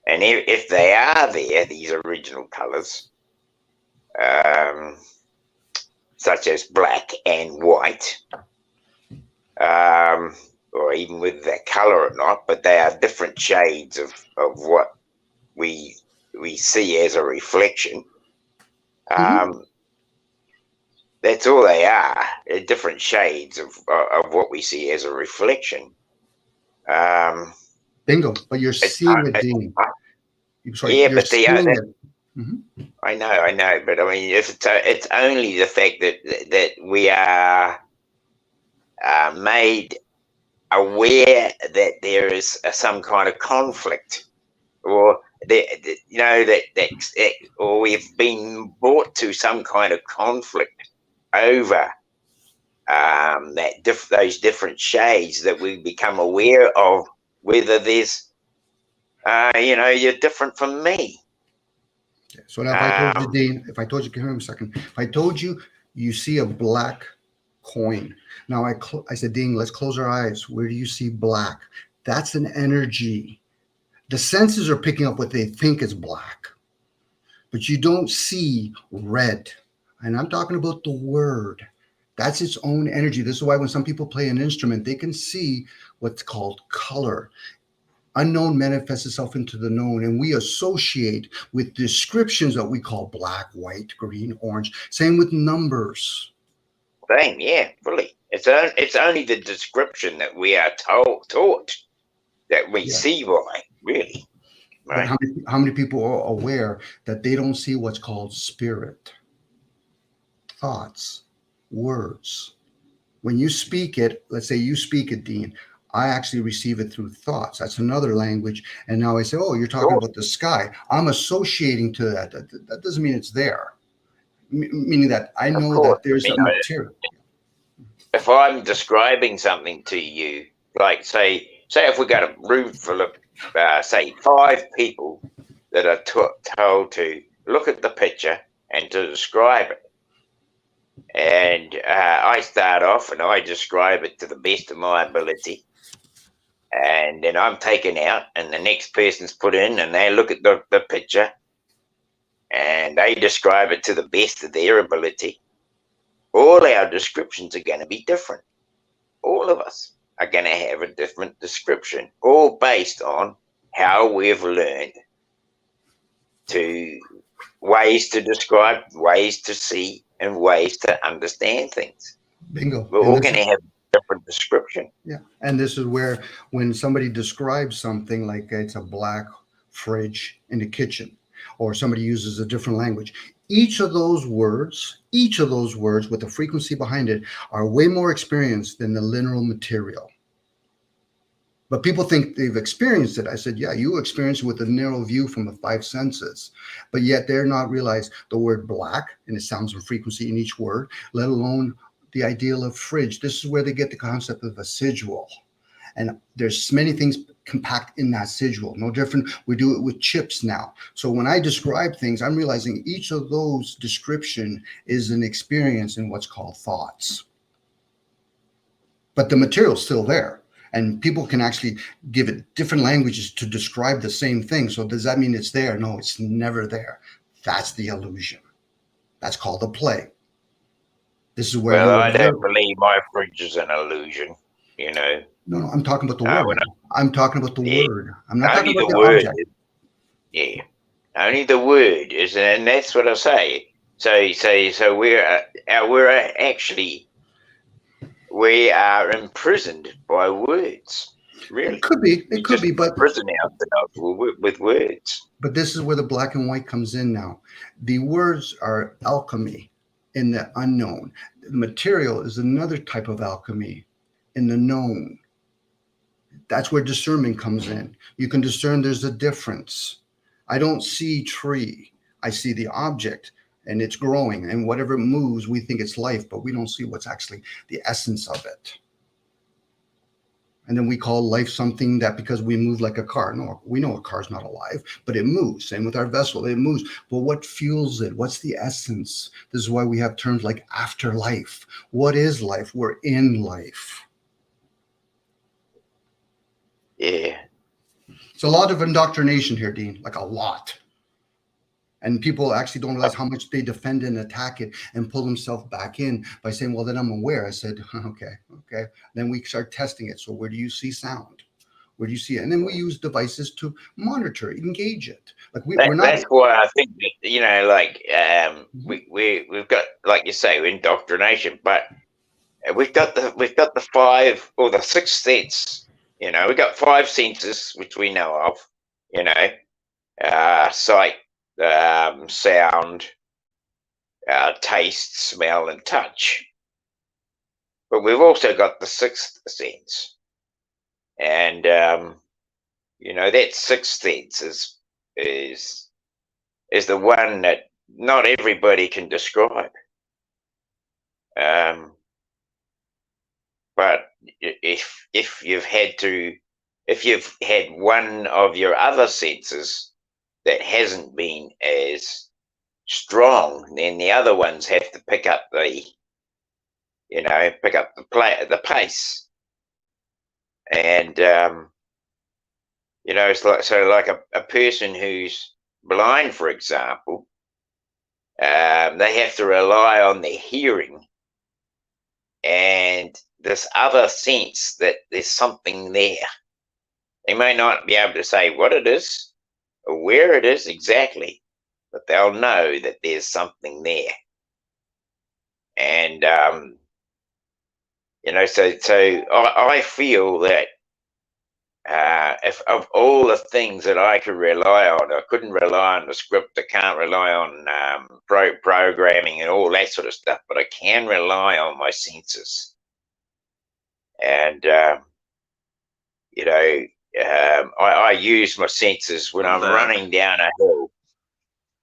And if they are there, these original colors, such as black and white, or even with that color or not, but they are different shades of what we see as a reflection. That's all they are, different shades of what we see as a reflection. Bingo, but you're seeing it, Dean. I know, but I mean, if it's only the fact that we are made aware that there is some kind of conflict, or or we've been brought to some kind of conflict over those different shades, that we become aware of whether there's you're different from me. So now if I told you, Dean, if I told you, give me a second, if I told you you see a black coin, now I said, Dean, let's close our eyes, where do you see black? That's an energy. The senses are picking up what they think is black, but you don't see red. And I'm talking about the word. That's its own energy. This is why when some people play an instrument, they can see what's called color. Unknown manifests itself into the known, and we associate with descriptions that we call black, white, green, orange. Same with numbers. Same, yeah, fully. It's only the description that we are taught that we see by, really. Right? But how many people are aware that they don't see what's called spirit? Thoughts, words. When you speak it, let's say you speak it, Dean, I actually receive it through thoughts. That's another language. And now I say, oh, you're talking about the sky. I'm associating to that. That doesn't mean it's there. Meaning that I know that there's a material. If I'm describing something to you, like say if we got a room full of, say, 5 people that are told to look at the picture and to describe it. And I start off and I describe it to the best of my ability. And then I'm taken out and the next person's put in and they look at the picture and they describe it to the best of their ability. All our descriptions are going to be different. All of us are going to have a different description, all based on how we've learned to ways to describe, ways to see, and ways to understand things. Bingo. We're all going to have a different description. Yeah. And this is where when somebody describes something like it's a black fridge in the kitchen, or somebody uses a different language, each of those words with the frequency behind it are way more experienced than the literal material. But people think they've experienced it. I said, yeah, you experience it with a narrow view from the 5 senses, but yet they're not realize the word black and it sounds and frequency in each word, let alone the ideal of fridge. This is where they get the concept of a sigil. And there's many things compact in that sigil. No different. We do it with chips now. So when I describe things, I'm realizing each of those description is an experience in what's called thoughts. But the material's still there. And people can actually give it different languages to describe the same thing. So does that mean it's there? No, it's never there. That's the illusion. That's called a play. This is where. Well, I don't believe my fridge is an illusion, you know. No, I'm talking about the word. I'm talking about the word. I'm not talking about the word. Object. Yeah, only the word is, and that's what I say. So we are imprisoned by words. Really, it could be, but prison ourselves with words. But this is where the black and white comes in now. The words are alchemy in the unknown. The material is another type of alchemy in the known. That's where discernment comes in. You can discern there's a difference. I don't see tree. I see the object and it's growing, and whatever moves, we think it's life, but we don't see what's actually the essence of it. And then we call life something that because we move like a car. No, we know a car's not alive, but it moves. Same with our vessel, it moves. But what fuels it? What's the essence? This is why we have terms like afterlife. What is life? We're in life. Yeah. It's a lot of indoctrination here, Dean, like a lot. And people actually don't realize how much they defend and attack it and pull themselves back in by saying, well, then I'm aware. I said, okay. Then we start testing it. So where do you see sound? Where do you see it? And then we use devices to monitor, engage it. Like we're not. That's why I think that, you know, like we've got, like you say, indoctrination, but we've got the 5 or the 6 sense. You know, we've got 5 senses which we know of. You know, sight, sound, taste, smell, and touch. But we've also got the 6th sense, and you know, that 6th sense is the one that not everybody can describe. But if you've had one of your other senses that hasn't been as strong, then the other ones have to pick up the pace. And you know, it's like a person who's blind, for example, they have to rely on their hearing and this other sense that there's something there. They may not be able to say what it is or where it is exactly, but they'll know that there's something there. And you know, so I feel that if of all the things that I could rely on, I couldn't rely on the script. I can't rely on programming and all that sort of stuff, but I can rely on my senses. And you know, I use my senses when I'm running down a hill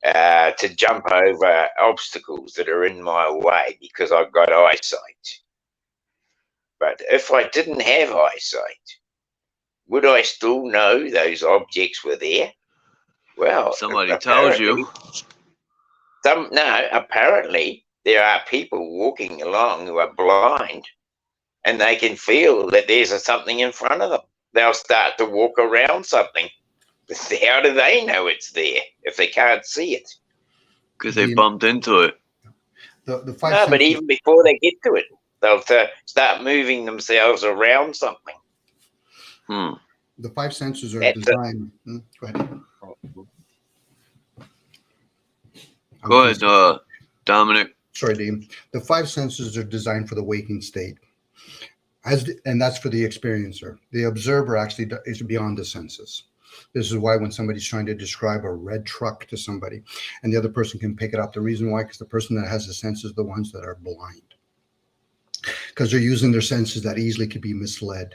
to jump over obstacles that are in my way because I've got eyesight. But if I didn't have eyesight, would I still know those objects were there? Well, somebody tells you. Apparently there are people walking along who are blind and they can feel that there's something in front of them. They'll start to walk around something. How do they know it's there if they can't see it? Because they bumped into it. But even before they get to it, they'll start moving themselves around something. The 5 senses are designed. Go ahead. Go ahead, Dominic. Sorry, Dean. The 5 senses are designed for the waking state. And that's for the experiencer. The observer actually is beyond the senses. This is why when somebody's trying to describe a red truck to somebody and the other person can pick it up, the reason why, because the person that has the senses are the ones that are blind. Because they're using their senses that easily could be misled.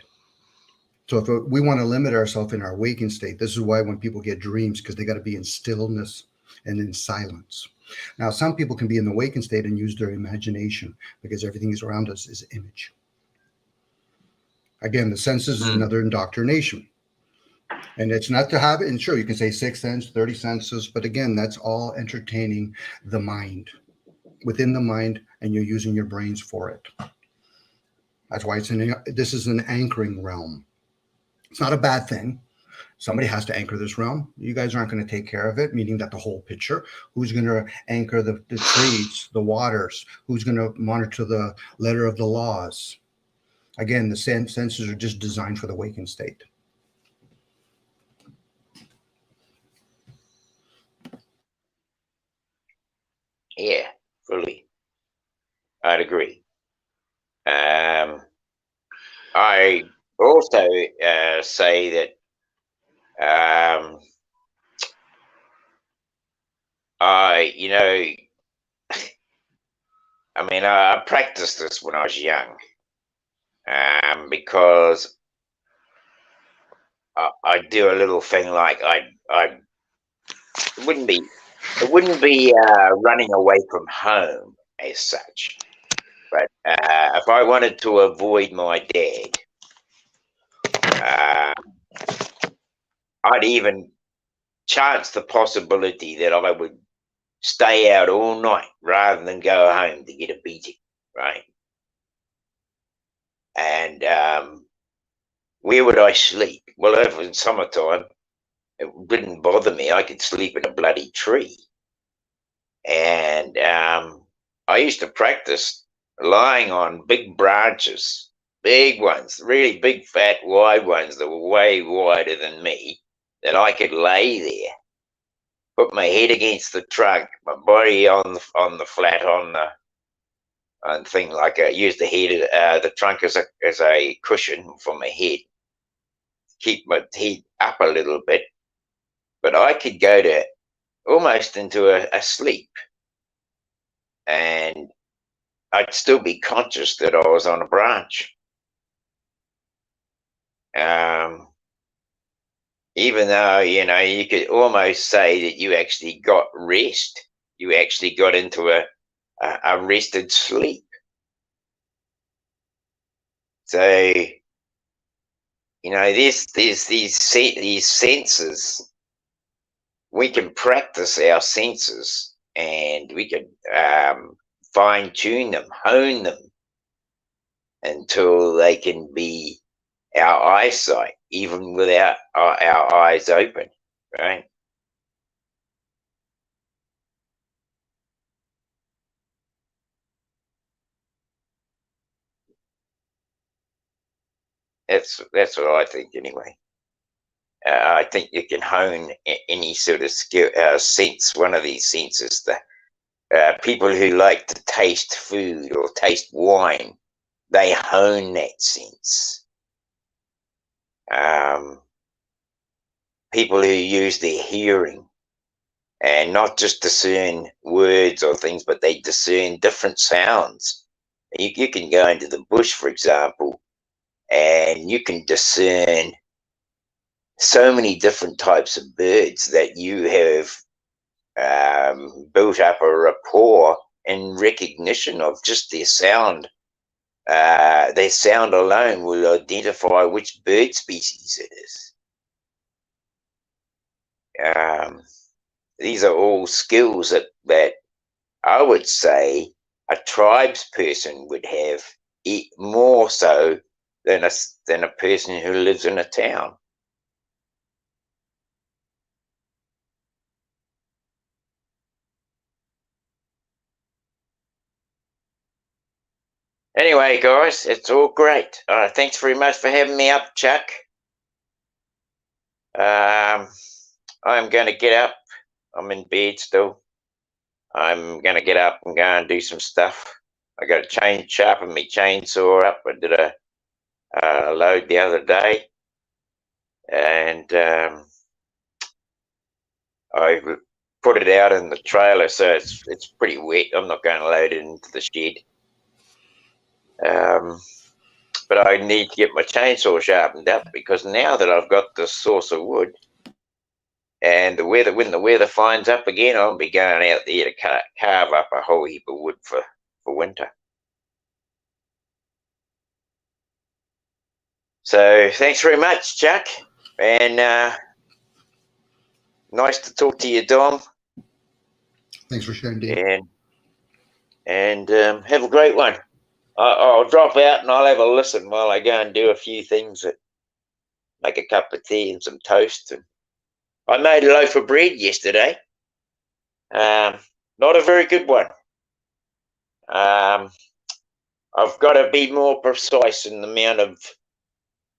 So if we want to limit ourselves in our waking state, this is why when people get dreams, because they got to be in stillness and in silence. Now, some people can be in the waking state and use their imagination because everything is around us is image. Again, the senses is another indoctrination. And it's not to have it, and sure, you can say 6 senses, 30 senses, but again, that's all entertaining the mind, within the mind, and you're using your brains for it. That's why this is an anchoring realm. It's not a bad thing. Somebody has to anchor this realm. You guys aren't going to take care of it, meaning that the whole picture. Who's going to anchor the trees, the waters? Who's going to monitor the letter of the laws? Again, the senses are just designed for the waking state. Yeah, fully. I'd agree. I also say that you know, I mean, I practiced this when I was young, because I do a little thing like it wouldn't be running away from home as such, but if I wanted to avoid my dad, I'd even chance the possibility that I would stay out all night rather than go home to get a beating, right? And where would I sleep? Well, if it was summertime, it didn't bother me. I could sleep in a bloody tree. And I used to practice lying on big branches, big ones, really big, fat, wide ones that were way wider than me, that I could lay there, put my head against the trunk, my body on the flat on thing, like I use the head, the trunk as a cushion for my head, keep my head up a little bit, but I could go to almost into a sleep, and I'd still be conscious that I was on a branch. Even though, you know, you could almost say that you actually got rest. You actually got into a rested sleep. So, you know, these senses, we can practice our senses, and we can fine tune them, hone them, until they can be our eyesight, even without our eyes open, right? That's what I think, anyway. I think you can hone any sort of skill, sense, one of these senses. The people who like to taste food or taste wine, they hone that sense. People who use their hearing and not just discern words or things, but they discern different sounds. You can go into the bush, for example, and you can discern so many different types of birds that you have built up a rapport in recognition of just their sound. Their sound alone will identify which bird species it is. These are all skills that I would say a tribes person would have, more so than a person who lives in a town. Anyway, guys, it's all great. Thanks very much for having me up, Chuck. I'm going to get up. I'm in bed still. I'm going to get up and go and do some stuff. I got to sharpen my chainsaw up. I did a load the other day, and I put it out in the trailer, so it's pretty wet. I'm not going to load it into the shed. But I need to get my chainsaw sharpened up, because now that I've got this source of wood, and when the weather finds up again, I'll be going out there to carve up a whole heap of wood for winter. So thanks very much, Chuck, and nice to talk to you, Dom. Thanks for sharing, Dave. And have a great one. I'll drop out and I'll have a listen while I go and do a few things, that make a cup of tea and some toast. And I made a loaf of bread yesterday. Not a very good one. I've got to be more precise in the amount of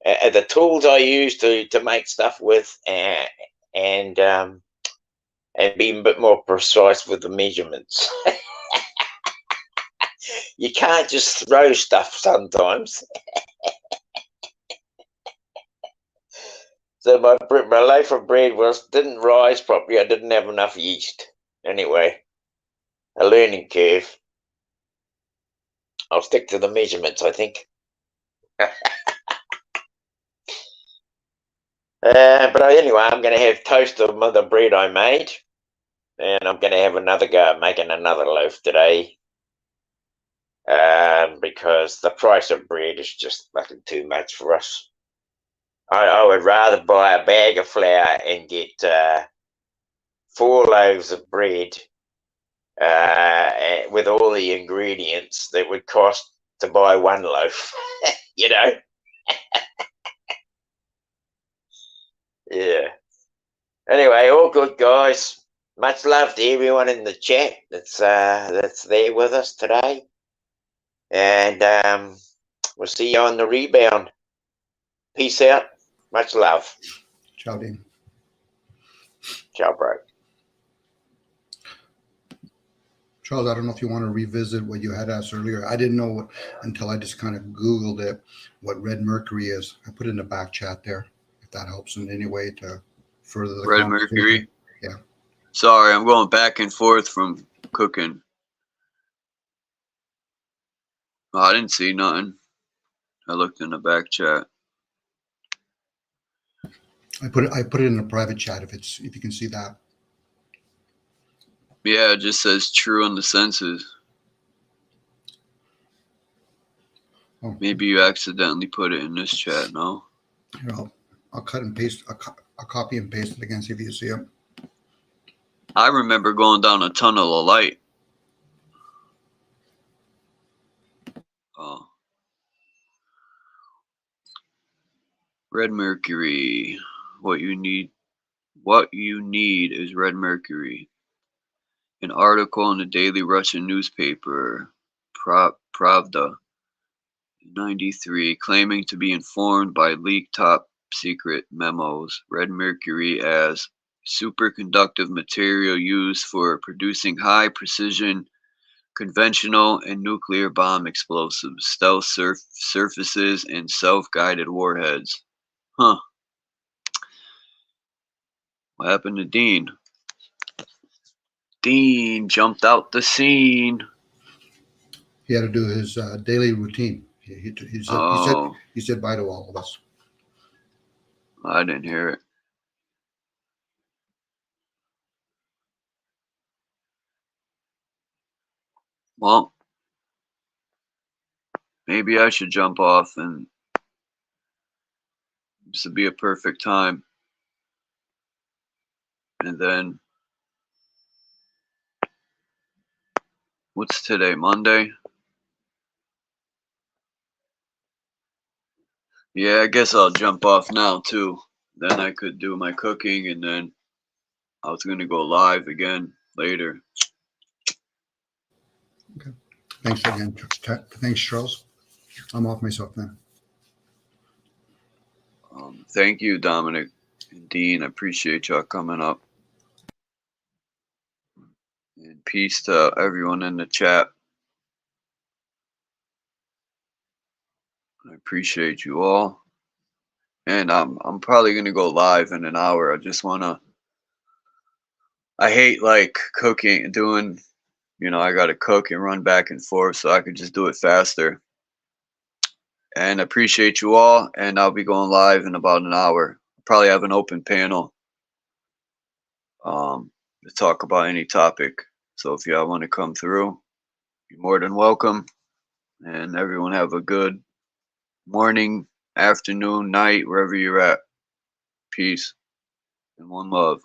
the tools I use to make stuff with, and be a bit more precise with the measurements. You can't just throw stuff sometimes. So my loaf of bread didn't rise properly. I didn't have enough yeast. Anyway, a learning curve. I'll stick to the measurements, I think. But anyway, I'm going to have toast of the bread I made, and I'm going to have another go at making another loaf today, because the price of bread is just fucking too much for us. I would rather buy a bag of flour and get 4 loaves of bread with all the ingredients that would cost to buy 1 loaf, you know? Yeah. Anyway, all good, guys. Much love to everyone in the chat that's there with us today. And we'll see you on the rebound. Peace out. Much love. Ciao, Dean. Ciao, bro. Charles, I don't know if you want to revisit what you had asked earlier. I didn't know until I just kind of Googled it, what red mercury is. I put it in the back chat there, if that helps in any way to further the Red mercury? Yeah. Sorry, I'm going back and forth from cooking. Oh, I didn't see nothing. I looked in the back chat. I put it in a private chat if you can see that. Yeah, it just says true on the senses. Oh. Maybe you accidentally put it in this chat, no? Here, I'll cut and paste. I'll copy and paste it again, see if you see it. I remember going down a tunnel of light. Oh. Red mercury. What you need is red mercury. An article in the daily Russian newspaper, Pravda, 93, claiming to be informed by leaked top secret memos, red mercury as superconductive material used for producing high precision conventional and nuclear bomb explosives, stealth surfaces, and self-guided warheads. Huh. What happened to Dean? Dean jumped out the scene. He had to do his daily routine. He said bye to all of us. I didn't hear it. Well, maybe I should jump off, and this would be a perfect time. And then, what's today, Monday? Yeah, I guess I'll jump off now too. Then I could do my cooking, and then I was going to go live again later. Okay. Thanks again. Thanks, Charles. I'm off myself now. Thank you, Dominic and Dean. I appreciate y'all coming up. And peace to everyone in the chat. I appreciate you all. And I'm probably gonna go live in an hour. I just wanna. I hate like cooking and doing. I gotta cook and run back and forth, so I could just do it faster. And I appreciate you all. And I'll be going live in about an hour. I'll probably have an open panel. To talk about any topic. So if y'all want to come through, you're more than welcome. And everyone have a good morning, afternoon, night, wherever you're at. Peace and one love.